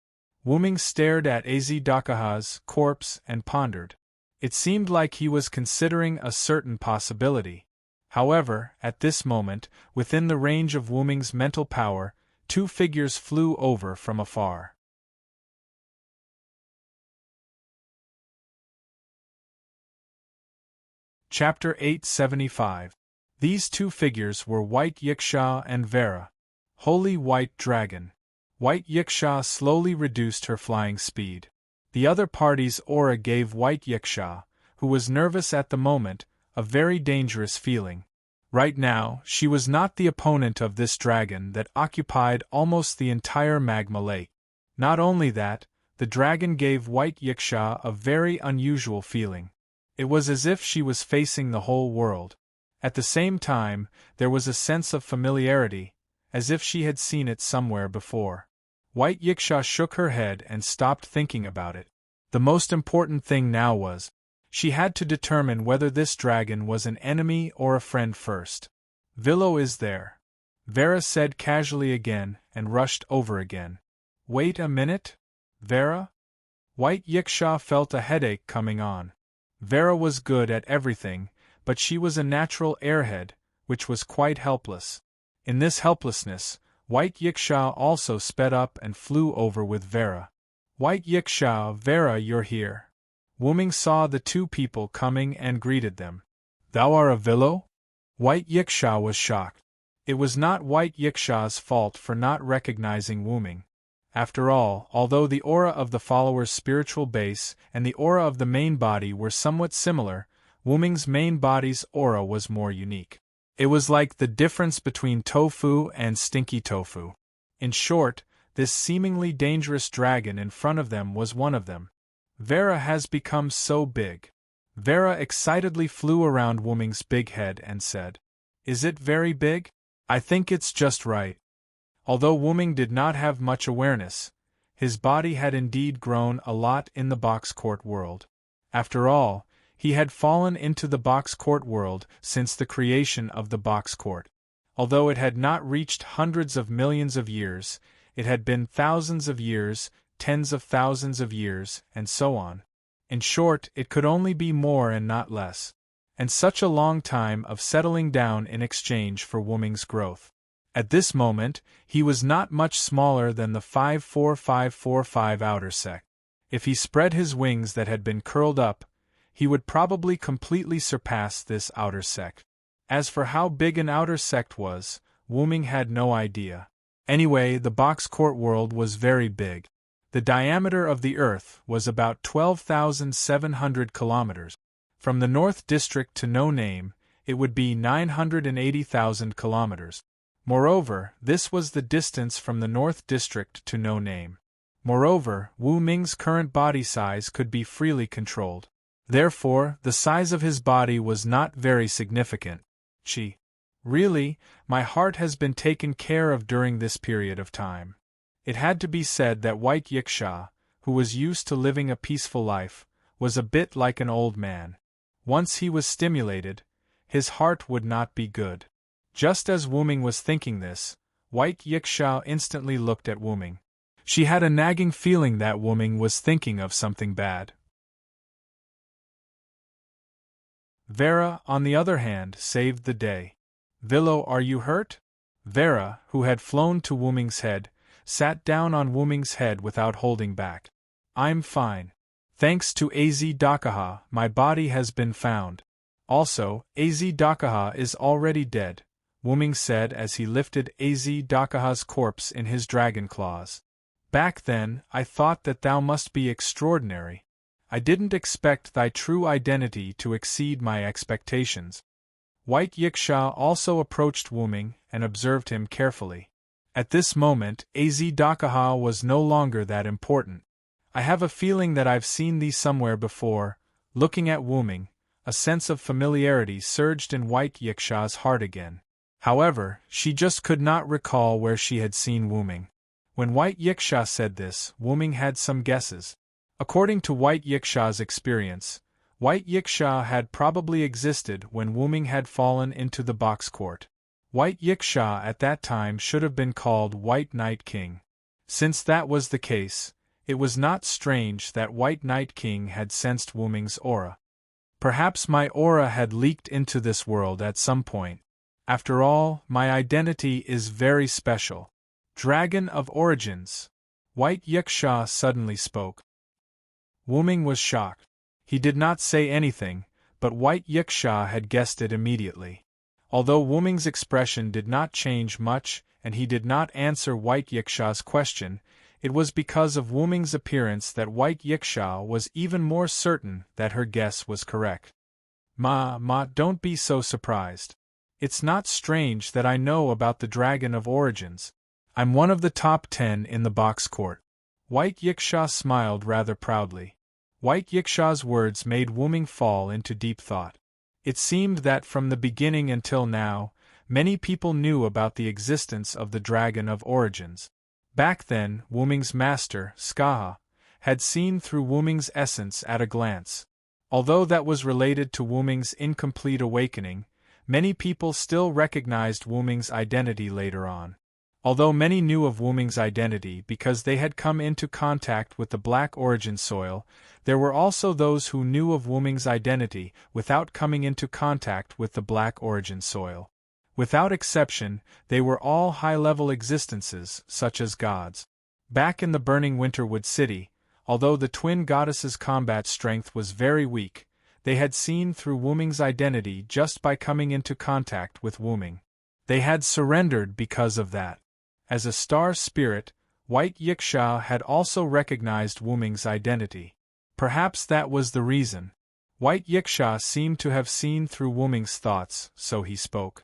Wuming stared at Az Dakaha's corpse and pondered. It seemed like he was considering a certain possibility. However, at this moment, within the range of Wu Ming's mental power, two figures flew over from afar. Chapter 875. These two figures were White Yiksha and Vera. Holy White Dragon. White Yiksha slowly reduced her flying speed. The other party's aura gave White Yiksha, who was nervous at the moment, a very dangerous feeling. Right now, she was not the opponent of this dragon that occupied almost the entire magma lake. Not only that, the dragon gave White Yiksha a very unusual feeling. It was as if she was facing the whole world. At the same time, there was a sense of familiarity, as if she had seen it somewhere before. White Yiksha shook her head and stopped thinking about it. The most important thing now was, she had to determine whether this dragon was an enemy or a friend first. Villo is there, Vera said casually again and rushed over again. Wait a minute? Vera? White Yiksha felt a headache coming on. Vera was good at everything, but she was a natural airhead, which was quite helpless. In this helplessness, White Yiksha also sped up and flew over with Vera. White Yiksha, Vera, you're here. Wu Ming saw the two people coming and greeted them. Thou art a Villo? White Yiksha was shocked. It was not White Yiksha's fault for not recognizing Wu Ming. After all, although the aura of the follower's spiritual base and the aura of the main body were somewhat similar, Wu Ming's main body's aura was more unique. It was like the difference between tofu and stinky tofu. In short, this seemingly dangerous dragon in front of them was one of them. Vera has become so big. Vera excitedly flew around Wu Ming's big head and said, Is it very big? I think it's just right. Although Wu Ming did not have much awareness, his body had indeed grown a lot in the box court world. After all, he had fallen into the box court world since the creation of the box court. Although it had not reached hundreds of millions of years, it had been thousands of years, tens of thousands of years, and so on. In short, it could only be more and not less. And such a long time of settling down in exchange for Wu Ming's growth. At this moment, he was not much smaller than the 54545 outer sect. If he spread his wings that had been curled up, he would probably completely surpass this outer sect. As for how big an outer sect was, Wu Ming had no idea. Anyway, the box court world was very big. The diameter of the Earth was about 12,700 kilometers. From the North District to No Name, it would be 980,000 kilometers. Moreover, this was the distance from the North District to No Name. Moreover, Wu Ming's current body size could be freely controlled. Therefore, the size of his body was not very significant. Really, my heart has been taken care of during this period of time. It had to be said that White Yiksha, who was used to living a peaceful life, was a bit like an old man. Once he was stimulated, his heart would not be good. Just as Wu Ming was thinking this, White Yiksha instantly looked at Wu Ming. She had a nagging feeling that Wu Ming was thinking of something bad. Vera, on the other hand, saved the day. Villo, are you hurt? Vera, who had flown to Wu Ming's head, sat down on Wu Ming's head without holding back. I'm fine. Thanks to Az Dakaha, my body has been found. Also, Az Dakaha is already dead, Wu Ming said as he lifted Az Dakaha's corpse in his dragon claws. Back then, I thought that thou must be extraordinary. I didn't expect thy true identity to exceed my expectations. White Yiksha also approached Wu Ming and observed him carefully. At this moment, Az Dakaha was no longer that important. I have a feeling that I've seen thee somewhere before. Looking at Wu Ming, a sense of familiarity surged in White Yiksha's heart again. However, she just could not recall where she had seen Wu Ming. When White Yiksha said this, Wu Ming had some guesses. According to White Yiksha's experience, White Yiksha had probably existed when Wu Ming had fallen into the box court. White Yiksha at that time should have been called White Night King. Since that was the case, it was not strange that White Night King had sensed Wu Ming's aura. Perhaps my aura had leaked into this world at some point. After all, my identity is very special. Dragon of Origins. White Yiksha suddenly spoke. Wuming was shocked. He did not say anything, but White Yiksha had guessed it immediately. Although Wuming's expression did not change much and he did not answer White Yiksha's question, it was because of Wuming's appearance that White Yiksha was even more certain that her guess was correct. Don't be so surprised. It's not strange that I know about the Dragon of Origins. I'm one of the top 10 in the box court. White Yiksha smiled rather proudly. White Yiksha's words made Wuming fall into deep thought. It seemed that from the beginning until now, many people knew about the existence of the Dragon of Origins. Back then, Wuming's master, Skaha, had seen through Wuming's essence at a glance. Although that was related to Wuming's incomplete awakening, many people still recognized Wuming's identity later on. Although many knew of Wuming's identity because they had come into contact with the Black Origin soil, there were also those who knew of Wuming's identity without coming into contact with the Black Origin soil. Without exception, they were all high-level existences, such as gods. Back in the burning Winterwood City, although the twin goddesses' combat strength was very weak, they had seen through Wuming's identity just by coming into contact with Wuming. They had surrendered because of that. As a star spirit, White Yiksha had also recognized Wuming's identity. Perhaps that was the reason. White Yiksha seemed to have seen through Wuming's thoughts, so he spoke.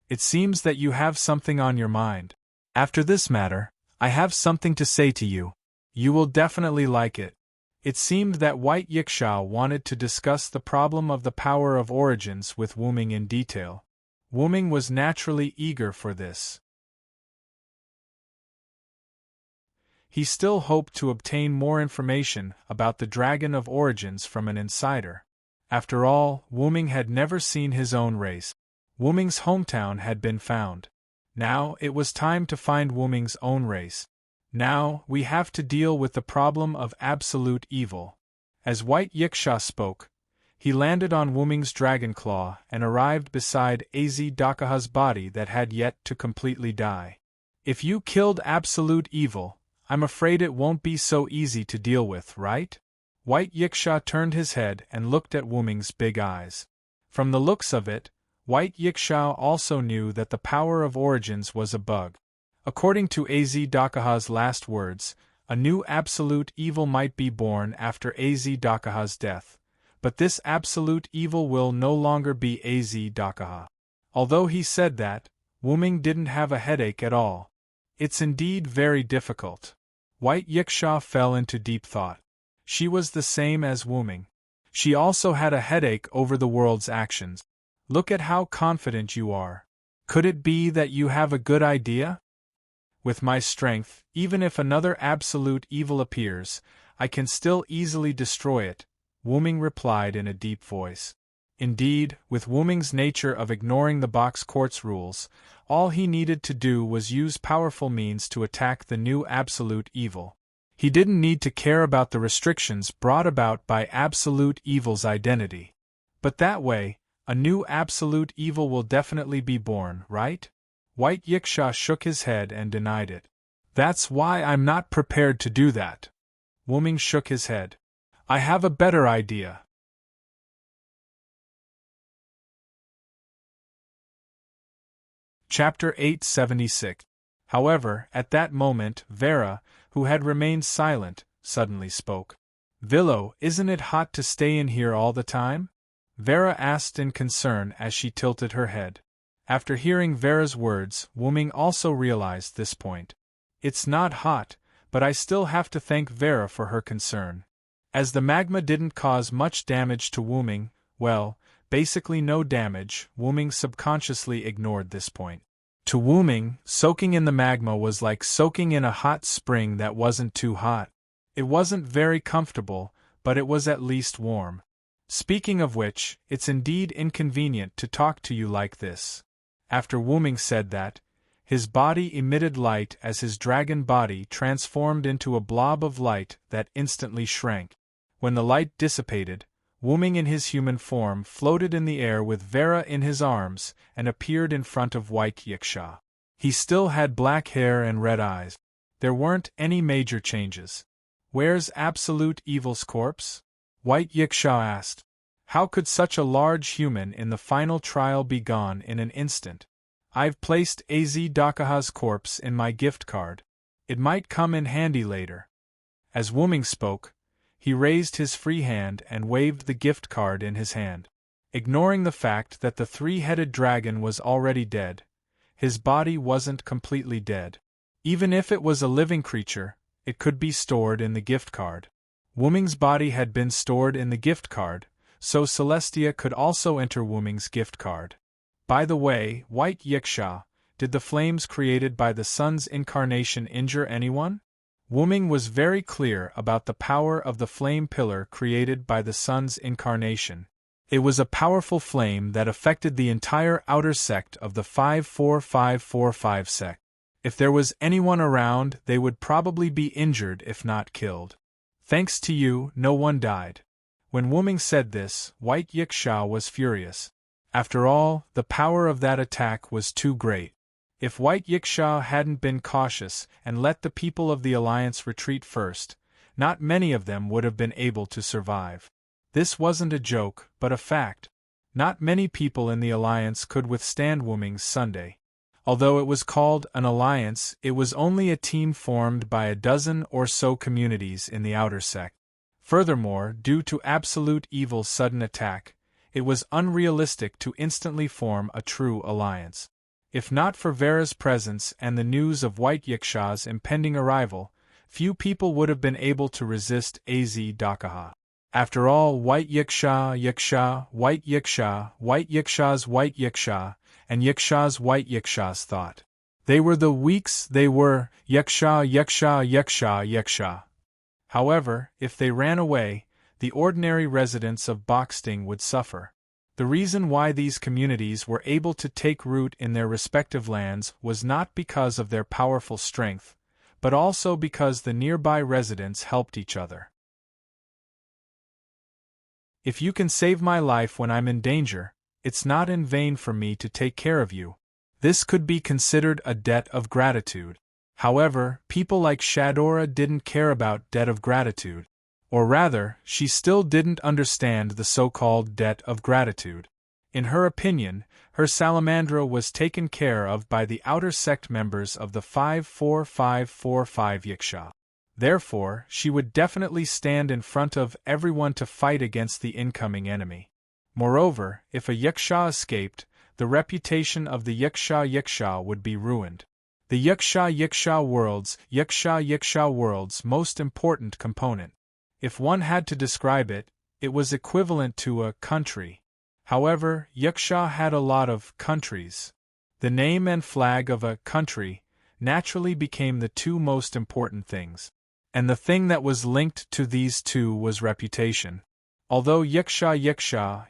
It seems that you have something on your mind. After this matter, I have something to say to you. You will definitely like it. It seemed that White Yiksha wanted to discuss the problem of the power of origins with Wuming in detail. Wuming was naturally eager for this. He still hoped to obtain more information about the Dragon of Origins from an insider. After all, Wuming had never seen his own race. Wuming's hometown had been found. Now it was time to find Wuming's own race. Now we have to deal with the problem of absolute evil. As White Yiksha spoke, he landed on Wuming's dragon claw and arrived beside Az Dakaha's body that had yet to completely die. If you killed absolute evil, I'm afraid it won't be so easy to deal with, right? White Yiksha turned his head and looked at Wuming's big eyes. From the looks of it, White Yiksha also knew that the power of origins was a bug. According to Az Dakaha's last words, a new absolute evil might be born after Az Dakaha's death, but this absolute evil will no longer be Az Dakaha. Although he said that, Wuming didn't have a headache at all. It's indeed very difficult. White Yiksha fell into deep thought. She was the same as Wuming. She also had a headache over the world's actions. Look at how confident you are. Could it be that you have a good idea? With my strength, even if another absolute evil appears, I can still easily destroy it, Wuming replied in a deep voice. Indeed, with Wuming's nature of ignoring the box court's rules, all he needed to do was use powerful means to attack the new absolute evil. He didn't need to care about the restrictions brought about by absolute evil's identity. But that way, a new absolute evil will definitely be born, right? White Yiksha shook his head and denied it. That's why I'm not prepared to do that. Wuming shook his head. I have a better idea. Chapter 876. However, at that moment, Vera, who had remained silent, suddenly spoke. Villo, isn't it hot to stay in here all the time? Vera asked in concern as she tilted her head. After hearing Vera's words, Wuming also realized this point. It's not hot, but I still have to thank Vera for her concern. As the magma didn't cause much damage to Wuming, well, basically no damage, Wuming subconsciously ignored this point. To Wuming, soaking in the magma was like soaking in a hot spring that wasn't too hot. It wasn't very comfortable, but it was at least warm. Speaking of which, it's indeed inconvenient to talk to you like this. After Wuming said that, his body emitted light as his dragon body transformed into a blob of light that instantly shrank. When the light dissipated, Wuming in his human form floated in the air with Vera in his arms and appeared in front of White Yiksha. He still had black hair and red eyes. There weren't any major changes. "Where's Absolute Evil's corpse?" White Yiksha asked. "How could such a large human in the final trial be gone in an instant?" "I've placed Az Dakaha's corpse in my gift card. It might come in handy later." As Wuming spoke, he raised his free hand and waved the gift card in his hand. Ignoring the fact that the three-headed dragon was already dead, his body wasn't completely dead. Even if it was a living creature, it could be stored in the gift card. Wuming's body had been stored in the gift card, so Celestia could also enter Wuming's gift card. By the way, White Yiksha, did the flames created by the sun's incarnation injure anyone? Wuming was very clear about the power of the flame pillar created by the sun's incarnation. It was a powerful flame that affected the entire outer sect of the 54545 sect. If there was anyone around, they would probably be injured if not killed. "Thanks to you, no one died." When Wuming said this, White Yiksha was furious. After all, the power of that attack was too great. If White Yiksha hadn't been cautious and let the people of the Alliance retreat first, not many of them would have been able to survive. This wasn't a joke, but a fact. Not many people in the Alliance could withstand Wuming's Sunday. Although it was called an alliance, it was only a team formed by a dozen or so communities in the outer sect. Furthermore, due to Absolute Evil's sudden attack, it was unrealistic to instantly form a true alliance. If not for Vera's presence and the news of White Yiksha's impending arrival, few people would have been able to resist Az Dakaha. After all, White Yiksha, White Yiksha, White Yiksha's White Yiksha, and Yiksha's White Yiksha's thought. They were the weaks, they were Yiksha. However, if they ran away, the ordinary residents of Boxting would suffer. The reason why these communities were able to take root in their respective lands was not because of their powerful strength, but also because the nearby residents helped each other. "If you can save my life when I'm in danger, it's not in vain for me to take care of you." This could be considered a debt of gratitude. However, people like Shadora didn't care about debt of gratitude. Or rather, she still didn't understand the so-called debt of gratitude. In her opinion, her salamandra was taken care of by the outer sect members of the 54545 Yiksha. Therefore, she would definitely stand in front of everyone to fight against the incoming enemy. Moreover, if a Yiksha escaped, the reputation of the Yiksha would be ruined. The Yiksha world's most important component. If one had to describe it, it was equivalent to a country. However, Yiksha had a lot of countries. The name and flag of a country naturally became the two most important things. And the thing that was linked to these two was reputation. Although Yiksha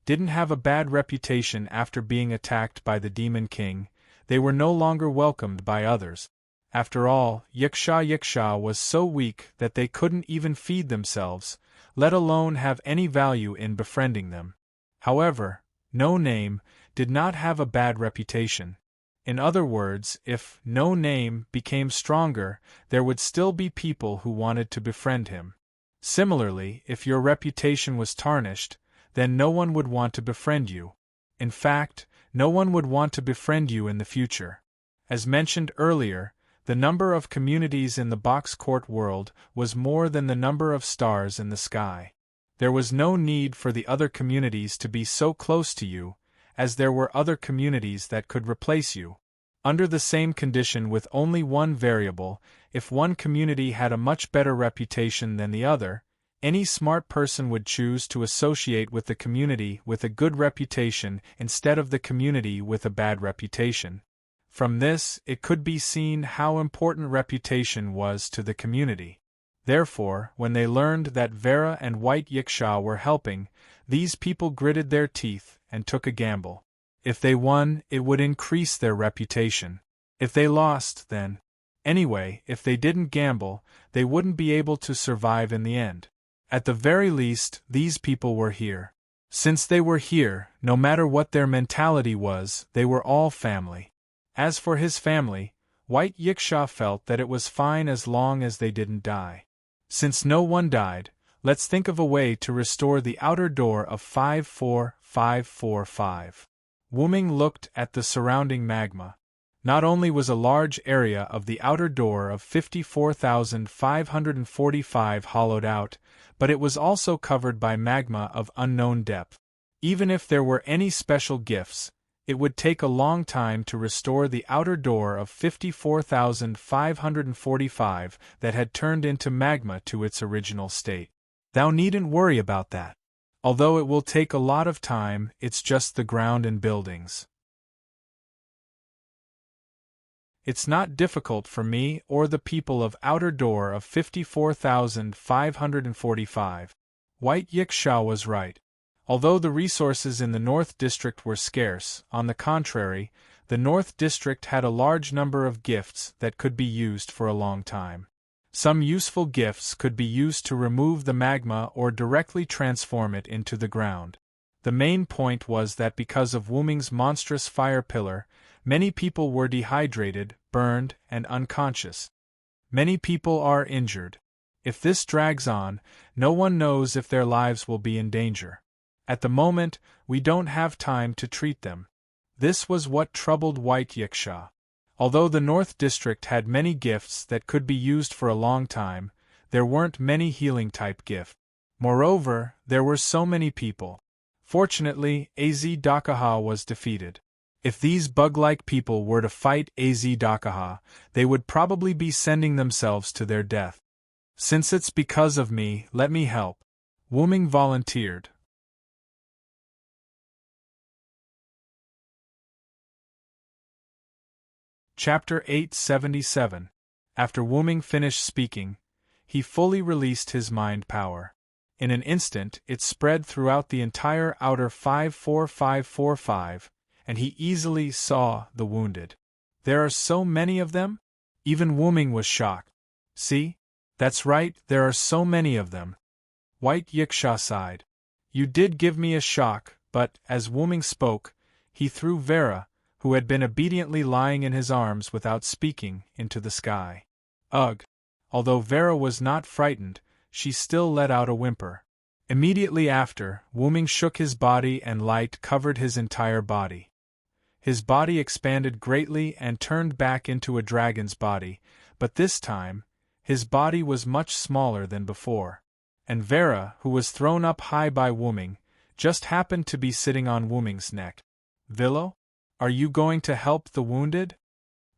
didn't have a bad reputation after being attacked by the Demon King, they were no longer welcomed by others. After all, Yiksha was so weak that they couldn't even feed themselves, let alone have any value in befriending them. However, No Name did not have a bad reputation. In other words, if No Name became stronger, there would still be people who wanted to befriend him. Similarly, if your reputation was tarnished, then no one would want to befriend you. In fact, no one would want to befriend you in the future. As mentioned earlier, the number of communities in the box court world was more than the number of stars in the sky. There was no need for the other communities to be so close to you, as there were other communities that could replace you. Under the same condition with only one variable, if one community had a much better reputation than the other, any smart person would choose to associate with the community with a good reputation instead of the community with a bad reputation. From this, it could be seen how important reputation was to the community. Therefore, when they learned that Vera and White Yiksha were helping, these people gritted their teeth and took a gamble. If they won, it would increase their reputation. If they lost, then. Anyway, if they didn't gamble, they wouldn't be able to survive in the end. At the very least, these people were here. Since they were here, no matter what their mentality was, they were all family. As for his family, White Yiksha felt that it was fine as long as they didn't die. Since no one died, let's think of a way to restore the outer door of 54545. Wu-Ming looked at the surrounding magma. Not only was a large area of the outer door of 54,545 hollowed out, but it was also covered by magma of unknown depth. Even if there were any special gifts, it would take a long time to restore the outer door of 54,545 that had turned into magma to its original state. Thou needn't worry about that. Although it will take a lot of time, it's just the ground and buildings. It's not difficult for me or the people of outer door of 54,545. White Yiksha was right. Although the resources in the North District were scarce, on the contrary, the North District had a large number of gifts that could be used for a long time. Some useful gifts could be used to remove the magma or directly transform it into the ground. The main point was that because of Wu-Ming's monstrous fire pillar, many people were dehydrated, burned, and unconscious. Many people are injured. If this drags on, no one knows if their lives will be in danger. At the moment, we don't have time to treat them. This was what troubled White Yiksha. Although the North District had many gifts that could be used for a long time, there weren't many healing-type gifts. Moreover, there were so many people. Fortunately, Az Dakaha was defeated. If these bug-like people were to fight Az Dakaha, they would probably be sending themselves to their death. Since it's because of me, let me help. Wu-Ming volunteered. Chapter 877. After Wu-Ming finished speaking, he fully released his mind power. In an instant, it spread throughout the entire outer 54545, and he easily saw the wounded. There are so many of them? Even Wu-Ming was shocked. See? That's right, there are so many of them. White Yiksha sighed. You did give me a shock, but, as Wu-Ming spoke, he threw Vera, who had been obediently lying in his arms without speaking, into the sky. Ugh! Although Vera was not frightened, she still let out a whimper. Immediately after, Wu-Ming shook his body and light covered his entire body. His body expanded greatly and turned back into a dragon's body, but this time, his body was much smaller than before. And Vera, who was thrown up high by Wu-Ming, just happened to be sitting on Wu-Ming's neck. Villo? Are you going to help the wounded?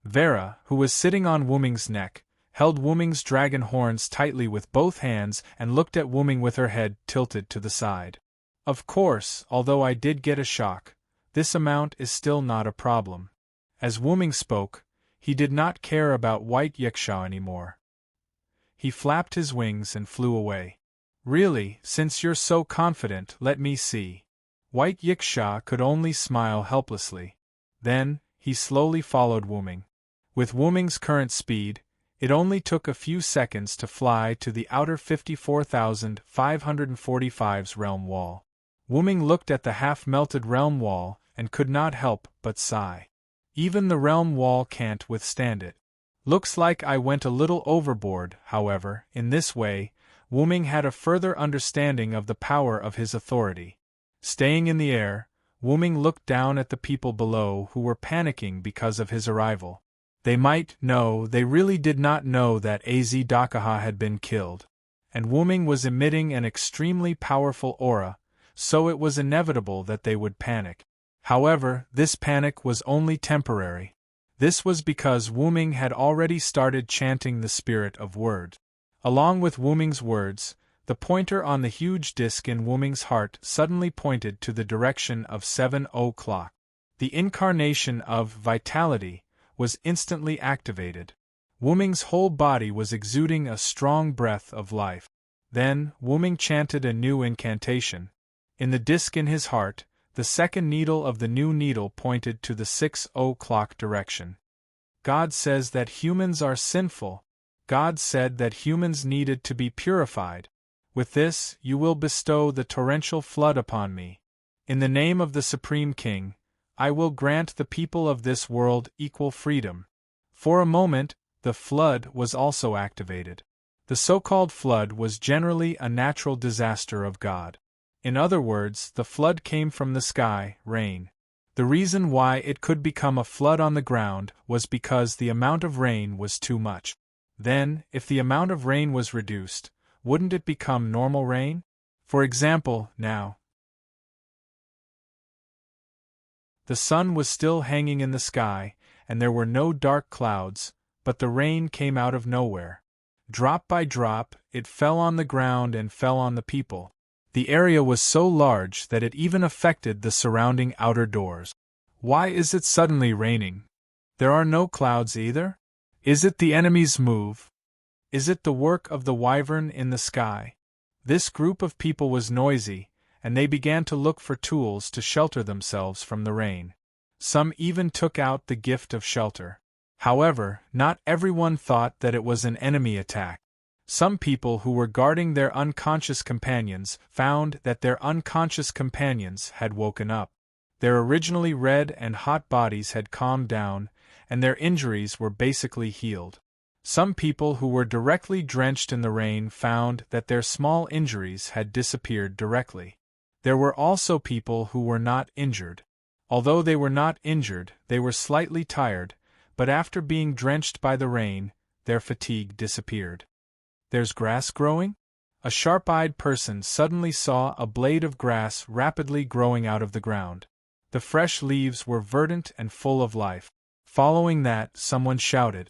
Vera, who was sitting on Wu-Ming's neck, held Wu-Ming's dragon horns tightly with both hands and looked at Wu-Ming with her head tilted to the side. Of course, although I did get a shock, this amount is still not a problem. As Wu-Ming spoke, he did not care about White Yiksha anymore. He flapped his wings and flew away. Really, since you're so confident, let me see. White Yiksha could only smile helplessly. Then, he slowly followed Wu-Ming. With Wu-Ming's current speed, it only took a few seconds to fly to the outer 54,545's realm wall. Wu-Ming looked at the half-melted realm wall and could not help but sigh. Even the realm wall can't withstand it. Looks like I went a little overboard, however. In this way, Wu-Ming had a further understanding of the power of his authority. Staying in the air, Wu-Ming looked down at the people below who were panicking because of his arrival. They really did not know that Az Dakaha had been killed. And Wu-Ming was emitting an extremely powerful aura, so it was inevitable that they would panic. However, this panic was only temporary. This was because Wu-Ming had already started chanting the spirit of words. Along with Wu-Ming's words, the pointer on the huge disc in Wu-Ming's heart suddenly pointed to the direction of 7 o'clock. The incarnation of vitality was instantly activated. Wu-Ming's whole body was exuding a strong breath of life. Then, Wu-Ming chanted a new incantation. In the disc in his heart, the second needle of the new needle pointed to the 6 o'clock direction. God says that humans are sinful. God said that humans needed to be purified. With this, you will bestow the torrential flood upon me. In the name of the Supreme King, I will grant the people of this world equal freedom. For a moment, the flood was also activated. The so-called flood was generally a natural disaster of God. In other words, the flood came from the sky, rain. The reason why it could become a flood on the ground was because the amount of rain was too much. Then, if the amount of rain was reduced, wouldn't it become normal rain? For example, now. The sun was still hanging in the sky, and there were no dark clouds, but the rain came out of nowhere. Drop by drop, it fell on the ground and fell on the people. The area was so large that it even affected the surrounding outer doors. Why is it suddenly raining? There are no clouds either? Is it the enemy's move? Is it the work of the wyvern in the sky? This group of people was noisy, and they began to look for tools to shelter themselves from the rain. Some even took out the gift of shelter. However, not everyone thought that it was an enemy attack. Some people who were guarding their unconscious companions found that their unconscious companions had woken up. Their originally red and hot bodies had calmed down, and their injuries were basically healed. Some people who were directly drenched in the rain found that their small injuries had disappeared directly. There were also people who were not injured. Although they were not injured, they were slightly tired, but after being drenched by the rain, their fatigue disappeared. There's grass growing? A sharp-eyed person suddenly saw a blade of grass rapidly growing out of the ground. The fresh leaves were verdant and full of life. Following that, someone shouted,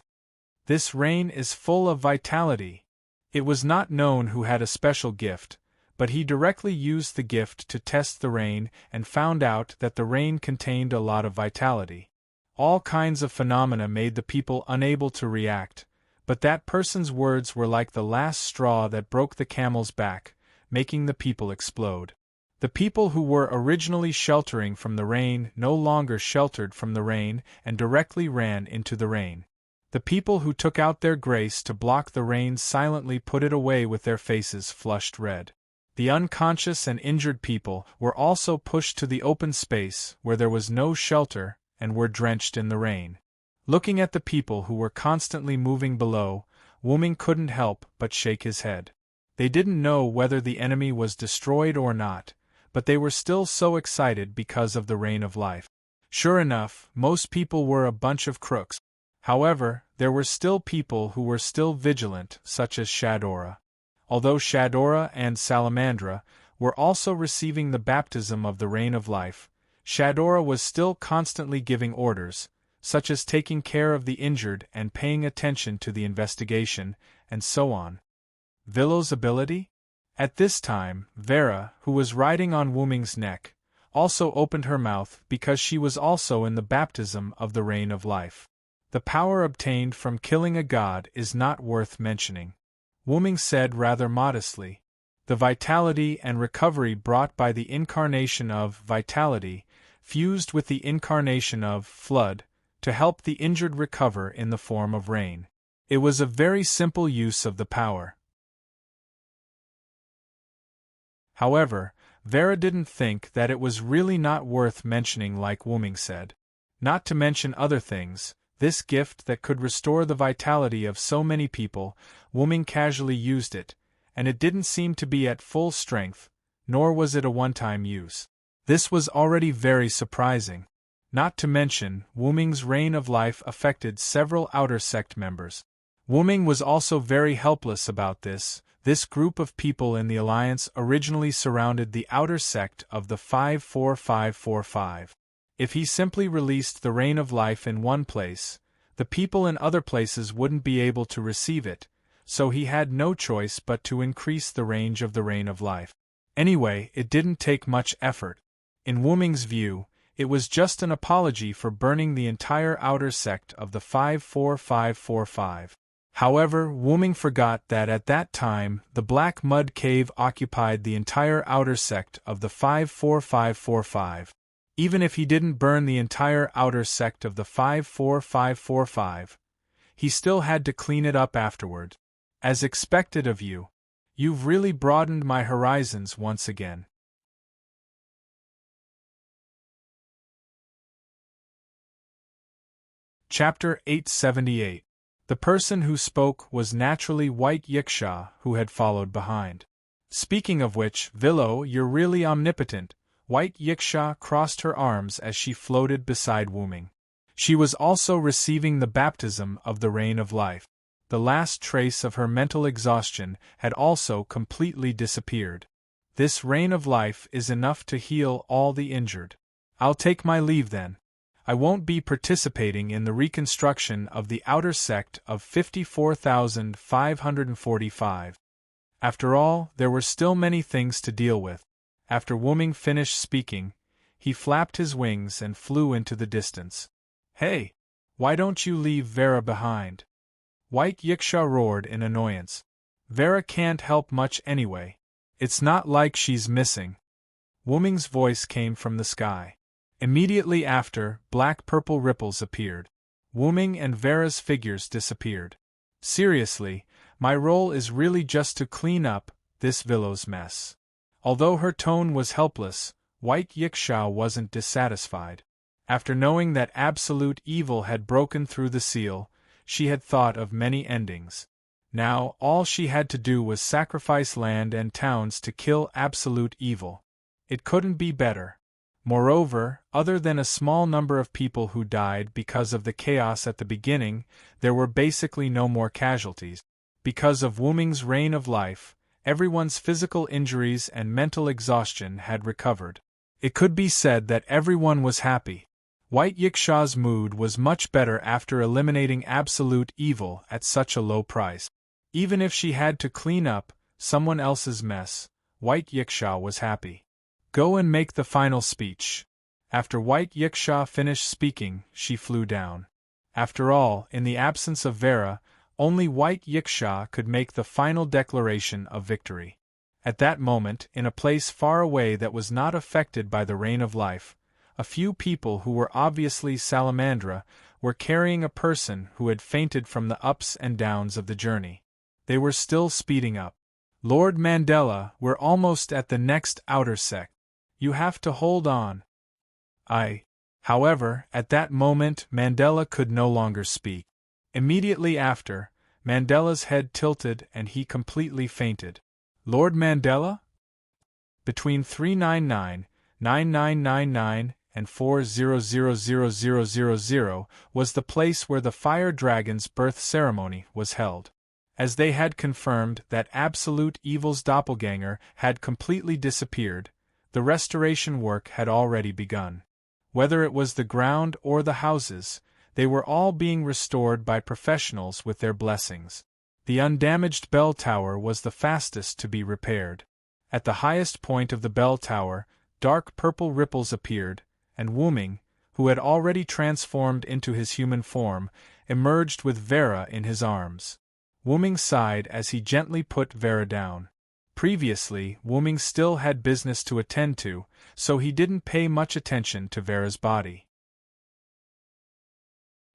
"This rain is full of vitality." It was not known who had a special gift, but he directly used the gift to test the rain and found out that the rain contained a lot of vitality. All kinds of phenomena made the people unable to react, but that person's words were like the last straw that broke the camel's back, making the people explode. The people who were originally sheltering from the rain no longer sheltered from the rain and directly ran into the rain. The people who took out their grace to block the rain silently put it away with their faces flushed red. The unconscious and injured people were also pushed to the open space where there was no shelter and were drenched in the rain. Looking at the people who were constantly moving below, Wuming couldn't help but shake his head. They didn't know whether the enemy was destroyed or not, but they were still so excited because of the rain of life. Sure enough, most people were a bunch of crooks. However, there were still people who were still vigilant, such as Shadora. Although Shadora and Salamandra were also receiving the baptism of the rain of life, Shadora was still constantly giving orders, such as taking care of the injured and paying attention to the investigation, and so on. Villow's ability? At this time, Vera, who was riding on Wuming's neck, also opened her mouth because she was also in the baptism of the rain of life. The power obtained from killing a god is not worth mentioning. Wuming said rather modestly, "The vitality and recovery brought by the incarnation of vitality, fused with the incarnation of flood, to help the injured recover in the form of rain. It was a very simple use of the power." However, Vera didn't think that it was really not worth mentioning like Wuming said. Not to mention other things, this gift that could restore the vitality of so many people, Wuming casually used it, and it didn't seem to be at full strength, nor was it a one-time use. This was already very surprising. Not to mention, Wuming's reign of life affected several outer sect members. Wuming was also very helpless about this. This group of people in the Alliance originally surrounded the outer sect of the 54545. If he simply released the rain of life in one place, the people in other places wouldn't be able to receive it, so he had no choice but to increase the range of the rain of life. Anyway, it didn't take much effort. In Wuming's view, it was just an apology for burning the entire outer sect of the 54545. However, Wuming forgot that at that time the Black Mud Cave occupied the entire outer sect of the 54545. Even if he didn't burn the entire outer sect of the 54545, he still had to clean it up afterward. As expected of you, You've really broadened my horizons once again. Chapter 878. The person who spoke was naturally White Yiksha, who had followed behind. Speaking of which, Villo, you're really omnipotent. White Yiksha crossed her arms as she floated beside Wuming. She was also receiving the baptism of the rain of life. The last trace of her mental exhaustion had also completely disappeared. This rain of life is enough to heal all the injured. I'll take my leave then. I won't be participating in the reconstruction of the outer sect of 54,545. After all, there were still many things to deal with. After Wuming finished speaking, he flapped his wings and flew into the distance. Hey! Why don't you leave Vera behind? White Yiksha roared in annoyance. Vera can't help much anyway. It's not like she's missing. Wuming's voice came from the sky. Immediately after, black-purple ripples appeared. Wuming and Vera's figures disappeared. Seriously, my role is really just to clean up this Villo's mess. Although her tone was helpless, White Yiksha wasn't dissatisfied. After knowing that absolute evil had broken through the seal, she had thought of many endings. Now, all she had to do was sacrifice land and towns to kill absolute evil. It couldn't be better. Moreover, other than a small number of people who died because of the chaos at the beginning, there were basically no more casualties. Because of Wuming's reign of life, everyone's physical injuries and mental exhaustion had recovered. It could be said that everyone was happy. White Yiksha's mood was much better after eliminating absolute evil at such a low price. Even if she had to clean up someone else's mess, White Yiksha was happy. Go and make the final speech. After White Yiksha finished speaking, she flew down. After all, in the absence of Vera, only White Yiksha could make the final declaration of victory. At that moment, in a place far away that was not affected by the rain of life, a few people who were obviously Salamandra were carrying a person who had fainted from the ups and downs of the journey. They were still speeding up. Lord Mandela, we're almost at the next outer sect. You have to hold on. However, at that moment Mandela could no longer speak. Immediately after, Mandela's head tilted and he completely fainted. Lord Mandela? Between 399, 9999, and 4000000 was the place where the Fire Dragon's birth ceremony was held. As they had confirmed that absolute evil's doppelganger had completely disappeared, the restoration work had already begun. Whether it was the ground or the houses, they were all being restored by professionals with their blessings. The undamaged bell tower was the fastest to be repaired. At the highest point of the bell tower, dark purple ripples appeared, and Wuming, who had already transformed into his human form, emerged with Vera in his arms. Wuming sighed as he gently put Vera down. Previously, Wuming still had business to attend to, so he didn't pay much attention to Vera's body.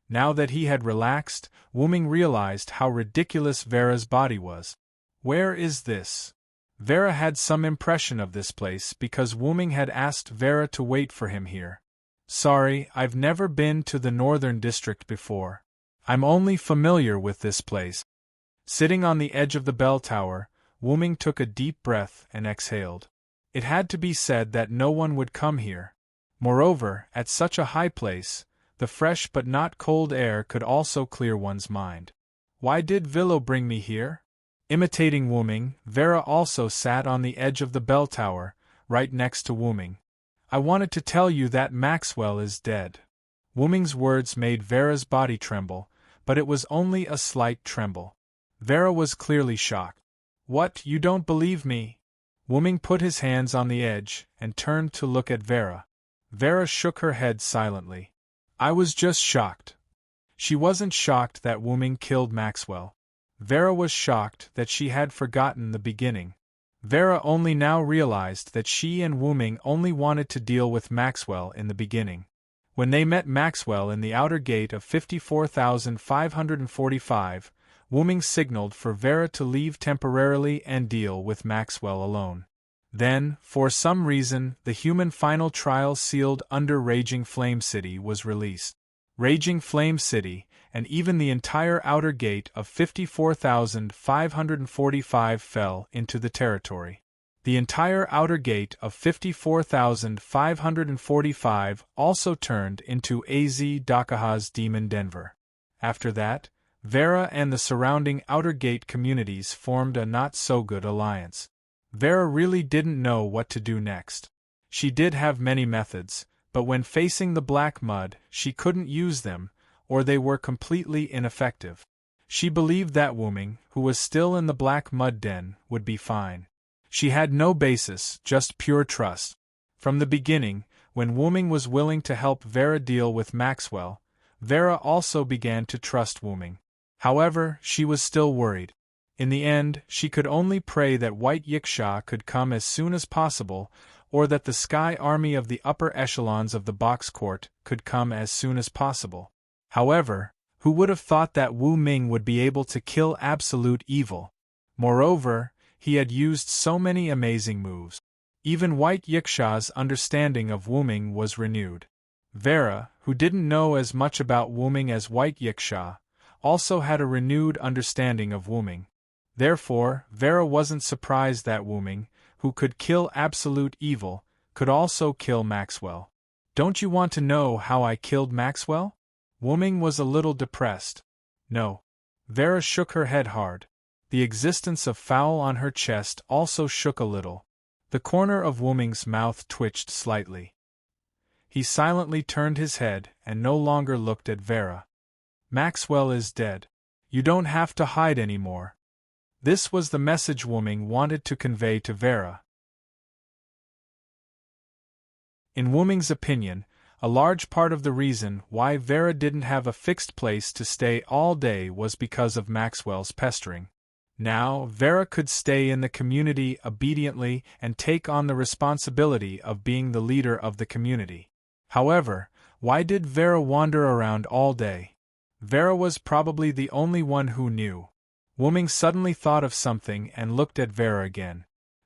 Now that he had relaxed, Wuming realized how ridiculous Vera's body was. Where is this? Vera had some impression of this place because Wuming had asked Vera to wait for him here. Sorry, I've never been to the northern district before. I'm only familiar with this place. Sitting on the edge of the bell tower, Wuming took a deep breath and exhaled. It had to be said that no one would come here. Moreover, at such a high place, the fresh but not cold air could also clear one's mind. Why did Villo bring me here? Imitating Wuming, Vera also sat on the edge of the bell tower, right next to Wuming. I wanted to tell you that Maxwell is dead. Wuming's words made Vera's body tremble, but it was only a slight tremble. Vera was clearly shocked. What, you don't believe me? Wuming put his hands on the edge and turned to look at Vera. Vera shook her head silently. I was just shocked. She wasn't shocked that Wuming killed Maxwell. Vera was shocked that she had forgotten the beginning. Vera only now realized that she and Wuming only wanted to deal with Maxwell in the beginning. When they met Maxwell in the outer gate of 54,545, Wu Ming signaled for Vera to leave temporarily and deal with Maxwell alone. Then, for some reason, the human final trial sealed under Raging Flame City was released. Raging Flame City, and even the entire outer gate of 54,545 fell into the territory. The entire outer gate of 54,545 also turned into AZ Dakaha's Demon Denver. After that, Vera and the surrounding outer gate communities formed a not-so-good alliance. Vera really didn't know what to do next. She did have many methods, but when facing the black mud, she couldn't use them, or they were completely ineffective. She believed that Wu Ming, who was still in the black mud den, would be fine. She had no basis, just pure trust. From the beginning, when Wu Ming was willing to help Vera deal with Maxwell, Vera also began to trust Wu Ming. However, she was still worried. In the end, she could only pray that White Yiksha could come as soon as possible, or that the Sky Army of the upper echelons of the Box Court could come as soon as possible. However, who would have thought that Wu Ming would be able to kill absolute evil? Moreover, he had used so many amazing moves. Even White Yiksha's understanding of Wu Ming was renewed. Vera, who didn't know as much about Wu Ming as White Yiksha, also had a renewed understanding of Wu Ming. Therefore, Vera wasn't surprised that Wu Ming, who could kill absolute evil, could also kill Maxwell. "Don't you want to know how I killed Maxwell?" Wu Ming was a little depressed. "No." Vera shook her head hard. The existence of foul on her chest also shook a little. The corner of Wu Ming's mouth twitched slightly. He silently turned his head and no longer looked at Vera. "Maxwell is dead. You don't have to hide anymore." This was the message Wu Ming wanted to convey to Vera. In Wu Ming's opinion, a large part of the reason why Vera didn't have a fixed place to stay all day was because of Maxwell's pestering. Now, Vera could stay in the community obediently and take on the responsibility of being the leader of the community. However, why did Vera wander around all day? Vera was probably the only one who knew. Wu Ming suddenly thought of something and looked at Vera again.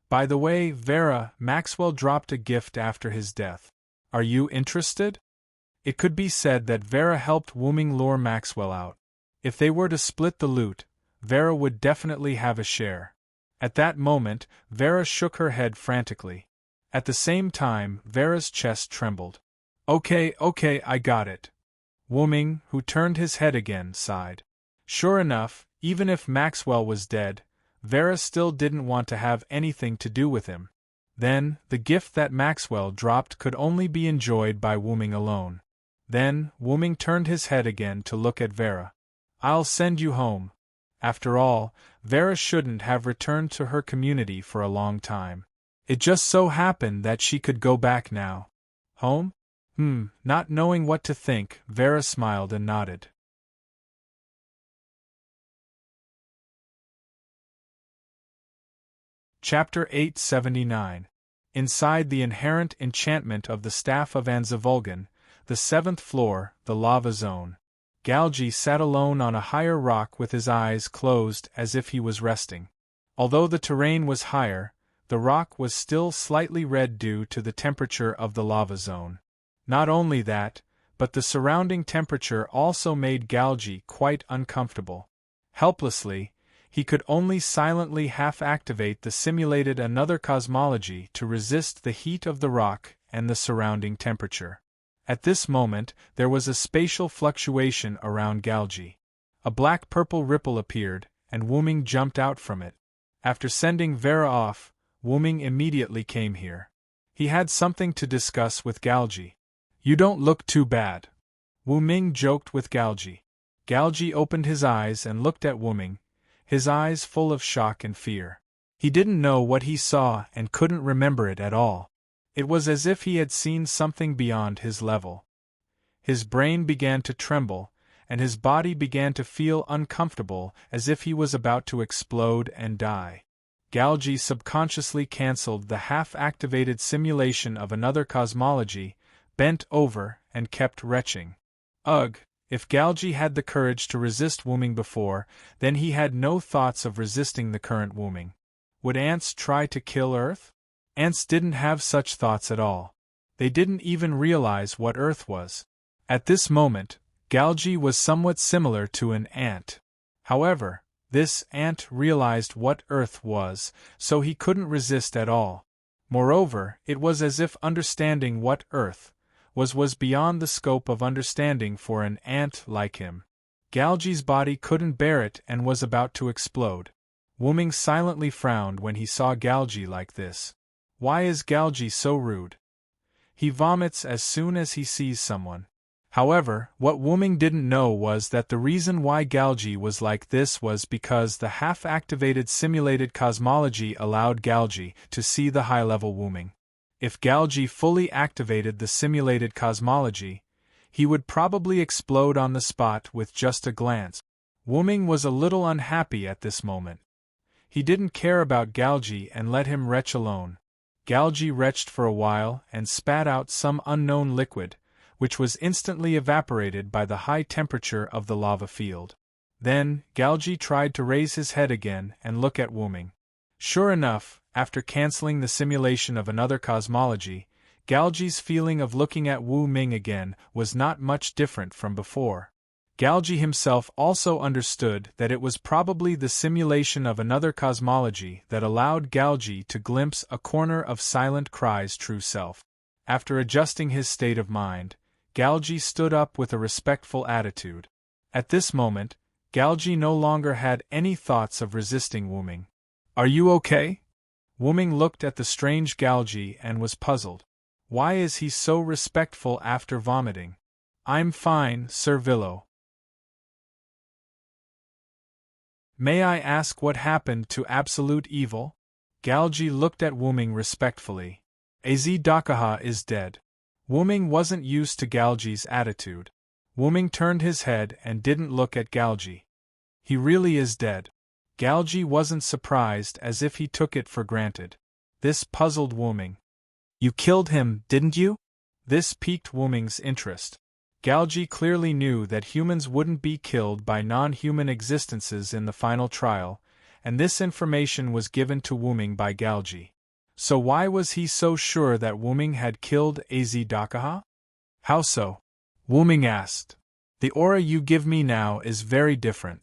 "By the way, Vera, Maxwell dropped a gift after his death. Are you interested?" It could be said that Vera helped Wu Ming lure Maxwell out. If they were to split the loot, Vera would definitely have a share. At that moment, Vera shook her head frantically. At the same time, Vera's chest trembled. Okay, I got it." Wu Ming, who turned his head again, sighed. Sure enough, even if Maxwell was dead, Vera still didn't want to have anything to do with him. Then, the gift that Maxwell dropped could only be enjoyed by Wu Ming alone. Then, Wu Ming turned his head again to look at Vera. "I'll send you home." After all, Vera shouldn't have returned to her community for a long time. It just so happened that she could go back now. Home? Not knowing what to think, Vera smiled and nodded. Chapter 879. Inside the inherent enchantment of the Staff of Anzavulgan, the 7th floor, the lava zone. Galgi sat alone on a higher rock with his eyes closed as if he was resting. Although the terrain was higher, the rock was still slightly red due to the temperature of the lava zone. Not only that, but the surrounding temperature also made Galgi quite uncomfortable. Helplessly, he could only silently half-activate the simulated another cosmology to resist the heat of the rock and the surrounding temperature. At this moment, there was a spatial fluctuation around Galgi. A black-purple ripple appeared, and Wu Ming jumped out from it. After sending Vera off, Wu Ming immediately came here. He had something to discuss with Galgi. "You don't look too bad," Wu Ming joked with Galgi. Galgi opened his eyes and looked at Wu Ming, his eyes full of shock and fear. He didn't know what he saw and couldn't remember it at all. It was as if he had seen something beyond his level. His brain began to tremble, and his body began to feel uncomfortable as if he was about to explode and die. Galgi subconsciously cancelled the half-activated simulation of another cosmology, bent over, and kept retching. "Ugh, If Galji had the courage to resist Wuming before, then he had no thoughts of resisting the current Wuming. Would ants try to kill Earth? Ants didn't have such thoughts at all. They didn't even realize what Earth was. At this moment, Galji was somewhat similar to an ant. However, this ant realized what Earth was, so he couldn't resist at all. Moreover, it was as if understanding what Earth was beyond the scope of understanding for an ant like him. Galji's body couldn't bear it and was about to explode. Wuming silently frowned when he saw Galji like this. Why is Galji so rude? He vomits as soon as he sees someone. However, what Wuming didn't know was that the reason why Galji was like this was because the half-activated simulated cosmology allowed Galji to see the high-level Wuming. If Galji fully activated the simulated cosmology, he would probably explode on the spot with just a glance. Wuming was a little unhappy at this moment. He didn't care about Galji and let him retch alone. Galji retched for a while and spat out some unknown liquid, which was instantly evaporated by the high temperature of the lava field. Then, Galji tried to raise his head again and look at Wuming. Sure enough, after canceling the simulation of another cosmology, Galji's feeling of looking at Wu Ming again was not much different from before. Galji himself also understood that it was probably the simulation of another cosmology that allowed Galji to glimpse a corner of Silent Cry's true self. After adjusting his state of mind, Galji stood up with a respectful attitude. At this moment, Galji no longer had any thoughts of resisting Wuming. Are you okay? Wuming looked at the strange Galji and was puzzled. Why is he so respectful after vomiting? I'm fine, Sir Villo. May I ask what happened to absolute evil? Galji looked at Wuming respectfully. Az Dakaha is dead. Wuming wasn't used to Galji's attitude. Wuming turned his head and didn't look at Galji. He really is dead. Galji wasn't surprised, as if he took it for granted. This puzzled Wuming. You killed him, didn't you? This piqued Wuming's interest. Galji clearly knew that humans wouldn't be killed by non-human existences in the final trial, and this information was given to Wuming by Galji. So why was he so sure that Wuming had killed Az Dakaha? How so? Wuming asked. The aura you give me now is very different.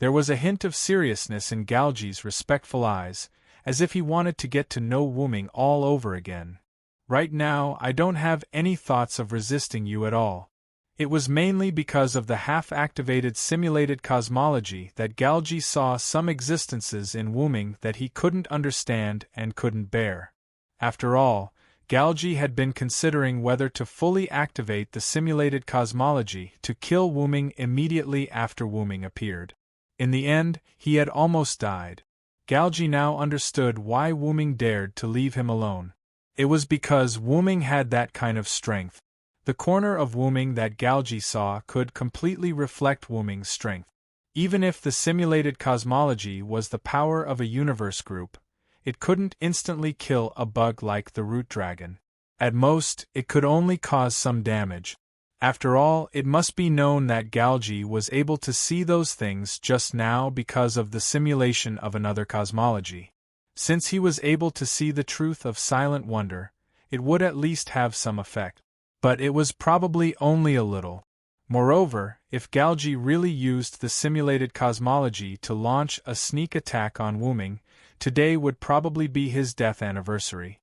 There was a hint of seriousness in Galji's respectful eyes, as if he wanted to get to know Wuming all over again. Right now, I don't have any thoughts of resisting you at all. It was mainly because of the half-activated simulated cosmology that Galji saw some existences in Wuming that he couldn't understand and couldn't bear. After all, Galji had been considering whether to fully activate the simulated cosmology to kill Wuming immediately after Wuming appeared. In the end, he had almost died. Galji now understood why Wuming dared to leave him alone. It was because Wuming had that kind of strength. The corner of Wuming that Galji saw could completely reflect Wuming's strength. Even if the simulated cosmology was the power of a universe group, it couldn't instantly kill a bug like the root dragon. At most, it could only cause some damage. After all, it must be known that Galji was able to see those things just now because of the simulation of another cosmology. Since he was able to see the truth of silent wonder, it would at least have some effect. But it was probably only a little. Moreover, if Galji really used the simulated cosmology to launch a sneak attack on Wuming, today would probably be his death anniversary.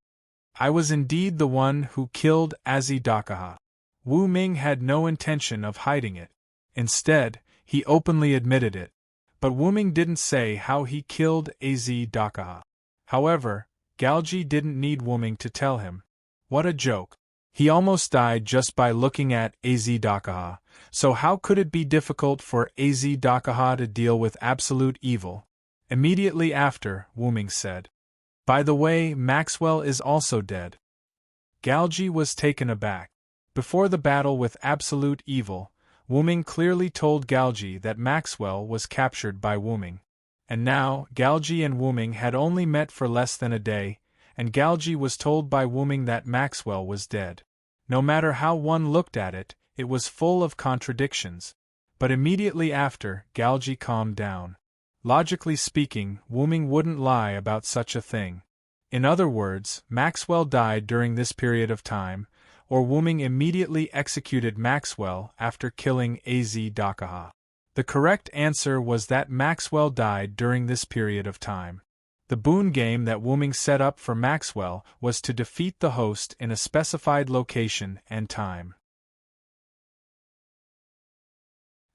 I was indeed the one who killed Az Dakaha. Wu Ming had no intention of hiding it. Instead, he openly admitted it. But Wu Ming didn't say how he killed Az Dakaha. However, Galji didn't need Wu Ming to tell him. What a joke. He almost died just by looking at Az Dakaha, so how could it be difficult for Az Dakaha to deal with absolute evil? Immediately after, Wu Ming said, "By the way, Maxwell is also dead." Galji was taken aback. Before the battle with absolute evil, Wu Ming clearly told Galji that Maxwell was captured by Wu Ming. And now, Galji and Wu Ming had only met for less than a day, and Galji was told by Wu Ming that Maxwell was dead. No matter how one looked at it, it was full of contradictions. But immediately after, Galji calmed down. Logically speaking, Wu-ming wouldn't lie about such a thing. In other words, Maxwell died during this period of time, or Wu-ming immediately executed Maxwell after killing Az Dakaha. The correct answer was that Maxwell died during this period of time. The boon game that Wu-ming set up for Maxwell was to defeat the host in a specified location and time.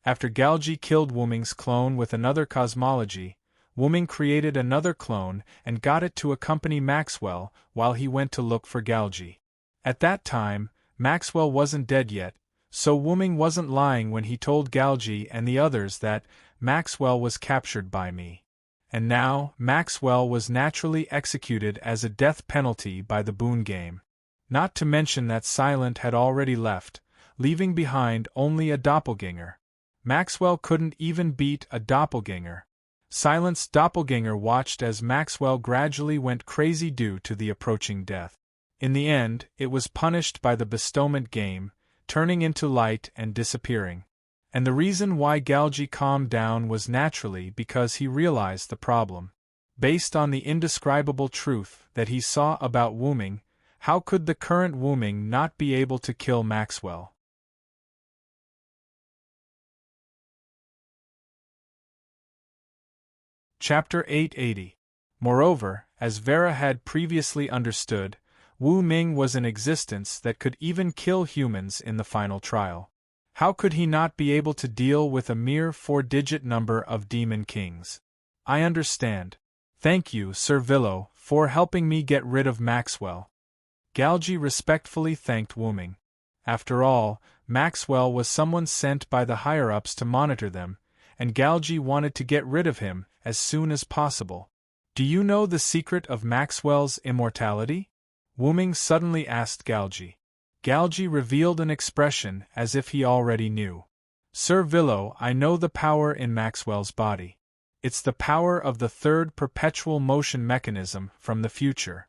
After Galji killed Wu-ming's clone with another cosmology, Wu-ming created another clone and got it to accompany Maxwell while he went to look for Galji. At that time, Maxwell wasn't dead yet, so Wu-ming wasn't lying when he told Galji and the others that Maxwell was captured by me. And now, Maxwell was naturally executed as a death penalty by the boon game. Not to mention that Silent had already left, leaving behind only a doppelganger. Maxwell couldn't even beat a doppelganger. Silent's doppelganger watched as Maxwell gradually went crazy due to the approaching death. In the end, it was punished by the bestowment game, turning into light and disappearing. And the reason why Galji calmed down was naturally because he realized the problem. Based on the indescribable truth that he saw about Wu-ming, how could the current Wu-ming not be able to kill Maxwell? Chapter 880. Moreover, as Vera had previously understood, Wu-ming was an existence that could even kill humans in the final trial. How could he not be able to deal with a mere 4-digit number of demon kings? I understand. Thank you, Sir Villo, for helping me get rid of Maxwell. Galji respectfully thanked Wu-ming. After all, Maxwell was someone sent by the higher-ups to monitor them, and Galji wanted to get rid of him as soon as possible. Do you know the secret of Maxwell's immortality? Wu-ming suddenly asked Galji. Galji revealed an expression as if he already knew. Sir Villo, I know the power in Maxwell's body. It's the power of the third perpetual motion mechanism from the future.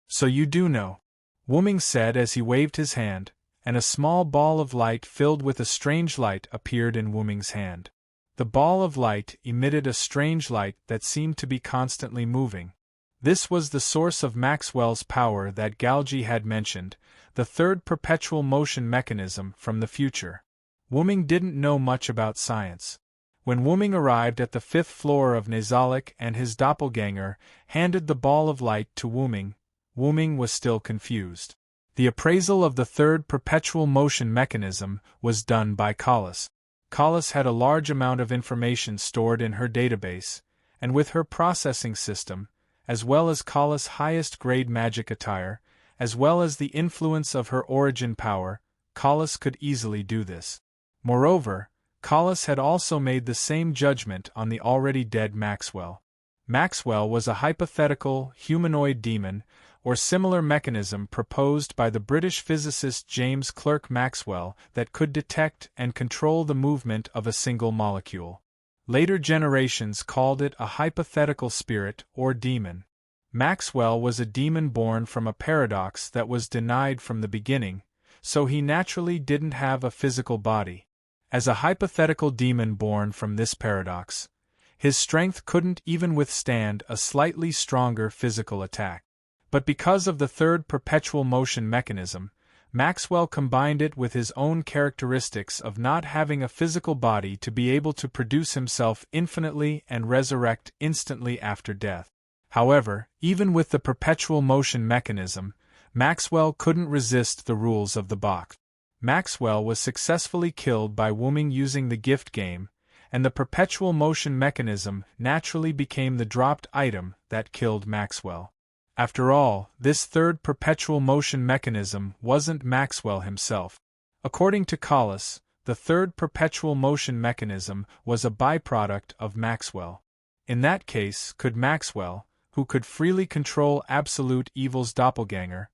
So you do know. Wu-ming said as he waved his hand, and a small ball of light filled with a strange light appeared in Wu-ming's hand. The ball of light emitted a strange light that seemed to be constantly moving. This was the source of Maxwell's power that Galji had mentioned, the third perpetual motion mechanism from the future. Wu-ming didn't know much about science. When Wu-ming arrived at the 5th floor of Nazalik and his doppelganger handed the ball of light to Wu-ming, Wu-ming was still confused. The appraisal of the third perpetual motion mechanism was done by Collis. Collis had a large amount of information stored in her database, and with her processing system, as well as Collis' highest-grade magic attire, as well as the influence of her origin power, Collis could easily do this. Moreover, Collis had also made the same judgment on the already dead Maxwell. Maxwell was a hypothetical, humanoid demon, or similar mechanism proposed by the British physicist James Clerk Maxwell that could detect and control the movement of a single molecule. Later generations called it a hypothetical spirit or demon. Maxwell was a demon born from a paradox that was denied from the beginning, so he naturally didn't have a physical body. As a hypothetical demon born from this paradox, his strength couldn't even withstand a slightly stronger physical attack. But because of the third perpetual motion mechanism, Maxwell combined it with his own characteristics of not having a physical body to be able to produce himself infinitely and resurrect instantly after death. However, even with the perpetual motion mechanism, Maxwell couldn't resist the rules of the box. Maxwell was successfully killed by Wu-ming using the gift game, and the perpetual motion mechanism naturally became the dropped item that killed Maxwell. After all, this third perpetual motion mechanism wasn't Maxwell himself. According to Collis, the third perpetual motion mechanism was a byproduct of Maxwell. In that case, could Maxwell, who could freely control Absolute Evil's doppelganger,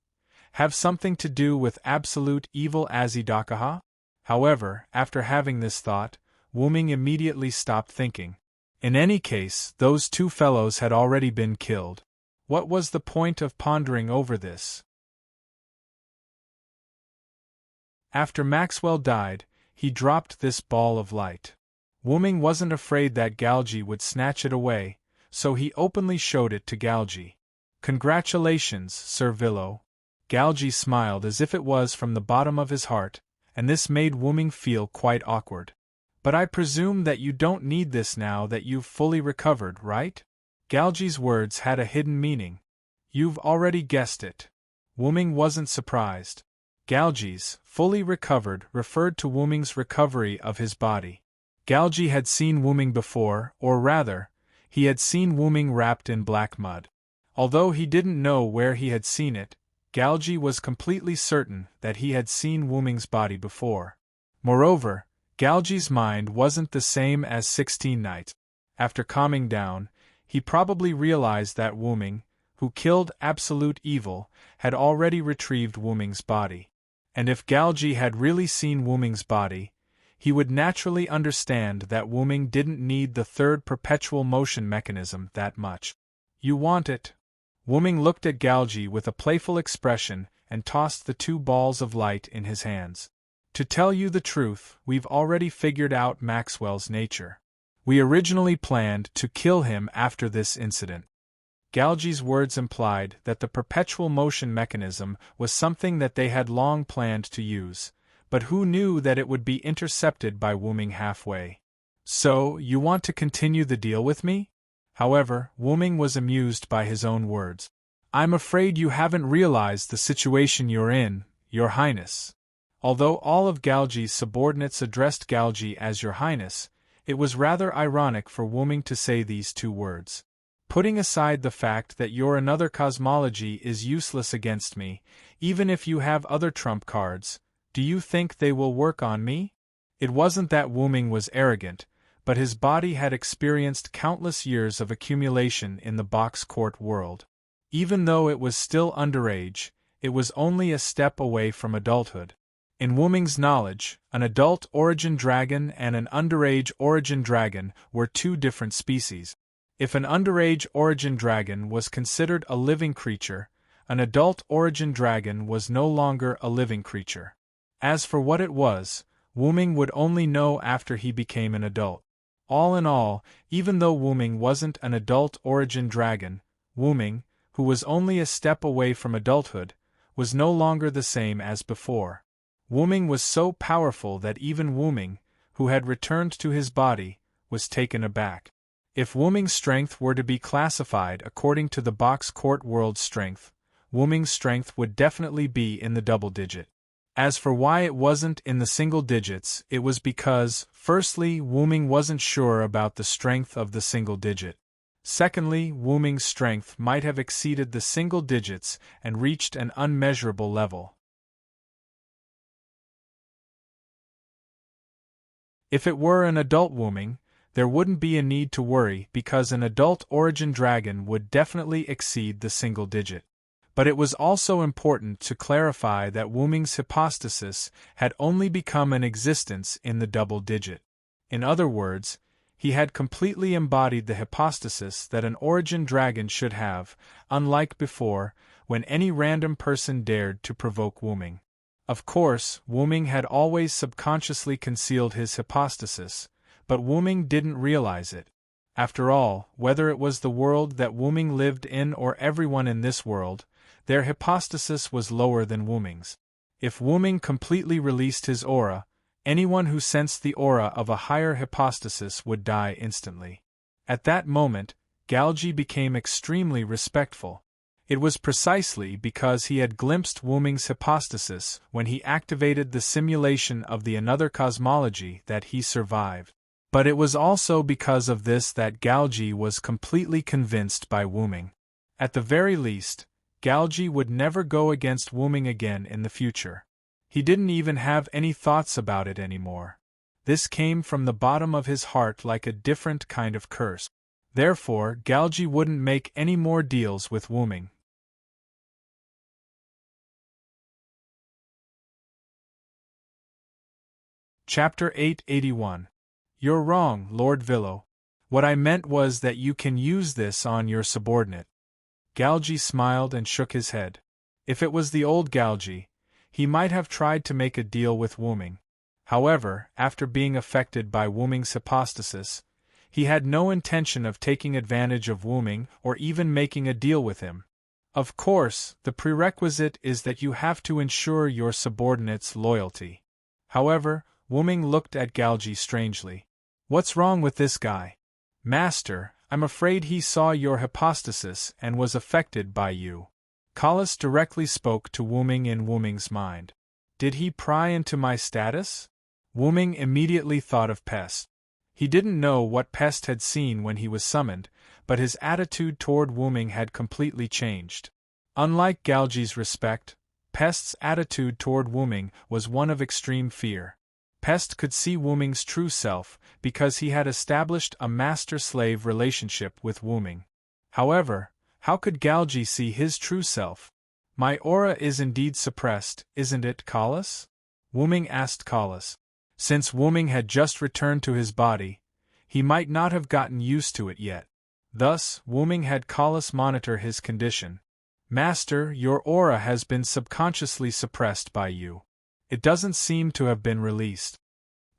have something to do with Absolute Evil Azidakaha? However, after having this thought, Wu-ming immediately stopped thinking. In any case, those two fellows had already been killed. What was the point of pondering over this? After Maxwell died, he dropped this ball of light. Wu-Ming wasn't afraid that Galji would snatch it away, so he openly showed it to Galji. "Congratulations, Sir Villo." Galji smiled as if it was from the bottom of his heart, and this made Wu-Ming feel quite awkward. "But I presume that you don't need this now that you've fully recovered, right?" Galji's words had a hidden meaning. "You've already guessed it." Wu-Ming wasn't surprised. Galji's fully recovered referred to Wu-Ming's recovery of his body. Galji had seen Wu-Ming before, or rather, he had seen Wu-Ming wrapped in black mud. Although he didn't know where he had seen it, Galji was completely certain that he had seen Wu-Ming's body before. Moreover, Galji's mind wasn't the same as 16 nights. After calming down, he probably realized that Wu-Ming, who killed absolute evil, had already retrieved Wu-Ming's body. And if Galji had really seen Wu-Ming's body, he would naturally understand that Wu-Ming didn't need the third perpetual motion mechanism that much. "You want it?" Wu-Ming looked at Galji with a playful expression and tossed the 2 balls of light in his hands. "To tell you the truth, we've already figured out Maxwell's nature. We originally planned to kill him after this incident." Galji's words implied that the perpetual motion mechanism was something that they had long planned to use, but who knew that it would be intercepted by Wu-Ming halfway. "So, you want to continue the deal with me?" However, Wu-Ming was amused by his own words. "I'm afraid you haven't realized the situation you're in, Your Highness." Although all of Galji's subordinates addressed Galji as Your Highness, it was rather ironic for Wu-Ming to say these 2 words. "Putting aside the fact that your another cosmology is useless against me, even if you have other trump cards, do you think they will work on me?" It wasn't that Wu-Ming was arrogant, but his body had experienced countless years of accumulation in the box court world. Even though it was still underage, it was only a step away from adulthood. In Wu-Ming's knowledge, an adult origin dragon and an underage origin dragon were 2 different species. If an underage origin dragon was considered a living creature, an adult origin dragon was no longer a living creature. As for what it was, Wu-Ming would only know after he became an adult. All in all, even though Wu-Ming wasn't an adult origin dragon, Wu-Ming, who was only a step away from adulthood, was no longer the same as before. Wu-Ming was so powerful that even Wu-Ming, who had returned to his body, was taken aback. If Wu-Ming's strength were to be classified according to the box court world strength, Wu-Ming's strength would definitely be in the double digit. As for why it wasn't in the single digits, it was because, firstly, Wu-Ming wasn't sure about the strength of the single digit. Secondly, Wu-Ming's strength might have exceeded the single digits and reached an unmeasurable level. If it were an adult Wu-Ming, there wouldn't be a need to worry because an adult origin dragon would definitely exceed the single digit. But it was also important to clarify that Wu-Ming's hypostasis had only become an existence in the double digit. In other words, he had completely embodied the hypostasis that an origin dragon should have, unlike before, when any random person dared to provoke Wu-Ming. Of course, Wu-Ming had always subconsciously concealed his hypostasis, but Wu-Ming didn't realize it. After all, whether it was the world that Wu-Ming lived in or everyone in this world, their hypostasis was lower than Wu-Ming's. If Wu-Ming completely released his aura, anyone who sensed the aura of a higher hypostasis would die instantly. At that moment, Galji became extremely respectful. It was precisely because he had glimpsed Wu-Ming's hypostasis when he activated the simulation of the another cosmology that he survived. But it was also because of this that Galji was completely convinced by Wu-Ming. At the very least, Galji would never go against Wu-Ming again in the future. He didn't even have any thoughts about it anymore. This came from the bottom of his heart like a different kind of curse. Therefore, Galji wouldn't make any more deals with Wu-Ming. Chapter 881. You're wrong, Lord Villo. What I meant was that you can use this on your subordinate. Galji smiled and shook his head. If it was the old Galji, he might have tried to make a deal with Wu-Ming. However, after being affected by Wuming's hypostasis, he had no intention of taking advantage of Wuming or even making a deal with him. Of course, the prerequisite is that you have to ensure your subordinate's loyalty. However, Wuming looked at Galji strangely. What's wrong with this guy? Master, I'm afraid he saw your hypostasis and was affected by you. Kalas directly spoke to Wuming in Wuming's mind. Did he pry into my status? Wuming immediately thought of Pest. He didn't know what Pest had seen when he was summoned, but his attitude toward Wuming had completely changed. Unlike Galji's respect, Pest's attitude toward Wuming was one of extreme fear. Pest could see Wuming's true self because he had established a master-slave relationship with Wuming. However, how could Galji see his true self? My aura is indeed suppressed, isn't it, Kalas? Wuming asked Kalas. Since Wuming had just returned to his body, he might not have gotten used to it yet. Thus, Wuming had Kalas monitor his condition. Master, your aura has been subconsciously suppressed by you. It doesn't seem to have been released.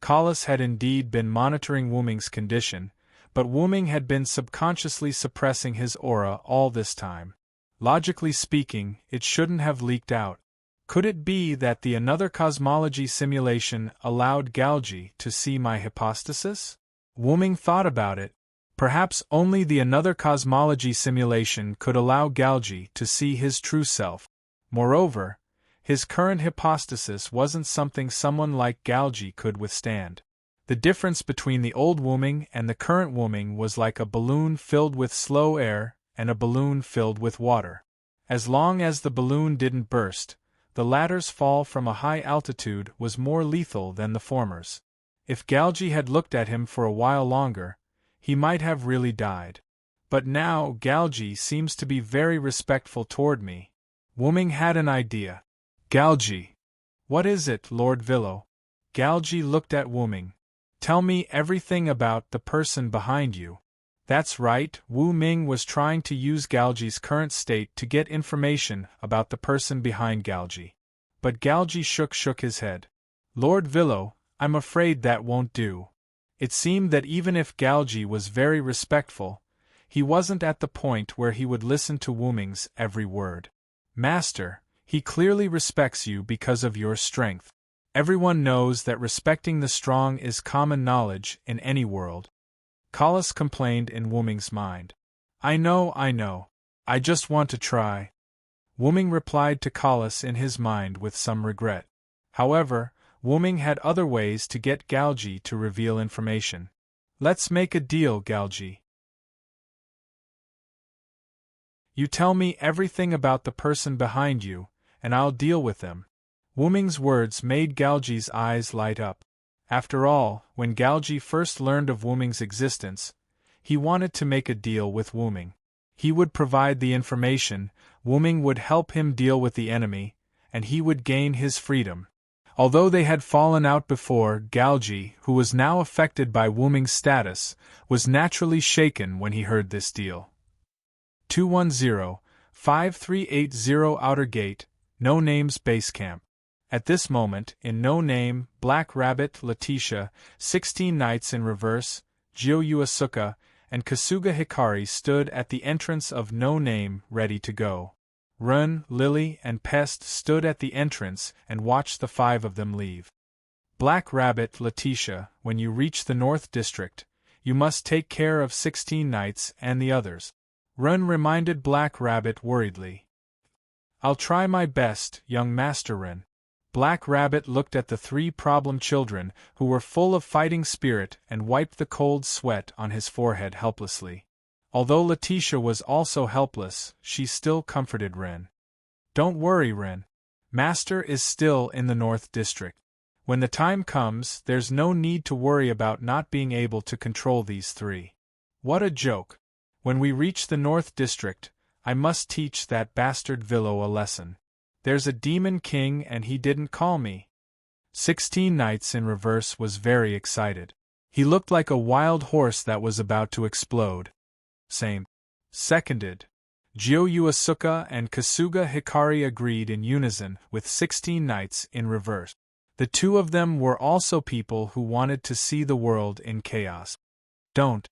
Kalas had indeed been monitoring Wuming's condition, but Wuming had been subconsciously suppressing his aura all this time. Logically speaking, it shouldn't have leaked out. Could it be that the another cosmology simulation allowed Galji to see my hypostasis? Wuming thought about it. Perhaps only the another cosmology simulation could allow Galji to see his true self. Moreover, his current hypostasis wasn't something someone like Galji could withstand. The difference between the old Wuming and the current Wuming was like a balloon filled with slow air and a balloon filled with water. As long as the balloon didn't burst, the latter's fall from a high altitude was more lethal than the former's. If Galji had looked at him for a while longer, he might have really died. But now Galji seems to be very respectful toward me. Wuming had an idea. Galji. What is it, Lord Villo? Galji looked at Wuming. Tell me everything about the person behind you. That's right, Wu Ming was trying to use Galji's current state to get information about the person behind Galji. But Galji shook his head. Lord Villo, I'm afraid that won't do. It seemed that even if Galji was very respectful, he wasn't at the point where he would listen to Wuming's every word. Master, he clearly respects you because of your strength. Everyone knows that respecting the strong is common knowledge in any world. Kalas complained in Wuming's mind. I know. I just want to try. Wuming replied to Kalas in his mind with some regret. However, Wuming had other ways to get Galji to reveal information. Let's make a deal, Galji. You tell me everything about the person behind you, and I'll deal with them. Wuming's words made Galji's eyes light up. After all, when Galji first learned of Wuming's existence, he wanted to make a deal with Wuming. He would provide the information, Wuming would help him deal with the enemy, and he would gain his freedom. Although they had fallen out before, Galji, who was now affected by Wuming's status, was naturally shaken when he heard this deal. 210-5380 Outer Gate, No Name's Base Camp. At this moment, in No Name, Black Rabbit, Letitia, 16 Knights in Reverse, Jyo Asuka, and Kasuga Hikari stood at the entrance of No Name, ready to go. Run, Lily, and Pest stood at the entrance and watched the 5 of them leave. Black Rabbit, Letitia, when you reach the North District, you must take care of 16 Knights and the others. Run reminded Black Rabbit worriedly. I'll try my best, young Master Ren. Black Rabbit looked at the 3 problem children who were full of fighting spirit and wiped the cold sweat on his forehead helplessly. Although Letitia was also helpless, she still comforted Ren. Don't worry, Ren. Master is still in the North District. When the time comes, there's no need to worry about not being able to control these 3. What a joke. When we reach the North District, I must teach that bastard Villo a lesson. There's a demon king and he didn't call me. 16 Knights in Reverse was very excited. He looked like a wild horse that was about to explode. Same. Seconded. Jyo Asuka and Kasuga Hikari agreed in unison with 16 Knights in Reverse. The two of them were also people who wanted to see the world in chaos. Don't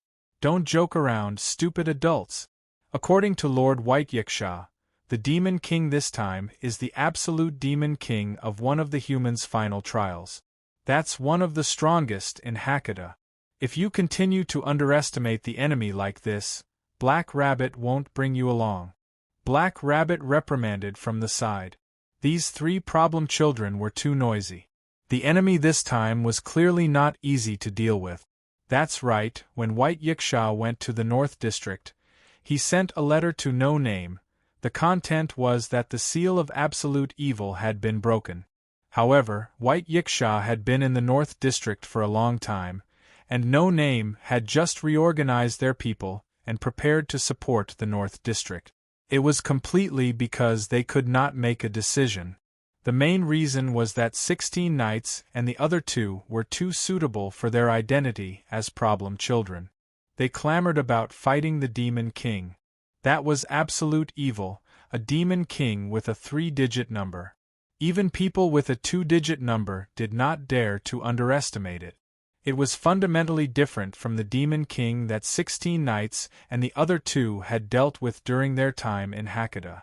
joke around, stupid adults. According to Lord White Yiksha, the Demon King this time is the absolute Demon King of one of the humans' final trials. That's one of the strongest in Hakata. If you continue to underestimate the enemy like this, Black Rabbit won't bring you along. Black Rabbit reprimanded from the side. These three problem children were too noisy. The enemy this time was clearly not easy to deal with. That's right, when White Yiksha went to the North District, he sent a letter to No Name. The content was that the seal of absolute evil had been broken. However, White Yiksha had been in the North District for a long time, and No Name had just reorganized their people and prepared to support the North District. It was completely because they could not make a decision. The main reason was that 16 Knights and the other two were too suitable for their identity as problem children. They clamored about fighting the Demon King. That was absolute evil, a Demon King with a 3-digit number. Even people with a 2-digit number did not dare to underestimate it. It was fundamentally different from the Demon King that 16 Knights and the other two had dealt with during their time in Hakata.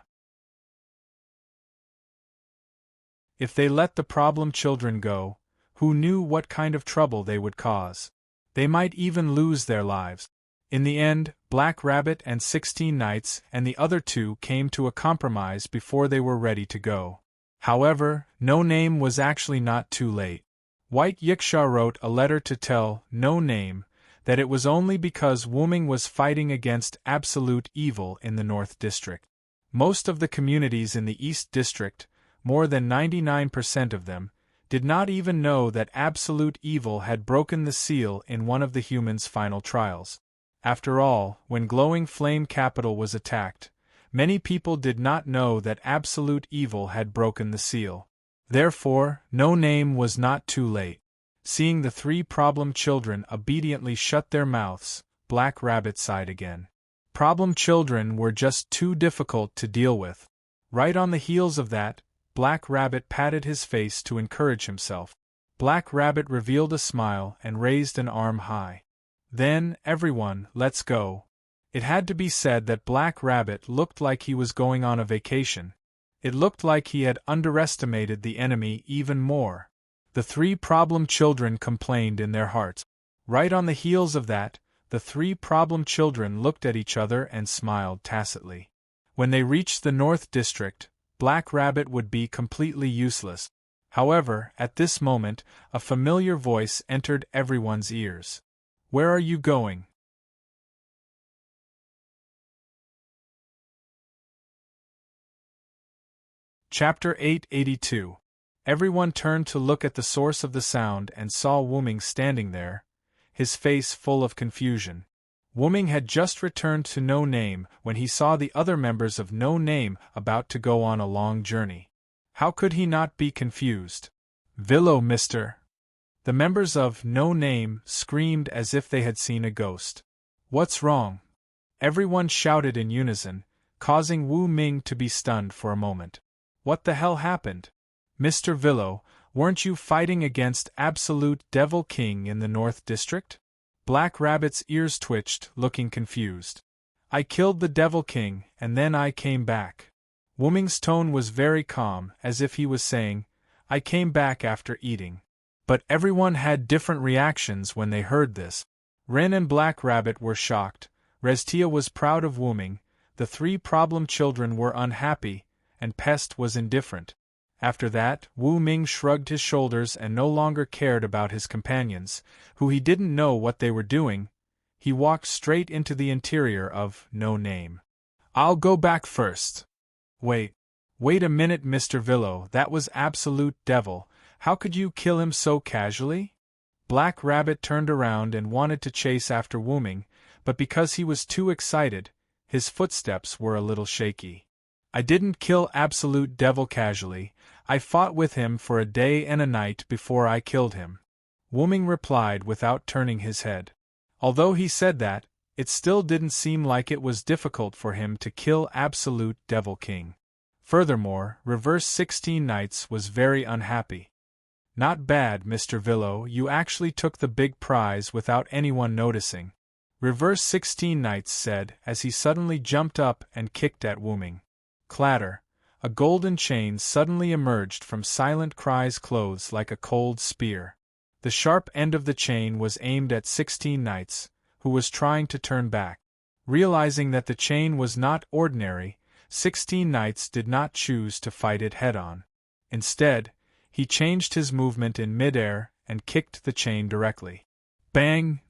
If they let the problem children go, who knew what kind of trouble they would cause? They might even lose their lives. In the end, Black Rabbit and 16 Knights and the other two came to a compromise before they were ready to go. However, No Name was actually not too late. White Yiksha wrote a letter to tell No Name that it was only because Wuming was fighting against absolute evil in the North District. Most of the communities in the East District, more than 99% of them, did not even know that absolute evil had broken the seal in one of the humans' final trials. After all, when Glowing Flame Capital was attacked, many people did not know that absolute evil had broken the seal. Therefore, No Name was not too late. Seeing the three problem children obediently shut their mouths, Black Rabbit sighed again. Problem children were just too difficult to deal with. Right on the heels of that, Black Rabbit patted his face to encourage himself. Black Rabbit revealed a smile and raised an arm high. Then, everyone, let's go. It had to be said that Black Rabbit looked like he was going on a vacation. It looked like he had underestimated the enemy even more. The three problem children complained in their hearts. Right on the heels of that, the three problem children looked at each other and smiled tacitly. When they reached the North District, Black Rabbit would be completely useless. However, at this moment, a familiar voice entered everyone's ears. Where are you going? Chapter 882. Everyone turned to look at the source of the sound and saw Wuming standing there, his face full of confusion. Wuming had just returned to No Name when he saw the other members of No Name about to go on a long journey. How could he not be confused? Villo, mister! The members of No Name screamed as if they had seen a ghost. What's wrong? Everyone shouted in unison, causing Wu Ming to be stunned for a moment. What the hell happened? Mr. Villo, weren't you fighting against Absolute Devil King in the North District? Black Rabbit's ears twitched, looking confused. I killed the Devil King, and then I came back. Wuming's tone was very calm, as if he was saying, I came back after eating. But everyone had different reactions when they heard this. Ren and Black Rabbit were shocked, Restia was proud of Wuming, the three problem children were unhappy, and Pest was indifferent. After that, Wu Ming shrugged his shoulders and no longer cared about his companions, who he didn't know what they were doing. He walked straight into the interior of No Name. I'll go back first. Wait a minute, Mr. Villo, that was Absolute Devil. How could you kill him so casually? Black Rabbit turned around and wanted to chase after Wu Ming, but because he was too excited, his footsteps were a little shaky. I didn't kill Absolute Devil casually, I fought with him for a day and a night before I killed him. Wu Ming replied without turning his head. Although he said that, it still didn't seem like it was difficult for him to kill Absolute Devil King. Furthermore, Reverse 16 Knights was very unhappy. Not bad, Mr. Villo, you actually took the big prize without anyone noticing. Reverse 16 Knights said as he suddenly jumped up and kicked at Wu Ming. Clatter, a golden chain suddenly emerged from Silent Cry's clothes like a cold spear. The sharp end of the chain was aimed at 16 Knights, who was trying to turn back. Realizing that the chain was not ordinary, 16 Knights did not choose to fight it head-on. Instead, he changed his movement in mid-air and kicked the chain directly. Bang!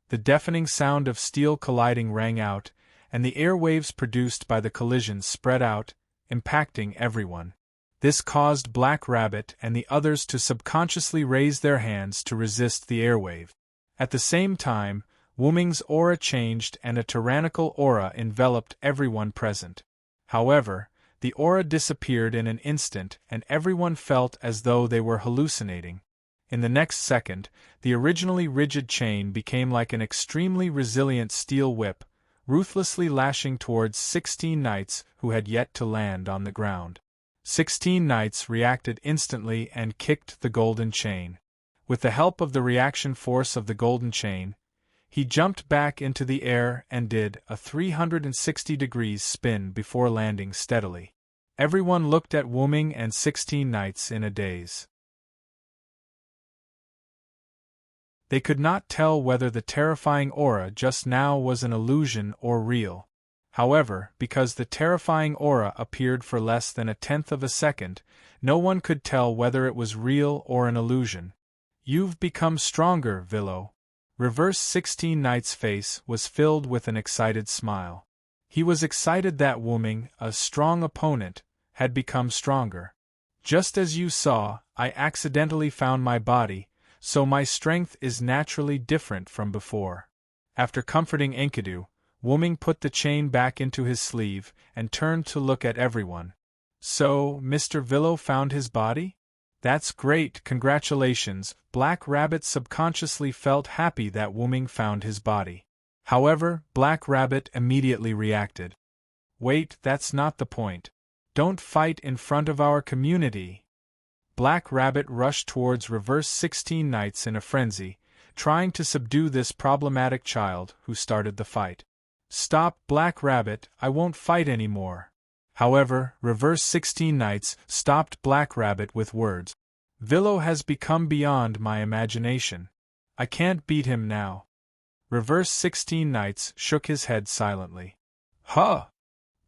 The deafening sound of steel colliding rang out, and the airwaves produced by the collision spread out, impacting everyone. This caused Black Rabbit and the others to subconsciously raise their hands to resist the airwave. At the same time, Wu Ming's aura changed and a tyrannical aura enveloped everyone present. However, the aura disappeared in an instant and everyone felt as though they were hallucinating. In the next second, the originally rigid chain became like an extremely resilient steel whip, ruthlessly lashing towards 16 Knights who had yet to land on the ground. 16 Knights reacted instantly and kicked the golden chain. With the help of the reaction force of the golden chain, he jumped back into the air and did a 360 degrees spin before landing steadily. Everyone looked at Wu Ming and 16 Knights in a daze. They could not tell whether the terrifying aura just now was an illusion or real. However, because the terrifying aura appeared for less than a tenth of a second, no one could tell whether it was real or an illusion. You've become stronger, Villo. Reverse 16 Knight's face was filled with an excited smile. He was excited that Wu Ming, a strong opponent, had become stronger. Just as you saw, I accidentally found my body, so my strength is naturally different from before. After comforting Enkidu, Wu Ming put the chain back into his sleeve and turned to look at everyone. So, Mr. Villo found his body? That's great, congratulations. Black Rabbit subconsciously felt happy that Wu Ming found his body. However, Black Rabbit immediately reacted. Wait, that's not the point. Don't fight in front of our community. Black Rabbit rushed towards Reverse 16 Knights in a frenzy, trying to subdue this problematic child who started the fight. Stop, Black Rabbit, I won't fight anymore. However, Reverse 16 Knights stopped Black Rabbit with words. Villo has become beyond my imagination. I can't beat him now. Reverse 16 Knights shook his head silently. Huh!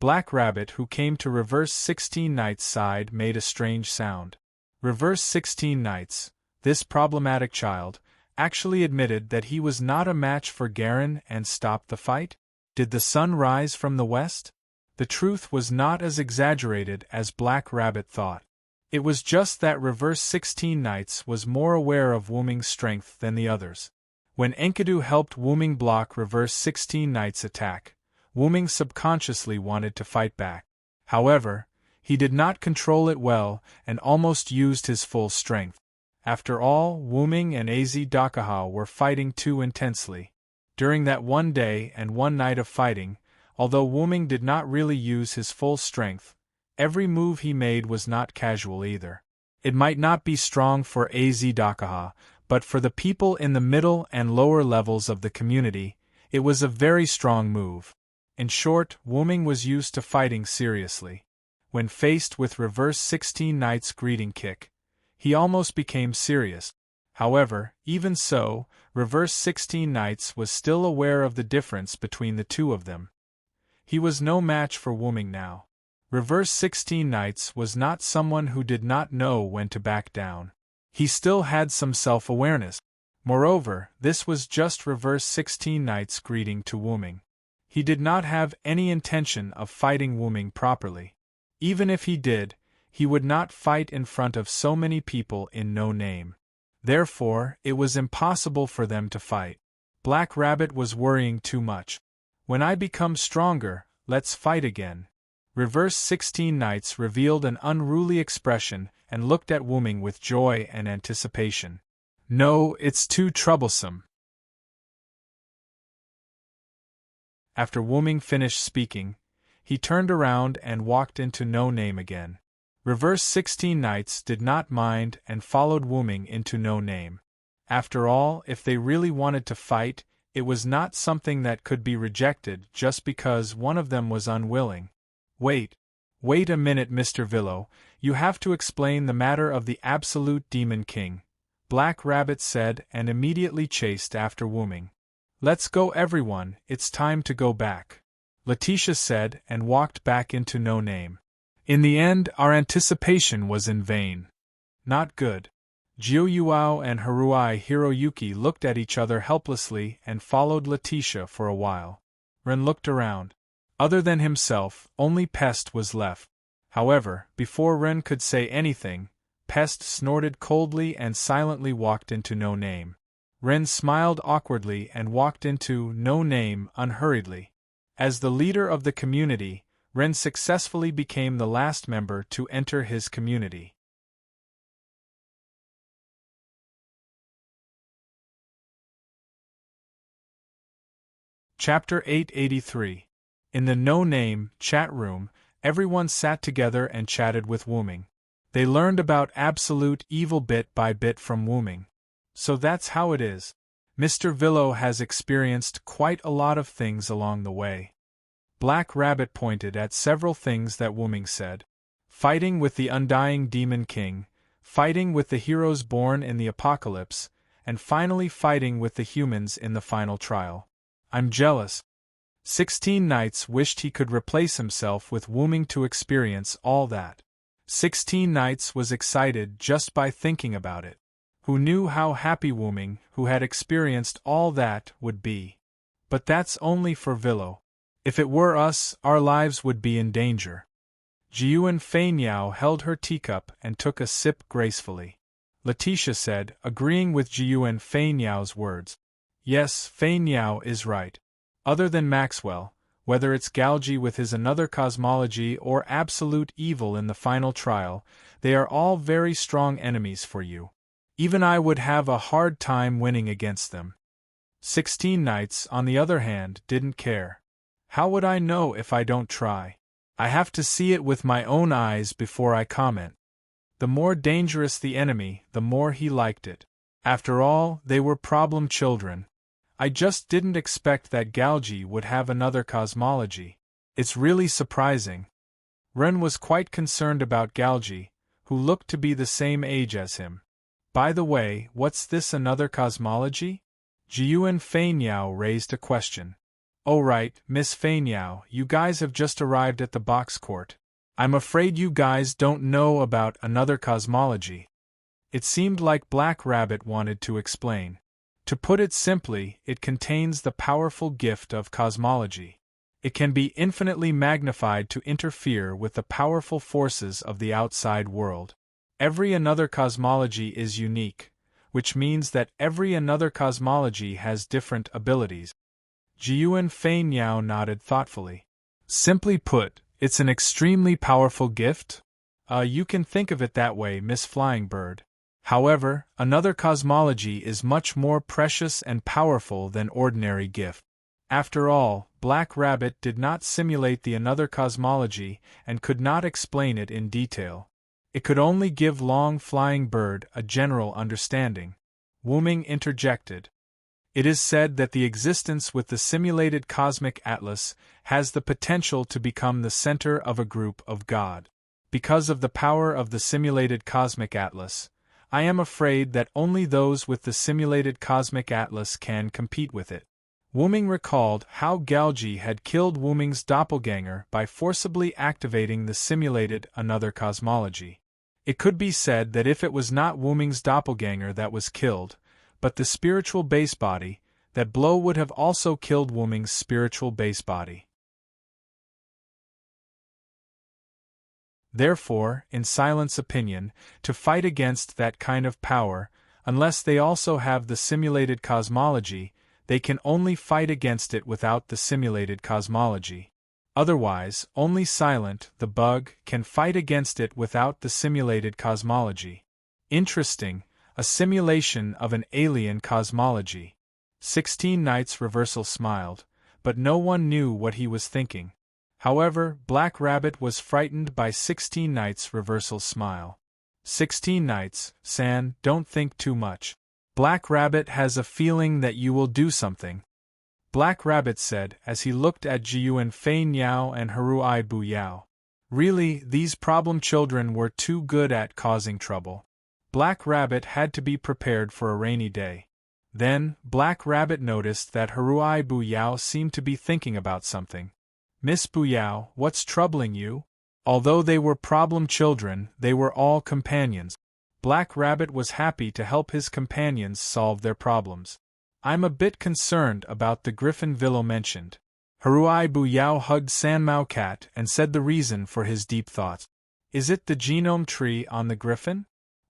Black Rabbit, who came to Reverse 16 Knights' side, made a strange sound. Reverse 16 Knights, this problematic child, actually admitted that he was not a match for Garen and stopped the fight? Did the sun rise from the west? The truth was not as exaggerated as Black Rabbit thought. It was just that Reverse 16 Knights was more aware of Wu Ming's strength than the others. When Enkidu helped Wu Ming block Reverse 16 Knights' attack, Wu Ming subconsciously wanted to fight back. However, he did not control it well and almost used his full strength. After all, Wu Ming and Az Dakaha were fighting too intensely. During that one day and one night of fighting, although Wu Ming did not really use his full strength, every move he made was not casual either. It might not be strong for Az Dakaha, but for the people in the middle and lower levels of the community, it was a very strong move. In short, Wu Ming was used to fighting seriously. When faced with Reverse 16 Knights' greeting kick, he almost became serious. However, even so, Reverse 16 Knights was still aware of the difference between the two of them. He was no match for Wu Ming now. Reverse 16 Knights was not someone who did not know when to back down. He still had some self-awareness. Moreover, this was just Reverse 16 Knights' greeting to Wu Ming. He did not have any intention of fighting Wu Ming properly. Even if he did, he would not fight in front of so many people in no name. Therefore, it was impossible for them to fight. Black Rabbit was worrying too much. When I become stronger, let's fight again. Reverse 16 Knights revealed an unruly expression and looked at Wu Ming with joy and anticipation. No, it's too troublesome. After Wu Ming finished speaking, he turned around and walked into No Name again. Reverse 16 Knights did not mind and followed Wuming into No Name. After all, if they really wanted to fight, it was not something that could be rejected just because one of them was unwilling. Wait a minute, Mr. Villo, you have to explain the matter of the Absolute Demon King, Black Rabbit said and immediately chased after Wuming. Let's go everyone, it's time to go back, Letitia said and walked back into No Name. In the end, our anticipation was in vain. Not good. Jiuyuao and Haruai Hiroyuki looked at each other helplessly and followed Letitia for a while. Ren looked around. Other than himself, only Pest was left. However, before Ren could say anything, Pest snorted coldly and silently walked into No Name. Ren smiled awkwardly and walked into No Name unhurriedly. As the leader of the community, Ren successfully became the last member to enter his community. Chapter 883. In the No Name chat room, everyone sat together and chatted with Wuming. They learned about absolute evil bit by bit from Wuming. So that's how it is. Mr. Villo has experienced quite a lot of things along the way. Black Rabbit pointed at several things that Wuming said. Fighting with the Undying Demon King, fighting with the heroes born in the apocalypse, and finally fighting with the humans in the final trial. I'm jealous. 16 Knights wished he could replace himself with Wuming to experience all that. 16 Knights was excited just by thinking about it. Who knew how happy Wuming, who had experienced all that, would be? But that's only for Villo. If it were us, our lives would be in danger. Jiuan Feinyao held her teacup and took a sip gracefully. Letitia said, agreeing with Jiuan Feinyao's words. Yes, Feinyao is right. Other than Maxwell, whether it's Galgi with his another cosmology or absolute evil in the final trial, they are all very strong enemies for you. Even I would have a hard time winning against them. 16 Knights, on the other hand, didn't care. How would I know if I don't try? I have to see it with my own eyes before I comment. The more dangerous the enemy, the more he liked it. After all, they were problem children. I just didn't expect that Galgi would have another cosmology. It's really surprising. Ren was quite concerned about Galgi, who looked to be the same age as him. By the way, what's this another cosmology? Jiuan Feinyao raised a question. Oh right, Miss Feinyao, you guys have just arrived at the box court. I'm afraid you guys don't know about another cosmology. It seemed like Black Rabbit wanted to explain. To put it simply, it contains the powerful gift of cosmology. It can be infinitely magnified to interfere with the powerful forces of the outside world. Every another cosmology is unique, which means that every another cosmology has different abilities. Jiuan Feinyao nodded thoughtfully. Simply put, it's an extremely powerful gift? You can think of it that way, Miss Flying Bird. However, another cosmology is much more precious and powerful than ordinary gift. After all, Black Rabbit did not simulate the another cosmology and could not explain it in detail. It could only give Long Flying Bird a general understanding. Wuming interjected. It is said that the existence with the simulated cosmic atlas has the potential to become the center of a group of God. Because of the power of the simulated cosmic atlas, I am afraid that only those with the simulated cosmic atlas can compete with it. Wuming recalled how Galgi had killed Wuming's doppelganger by forcibly activating the simulated another cosmology. It could be said that if it was not Wuming's doppelganger that was killed, but the spiritual base body, that blow would have also killed Wuming's spiritual base body. Therefore, in Silent's opinion, to fight against that kind of power, unless they also have the simulated cosmology, they can only fight against it without the simulated cosmology. Otherwise, only Silent, the bug, can fight against it without the simulated cosmology. Interesting. A simulation of an alien cosmology. 16 Knights Reversal smiled, but no one knew what he was thinking. However, Black Rabbit was frightened by 16 Nights' reversal smile. 16 Nights, San, don't think too much. Black Rabbit has a feeling that you will do something. Black Rabbit said as he looked at Jiuan Fei Niao and Haruai Bu Yao. Really, these problem children were too good at causing trouble. Black Rabbit had to be prepared for a rainy day. Then, Black Rabbit noticed that Haruai Bu Yao seemed to be thinking about something. Miss Bu Yao, what's troubling you? Although they were problem children, they were all companions. Black Rabbit was happy to help his companions solve their problems. I'm a bit concerned about the griffin Vilo mentioned. Haruai Bu Yao hugged Sanmao Cat and said the reason for his deep thoughts. Is it the genome tree on the griffin?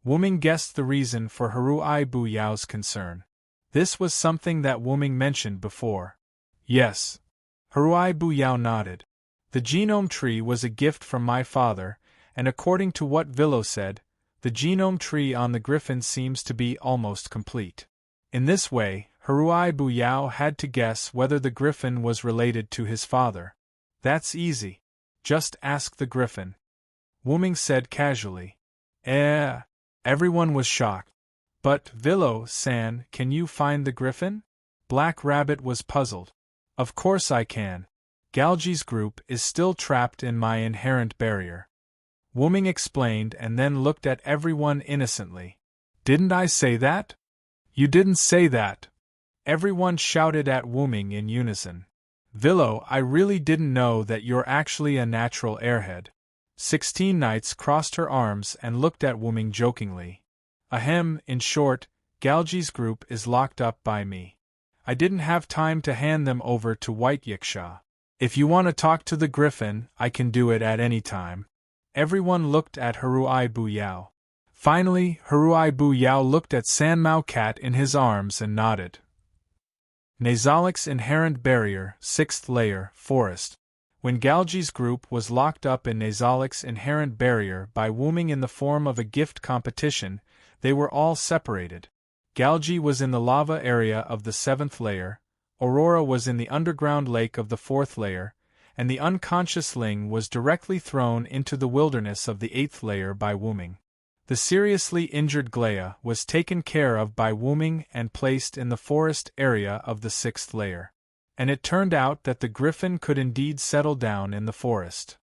Wuming guessed the reason for Haruai Bu Yao's concern. This was something that Wuming mentioned before. Yes. Haruai Bu Yao nodded. The genome tree was a gift from my father, and according to what Vilo said, the genome tree on the griffin seems to be almost complete. In this way, Haruai Bu Yao had to guess whether the griffin was related to his father. That's easy. Just ask the griffin. Wuming said casually. Everyone was shocked. But, Vilo-san, can you find the griffin? Black Rabbit was puzzled. Of course I can. Galji's group is still trapped in my inherent barrier. Wuming explained and then looked at everyone innocently. Didn't I say that? You didn't say that. Everyone shouted at Wuming in unison. Vilo, I really didn't know that you're actually a natural airhead. 16 Nights crossed her arms and looked at Wuming jokingly. Ahem, in short, Galji's group is locked up by me. I didn't have time to hand them over to White Yiksha. If you want to talk to the griffin, I can do it at any time. Everyone looked at Haruai Bu Yao. Finally, Haruai Bu Yao looked at Sanmao Cat in his arms and nodded. Nasalix Inherent Barrier, 6th Layer, Forest. When Galji's group was locked up in Nasalix Inherent Barrier by Wuming in the form of a gift competition, they were all separated. Galji was in the lava area of the 7th layer, Aurora was in the underground lake of the 4th layer, and the unconscious Ling was directly thrown into the wilderness of the 8th layer by Wuming. The seriously injured Glea was taken care of by Wuming and placed in the forest area of the 6th layer. And it turned out that the griffin could indeed settle down in the forest.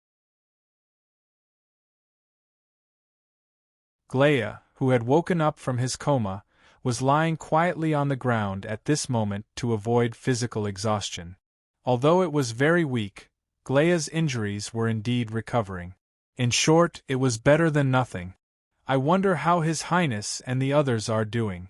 Glea, who had woken up from his coma, was lying quietly on the ground at this moment to avoid physical exhaustion. Although it was very weak, Glea's injuries were indeed recovering. In short, it was better than nothing. I wonder how His Highness and the others are doing.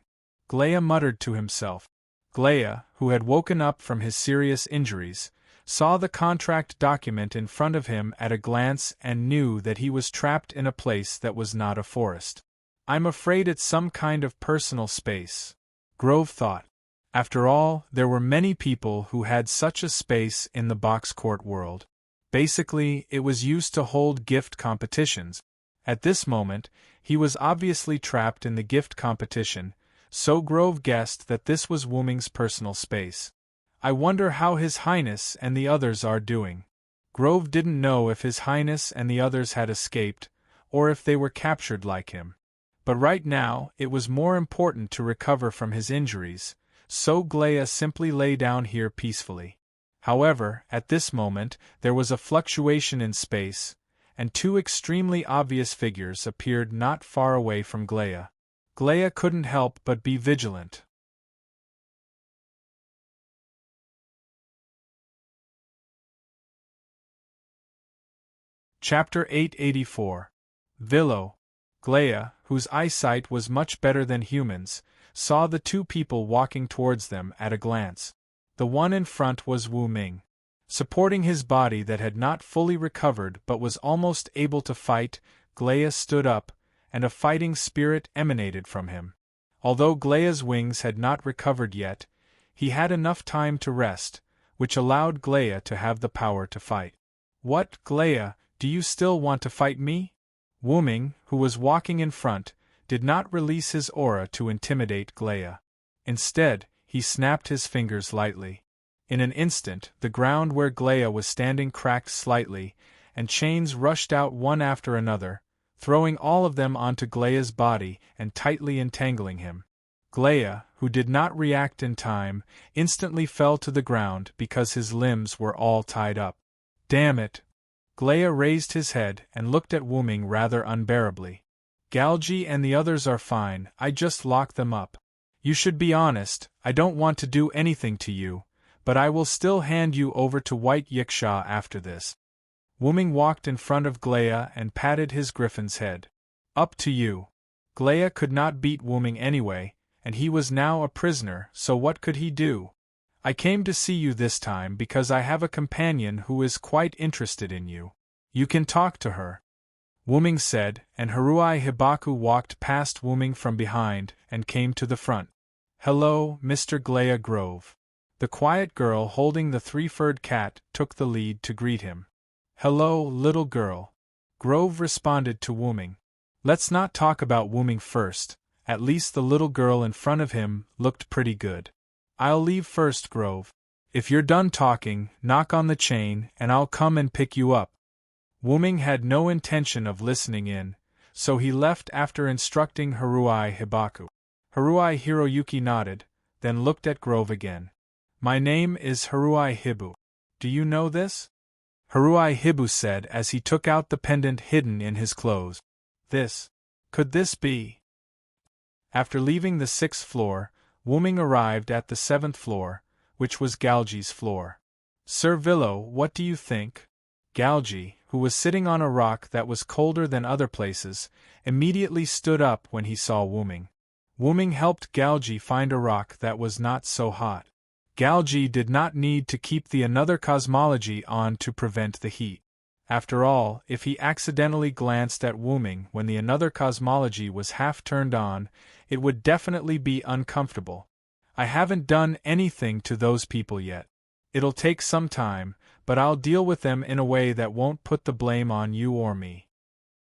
Glea muttered to himself. Glea, who had woken up from his serious injuries, saw the contract document in front of him at a glance and knew that he was trapped in a place that was not a forest. I'm afraid it's some kind of personal space, Grove thought. After all, there were many people who had such a space in the box court world. Basically, it was used to hold gift competitions. At this moment, he was obviously trapped in the gift competition, so Grove guessed that this was Wuming's personal space. I wonder how His Highness and the others are doing. Grove didn't know if His Highness and the others had escaped, or if they were captured like him. But right now, it was more important to recover from his injuries, so Glea simply lay down here peacefully. However, at this moment, there was a fluctuation in space, and two extremely obvious figures appeared not far away from Glea. Glea couldn't help but be vigilant. Chapter 884. Vilo. Glea, whose eyesight was much better than humans, saw the two people walking towards them at a glance. The one in front was Wuming. Supporting his body that had not fully recovered but was almost able to fight, Glea stood up, and a fighting spirit emanated from him. Although Glea's wings had not recovered yet, he had enough time to rest, which allowed Glea to have the power to fight. What, Glea, do you still want to fight me? Wuming, who was walking in front, did not release his aura to intimidate Glea. Instead, he snapped his fingers lightly. In an instant, the ground where Glea was standing cracked slightly, and chains rushed out one after another, throwing all of them onto Glea's body and tightly entangling him. Glea, who did not react in time, instantly fell to the ground because his limbs were all tied up. Damn it! Glea raised his head and looked at Wu Ming rather unbearably. Galji and the others are fine, I just locked them up. You should be honest, I don't want to do anything to you, but I will still hand you over to White Yiksha after this. Wu Ming walked in front of Glea and patted his griffin's head. Up to you. Glea could not beat Wu Ming anyway, and he was now a prisoner, so what could he do? I came to see you this time because I have a companion who is quite interested in you. You can talk to her. Wu Ming said, and Haruai Hibaku walked past Wu Ming from behind and came to the front. Hello, Mr. Glea Grove. The quiet girl holding the three-furred cat took the lead to greet him. Hello, little girl. Grove responded to Wu Ming. Let's not talk about Wu Ming first, at least the little girl in front of him looked pretty good. I'll leave first, Grove. If you're done talking, knock on the chain and I'll come and pick you up. Wu Ming had no intention of listening in, so he left after instructing Haruai Hibaku. Haruai Hiroyuki nodded, then looked at Grove again. My name is Haruai Hibu. Do you know this? Haruai Hibu said as he took out the pendant hidden in his clothes. Could this be? After leaving the 6th floor, Wu Ming arrived at the 7th floor, which was Galji's floor. Sir Villo, what do you think? Galji, who was sitting on a rock that was colder than other places, immediately stood up when he saw Wu Ming. Wu Ming helped Galji find a rock that was not so hot. Galji did not need to keep the another cosmology on to prevent the heat. After all, if he accidentally glanced at Wu Ming when the another cosmology was half turned on, it would definitely be uncomfortable. I haven't done anything to those people yet. It'll take some time, but I'll deal with them in a way that won't put the blame on you or me.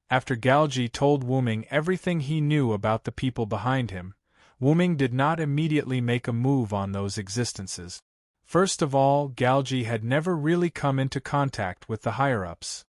After Galji told Wu Ming everything he knew about the people behind him, Wu Ming did not immediately make a move on those existences. First of all, Galji had never really come into contact with the higher-ups.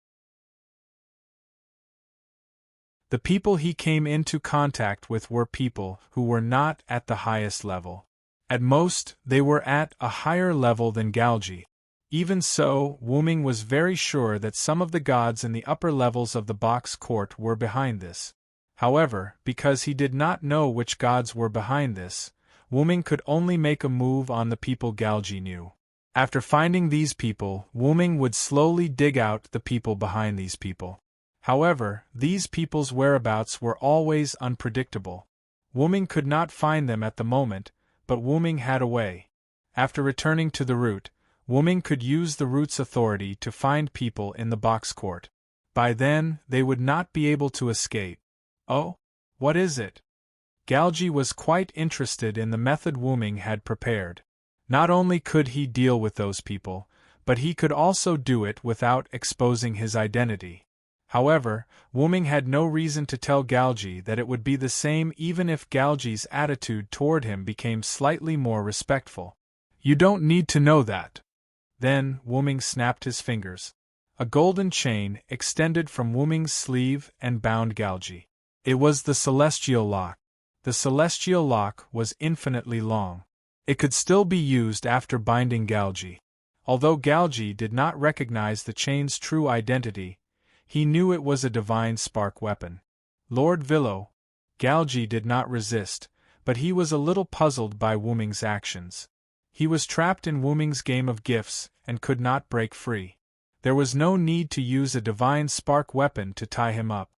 The people he came into contact with were people who were not at the highest level. At most, they were at a higher level than Galji. Even so, Wu Ming was very sure that some of the gods in the upper levels of the box court were behind this. However, because he did not know which gods were behind this, Wu Ming could only make a move on the people Galji knew. After finding these people, Wu Ming would slowly dig out the people behind these people. However, these people's whereabouts were always unpredictable. Wu Ming could not find them at the moment, but Wu Ming had a way. After returning to the root, Wu Ming could use the root's authority to find people in the box court. By then, they would not be able to escape. Oh? What is it? Galji was quite interested in the method Wu Ming had prepared. Not only could he deal with those people, but he could also do it without exposing his identity. However, Wu Ming had no reason to tell Galji that it would be the same even if Galji's attitude toward him became slightly more respectful. You don't need to know that. Then, Wu Ming snapped his fingers. A golden chain extended from Wu Ming's sleeve and bound Galji. It was the celestial lock. The celestial lock was infinitely long. It could still be used after binding Galji. Although Galji did not recognize the chain's true identity, he knew it was a divine spark weapon. Lord Villo. Galji did not resist, but he was a little puzzled by Wu Ming's actions. He was trapped in Wu Ming's game of gifts and could not break free. There was no need to use a divine spark weapon to tie him up.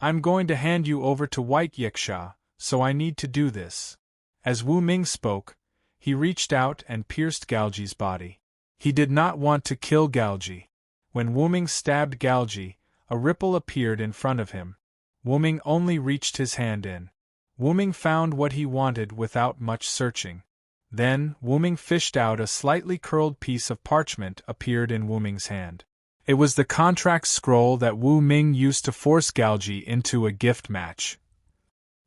I'm going to hand you over to White Yiksha, so I need to do this. As Wu Ming spoke, he reached out and pierced Galji's body. He did not want to kill Galji. When Wu Ming stabbed Galji, a ripple appeared in front of him. Wu Ming only reached his hand in. Wu Ming found what he wanted without much searching. Then, Wu Ming fished out a slightly curled piece of parchment appeared in Wu Ming's hand. It was the contract scroll that Wu Ming used to force Galji into a gift match.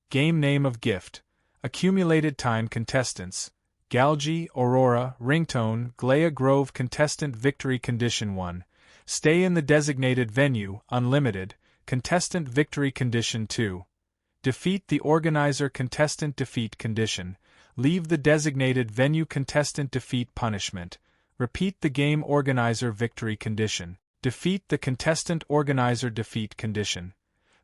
Game name of gift. Accumulated time contestants. Galgi, Aurora, Ringtone, Glea Grove Contestant Victory Condition 1. Stay in the designated venue, unlimited. Contestant Victory Condition 2. Defeat the organizer Contestant Defeat Condition. Leave the designated venue Contestant Defeat Punishment. Repeat the game Organizer Victory Condition. Defeat the Contestant Organizer Defeat Condition.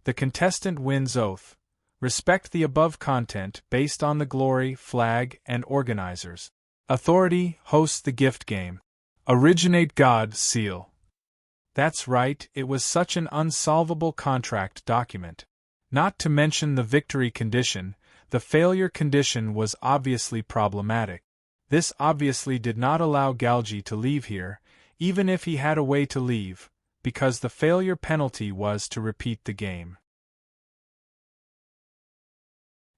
The contestant wins oath. Respect the above content based on the glory, flag, and organizers. Authority hosts the gift game. Originate God seal. That's right, it was such an unsolvable contract document. Not to mention the victory condition, the failure condition was obviously problematic. This obviously did not allow Galgi to leave here, even if he had a way to leave, because the failure penalty was to repeat the game.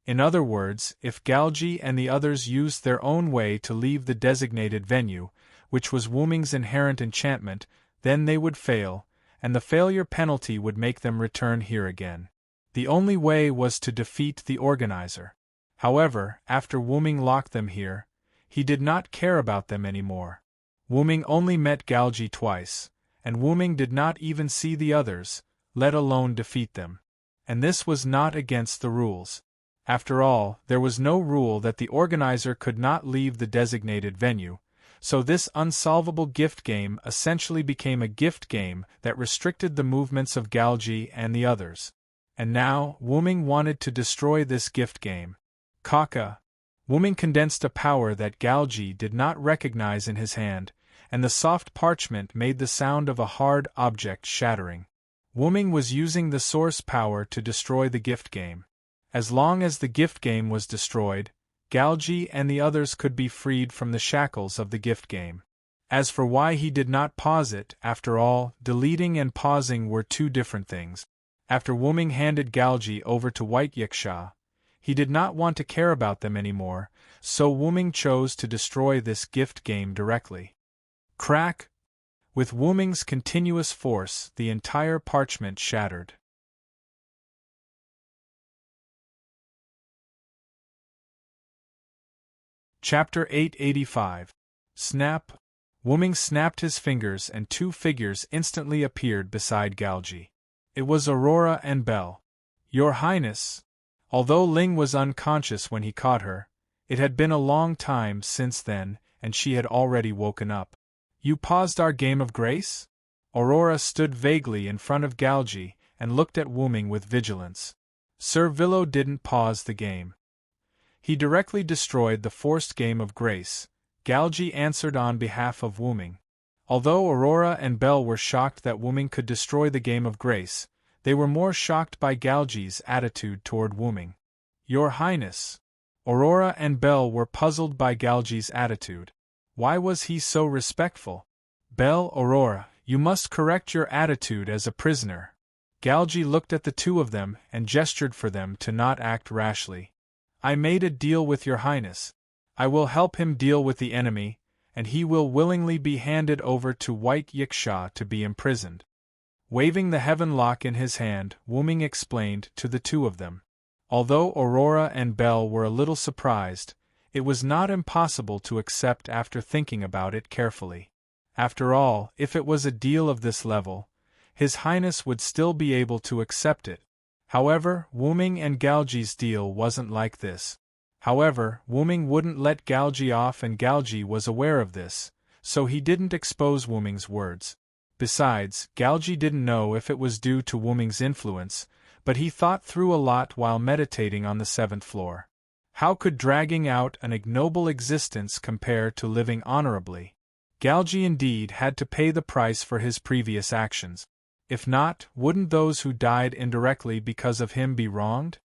In other words, if Galgi and the others used their own way to leave the designated venue, which was Wuming's inherent enchantment, then they would fail, and the failure penalty would make them return here again. The only way was to defeat the organizer. However, after Wuming locked them here, he did not care about them anymore. Wuming only met Galgi twice, and Wuming did not even see the others, let alone defeat them. And this was not against the rules. After all, there was no rule that the organizer could not leave the designated venue, so this unsolvable gift game essentially became a gift game that restricted the movements of Galgi and the others. And now, Wuming wanted to destroy this gift game. Kaka. Wuming condensed a power that Galgi did not recognize in his hand, and the soft parchment made the sound of a hard object shattering. Wuming was using the source power to destroy the gift game. As long as the gift game was destroyed, Galgi and the others could be freed from the shackles of the gift game. As for why he did not pause it, after all, deleting and pausing were two different things. After Wuming handed Galgi over to White Yiksha, he did not want to care about them anymore, so Wuming chose to destroy this gift game directly. Crack! With Wuming's continuous force, the entire parchment shattered. Chapter 885. Snap! Wuming snapped his fingers and two figures instantly appeared beside Galgi. It was Aurora and Belle. Your Highness! Although Ling was unconscious when he caught her, it had been a long time since then, and she had already woken up. You paused our game of grace? Aurora stood vaguely in front of Galgi and looked at Wuming with vigilance. Sir Villo didn't pause the game. He directly destroyed the forced game of grace, Galgi answered on behalf of Wuming. Although Aurora and Belle were shocked that Wuming could destroy the game of grace, they were more shocked by Galgi's attitude toward Wuming. Your Highness! Aurora and Belle were puzzled by Galgi's attitude. Why was he so respectful? Belle, Aurora, you must correct your attitude as a prisoner. Galgi looked at the two of them and gestured for them to not act rashly. I made a deal with your Highness. I will help him deal with the enemy, and he will willingly be handed over to White Yiksha to be imprisoned. Waving the heaven lock in his hand, Wuming explained to the two of them. Although Aurora and Belle were a little surprised, it was not impossible to accept after thinking about it carefully. After all, if it was a deal of this level, His Highness would still be able to accept it. However, Wuming and Galgi's deal wasn't like this. However, Wuming wouldn't let Galgi off, and Galgi was aware of this, so he didn't expose Wuming's words. Besides, Galgi didn't know if it was due to Wuming's influence, but he thought through a lot while meditating on the 7th floor. How could dragging out an ignoble existence compare to living honorably? Galgi indeed had to pay the price for his previous actions. If not, wouldn't those who died indirectly because of him be wronged?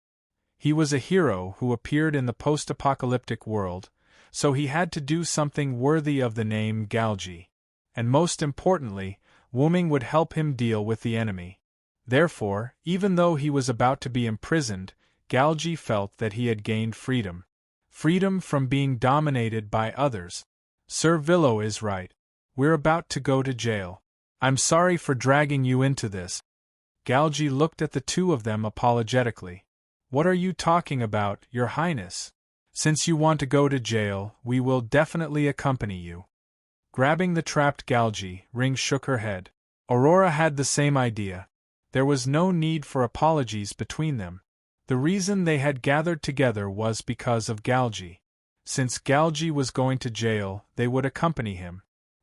He was a hero who appeared in the post-apocalyptic world, so he had to do something worthy of the name Galgi. And most importantly, Wuming would help him deal with the enemy. Therefore, even though he was about to be imprisoned, Galgi felt that he had gained freedom. Freedom from being dominated by others. Sir Villo is right. We're about to go to jail. I'm sorry for dragging you into this. Galgi looked at the two of them apologetically. What are you talking about, Your Highness? Since you want to go to jail, we will definitely accompany you. Grabbing the trapped Galgi, Ring shook her head. Aurora had the same idea. There was no need for apologies between them. The reason they had gathered together was because of Galgi. Since Galgi was going to jail, they would accompany him.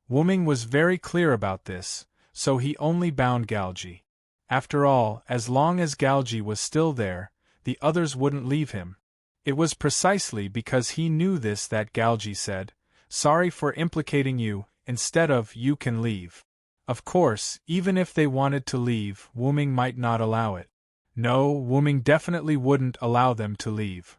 Wu-Ming was very clear about this, so he only bound Galgi. After all, as long as Galgi was still there, the others wouldn't leave him. It was precisely because he knew this that Galgi said, "Sorry for implicating you," instead of "you can leave." Of course, even if they wanted to leave, Wu-Ming might not allow it. No, Wu-Ming definitely wouldn't allow them to leave.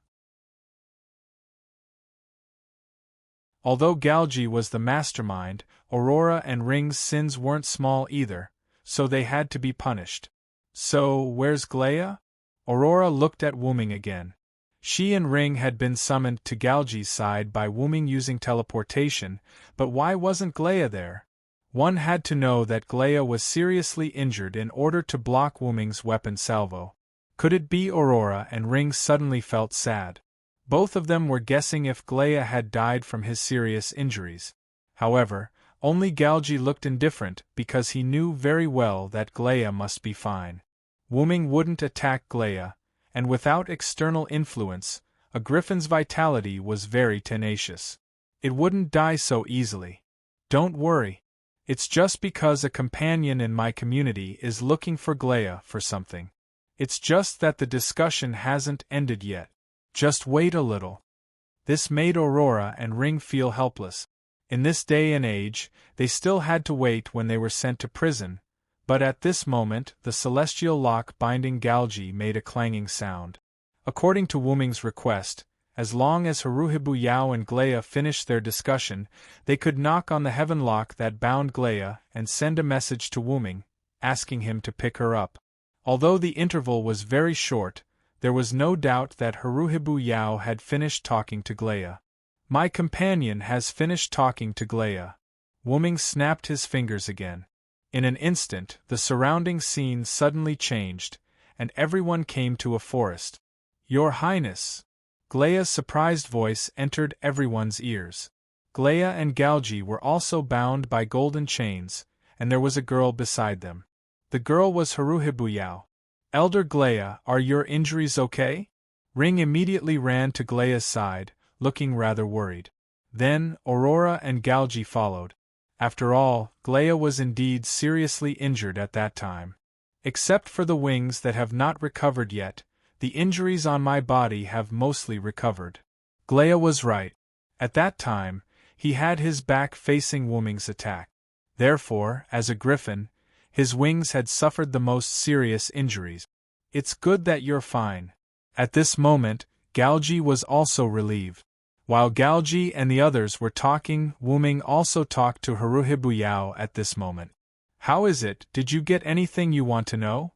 Although Galgi was the mastermind, Aurora and Ring's sins weren't small either, so they had to be punished. So, where's Glea? Aurora looked at Wu-Ming again. She and Ring had been summoned to Galgi's side by Wu-Ming using teleportation, but why wasn't Glea there? One had to know that Glea was seriously injured in order to block Wu-Ming's weapon salvo. Could it be Aurora and Ring suddenly felt sad? Both of them were guessing if Glea had died from his serious injuries. However, only Galgi looked indifferent because he knew very well that Glea must be fine. Wu-Ming wouldn't attack Glea, and without external influence, a griffin's vitality was very tenacious. It wouldn't die so easily. Don't worry. It's just because a companion in my community is looking for Glea for something. It's just that the discussion hasn't ended yet. Just wait a little. This made Aurora and Ring feel helpless. In this day and age, they still had to wait when they were sent to prison, but at this moment the celestial lock binding Galgi made a clanging sound. According to Wu-Ming's request, as long as Haruhibu Yao and Glea finished their discussion, they could knock on the heaven lock that bound Glea and send a message to Wu-Ming, asking him to pick her up. Although the interval was very short, there was no doubt that Haruhibu Yao had finished talking to Glea. My companion has finished talking to Glea. Wu-Ming snapped his fingers again. In an instant, the surrounding scene suddenly changed, and everyone came to a forest. Your Highness! Glea's surprised voice entered everyone's ears. Glea and Galgi were also bound by golden chains, and there was a girl beside them. The girl was Haruhibu Yao. Elder Glea, are your injuries okay? Ring immediately ran to Glea's side, looking rather worried. Then, Aurora and Galgi followed. After all, Glea was indeed seriously injured at that time. Except for the wings that have not recovered yet, the injuries on my body have mostly recovered. Glea was right. At that time, he had his back facing Wu-Ming's attack. Therefore, as a griffin, his wings had suffered the most serious injuries. It's good that you're fine. At this moment, Galgi was also relieved. While Galgi and the others were talking, Wu-Ming also talked to Haruhibu Yao at this moment. How is it? Did you get anything you want to know?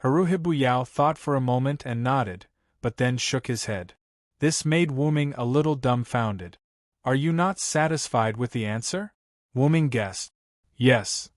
Haruhibu Yao thought for a moment and nodded, but then shook his head. This made Wu-Ming a little dumbfounded. Are you not satisfied with the answer? Wu-Ming guessed. Yes.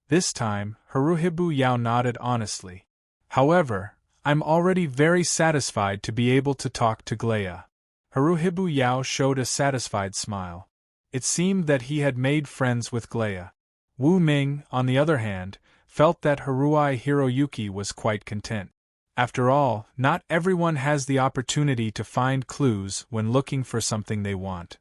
This time, Haruhibu Yao nodded honestly. However, I'm already very satisfied to be able to talk to Glea. Haruhibu Yao showed a satisfied smile. It seemed that he had made friends with Glea. Wu-Ming, on the other hand, felt that Haruhi Hiroyuki was quite content. After all, not everyone has the opportunity to find clues when looking for something they want.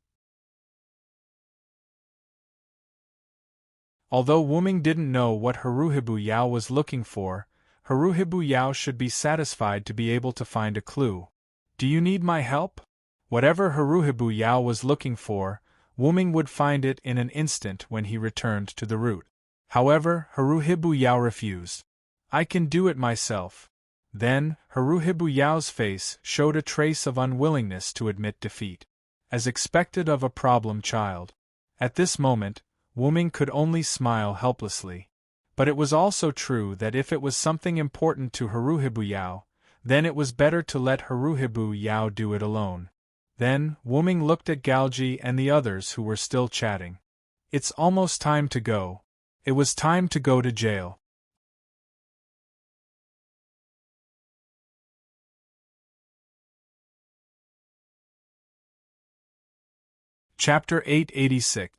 Although Wu-Ming didn't know what Haruhibu Yao was looking for, Haruhibu Yao should be satisfied to be able to find a clue. Do you need my help? Whatever Haruhibu Yao was looking for, Wu-Ming would find it in an instant when he returned to the route. However, Haruhibu Yao refused. I can do it myself. Then, Haruhibu Yao's face showed a trace of unwillingness to admit defeat. As expected of a problem child. At this moment, Wu-Ming could only smile helplessly. But it was also true that if it was something important to Haruhibu Yao, then it was better to let Haruhibu Yao do it alone. Then, Wu-Ming looked at Galgi and the others who were still chatting. It's almost time to go. It was time to go to jail. Chapter 886.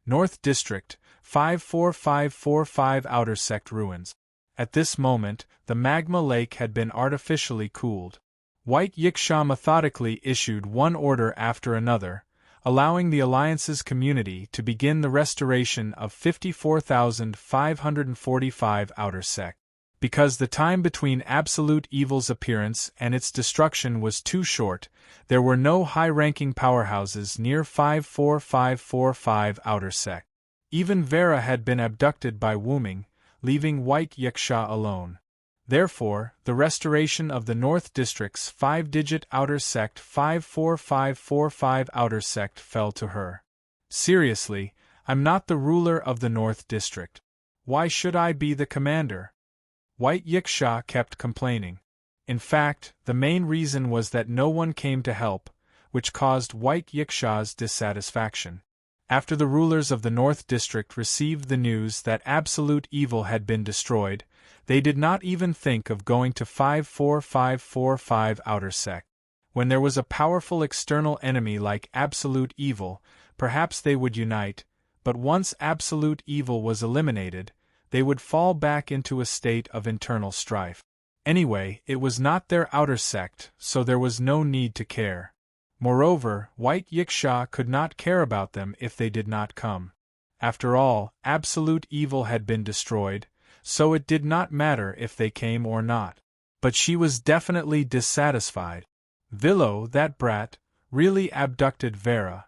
North District, 54545 Outer Sect Ruins. At this moment, the magma lake had been artificially cooled. White Yiksha methodically issued one order after another, allowing the Alliance's community to begin the restoration of 54,545 Outer Sect. Because the time between Absolute Evil's appearance and its destruction was too short, there were no high-ranking powerhouses near 54545 Outer Sect. Even Vera had been abducted by Wuming, leaving White Yiksha alone. Therefore, the restoration of the North District's 5-digit Outer Sect 54545 Outer Sect fell to her. Seriously, I'm not the ruler of the North District. Why should I be the commander? White Yiksha kept complaining. In fact, the main reason was that no one came to help, which caused White Yiksha's dissatisfaction. After the rulers of the North District received the news that Absolute Evil had been destroyed, they did not even think of going to 54545 Outer Sect. When there was a powerful external enemy like Absolute Evil, perhaps they would unite, but once Absolute Evil was eliminated, they would fall back into a state of internal strife. Anyway, it was not their outer sect, so there was no need to care. Moreover, White Yiksha could not care about them if they did not come. After all, Absolute Evil had been destroyed, so it did not matter if they came or not. But she was definitely dissatisfied. Villo, that brat, really abducted Vera.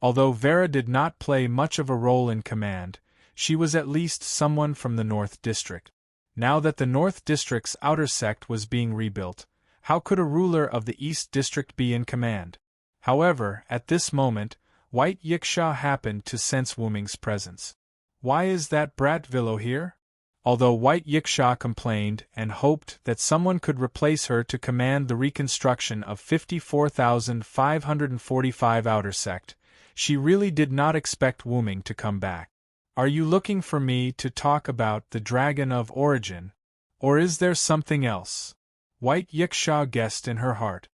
Although Vera did not play much of a role in command, she was at least someone from the North District. Now that the North District's outer sect was being rebuilt, how could a ruler of the East District be in command? However, at this moment, White Yiksha happened to sense Wuming's presence. Why is that brat Villo here? Although White Yiksha complained and hoped that someone could replace her to command the reconstruction of 54,545 outer sect, she really did not expect Wuming to come back. Are you looking for me to talk about the Dragon of Origin? Or is there something else? White Yiksha guessed in her heart.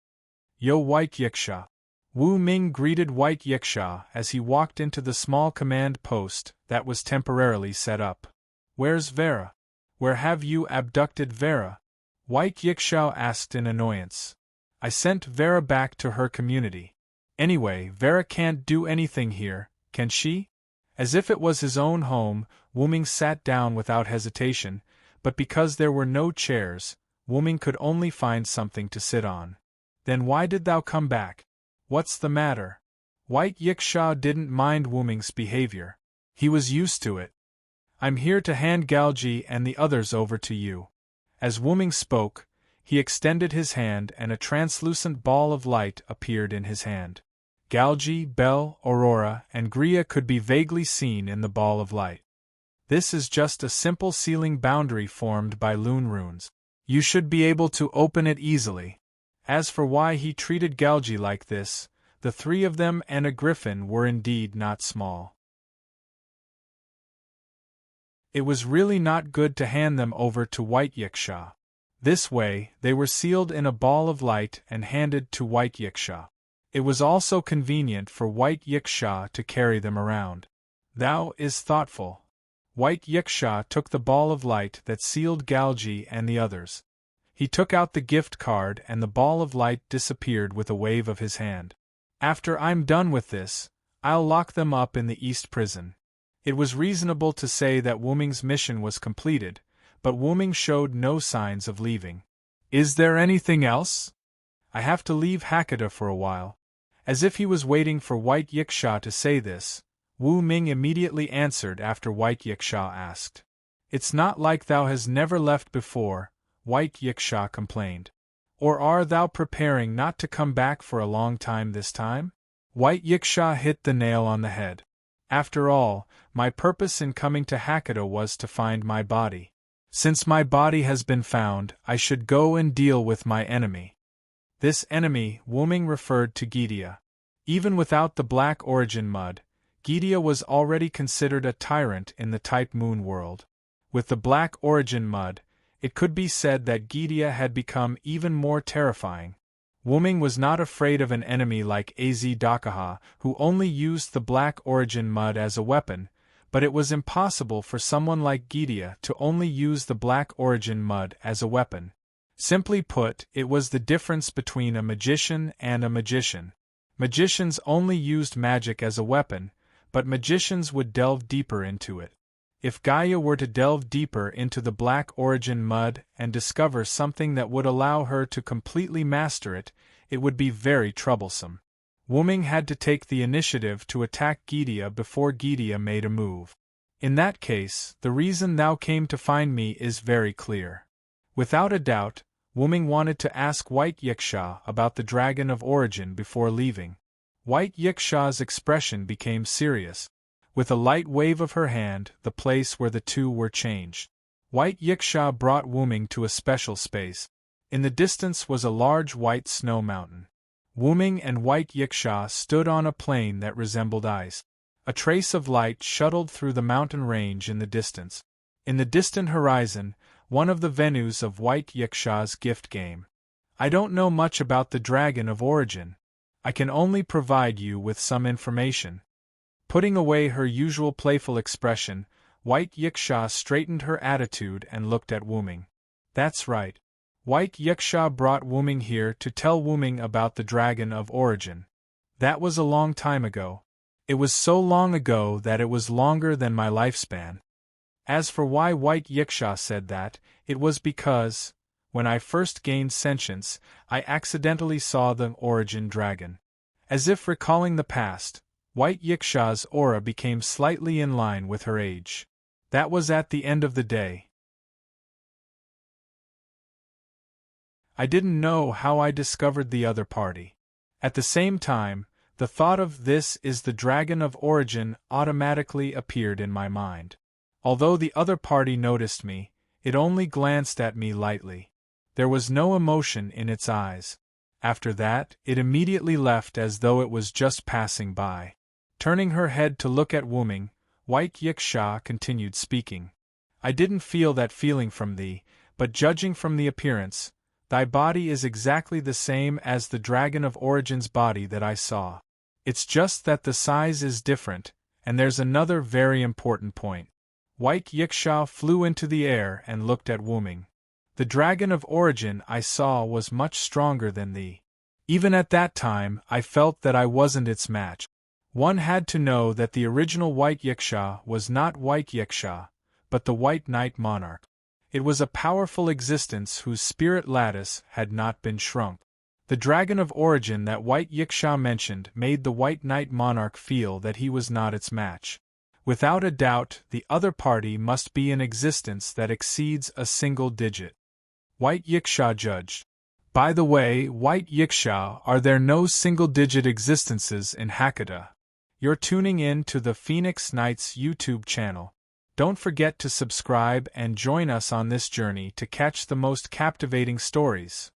Yo, White Yiksha. Wu Ming greeted White Yiksha as he walked into the small command post that was temporarily set up. Where's Vera? Where have you abducted Vera? White Yiksha asked in annoyance. I sent Vera back to her community. Anyway, Vera can't do anything here, can she? As if it was his own home, Wuming sat down without hesitation, but because there were no chairs, Wuming could only find something to sit on. Then why did thou come back? What's the matter? White Yiksha didn't mind Wuming's behavior. He was used to it. I'm here to hand Galji and the others over to you. As Wuming spoke, he extended his hand and a translucent ball of light appeared in his hand. Galji, Belle, Aurora, and Gria could be vaguely seen in the ball of light. This is just a simple sealing boundary formed by Lune runes. You should be able to open it easily. As for why he treated Galji like this, the three of them and a griffin were indeed not small. It was really not good to hand them over to White Yiksha. This way, they were sealed in a ball of light and handed to White Yiksha. It was also convenient for White Yiksha to carry them around. Thou is thoughtful. White Yiksha took the ball of light that sealed Galji and the others. He took out the gift card and the ball of light disappeared with a wave of his hand. After I'm done with this, I'll lock them up in the East Prison. It was reasonable to say that Wuming's mission was completed, but Wuming showed no signs of leaving. Is there anything else? I have to leave Hakata for a while. As if he was waiting for White Yiksha to say this, Wu Ming immediately answered after White Yiksha asked. It's not like thou has never left before, White Yiksha complained. Or are thou preparing not to come back for a long time this time? White Yiksha hit the nail on the head. After all, my purpose in coming to Hakata was to find my body. Since my body has been found, I should go and deal with my enemy. This enemy, Wuming referred to Gidia. Even without the Black Origin mud, Gidia was already considered a tyrant in the Type Moon world. With the Black Origin mud, it could be said that Gidia had become even more terrifying. Wuming was not afraid of an enemy like Az Dakaha, who only used the Black Origin mud as a weapon, but it was impossible for someone like Gidia to only use the Black Origin mud as a weapon. Simply put, it was the difference between a magician and a magician. Magicians only used magic as a weapon, but magicians would delve deeper into it. If Gaia were to delve deeper into the Black Origin mud and discover something that would allow her to completely master it, it would be very troublesome. Wuming had to take the initiative to attack Gidia before Gidia made a move. In that case, the reason thou came to find me is very clear. Without a doubt, Wuming wanted to ask White Yiksha about the Dragon of Origin before leaving. White Yiksha's expression became serious. With a light wave of her hand, the place where the two were changed. White Yiksha brought Wuming to a special space. In the distance was a large white snow mountain. Wuming and White Yiksha stood on a plain that resembled ice. A trace of light shuttled through the mountain range in the distance. In the distant horizon, one of the venues of White Yiksha's gift game. I don't know much about the Dragon of Origin. I can only provide you with some information. Putting away her usual playful expression, White Yiksha straightened her attitude and looked at Wuming. That's right. White Yiksha brought Wuming here to tell Wuming about the Dragon of Origin. That was a long time ago. It was so long ago that it was longer than my lifespan. As for why White Yiksha said that, it was because, when I first gained sentience, I accidentally saw the Origin Dragon. As if recalling the past, White Yiksha's aura became slightly in line with her age. That was at the end of the day. I didn't know how I discovered the other party. At the same time, the thought of "this is the Dragon of Origin" automatically appeared in my mind. Although the other party noticed me, it only glanced at me lightly. There was no emotion in its eyes. After that, it immediately left as though it was just passing by. Turning her head to look at Wuming, White Yiksha continued speaking. I didn't feel that feeling from thee, but judging from the appearance, thy body is exactly the same as the Dragon of Origin's body that I saw. It's just that the size is different, and there's another very important point. White Yiksha flew into the air and looked at Wuming. The Dragon of Origin I saw was much stronger than thee. Even at that time, I felt that I wasn't its match. One had to know that the original White Yiksha was not White Yiksha, but the White Knight Monarch. It was a powerful existence whose spirit lattice had not been shrunk. The Dragon of Origin that White Yiksha mentioned made the White Knight Monarch feel that he was not its match. Without a doubt, the other party must be an existence that exceeds a single digit. White Yiksha judged. By the way, White Yiksha, are there no single-digit existences in Hakata? You're tuning in to the Phoenix Knights YouTube channel. Don't forget to subscribe and join us on this journey to catch the most captivating stories.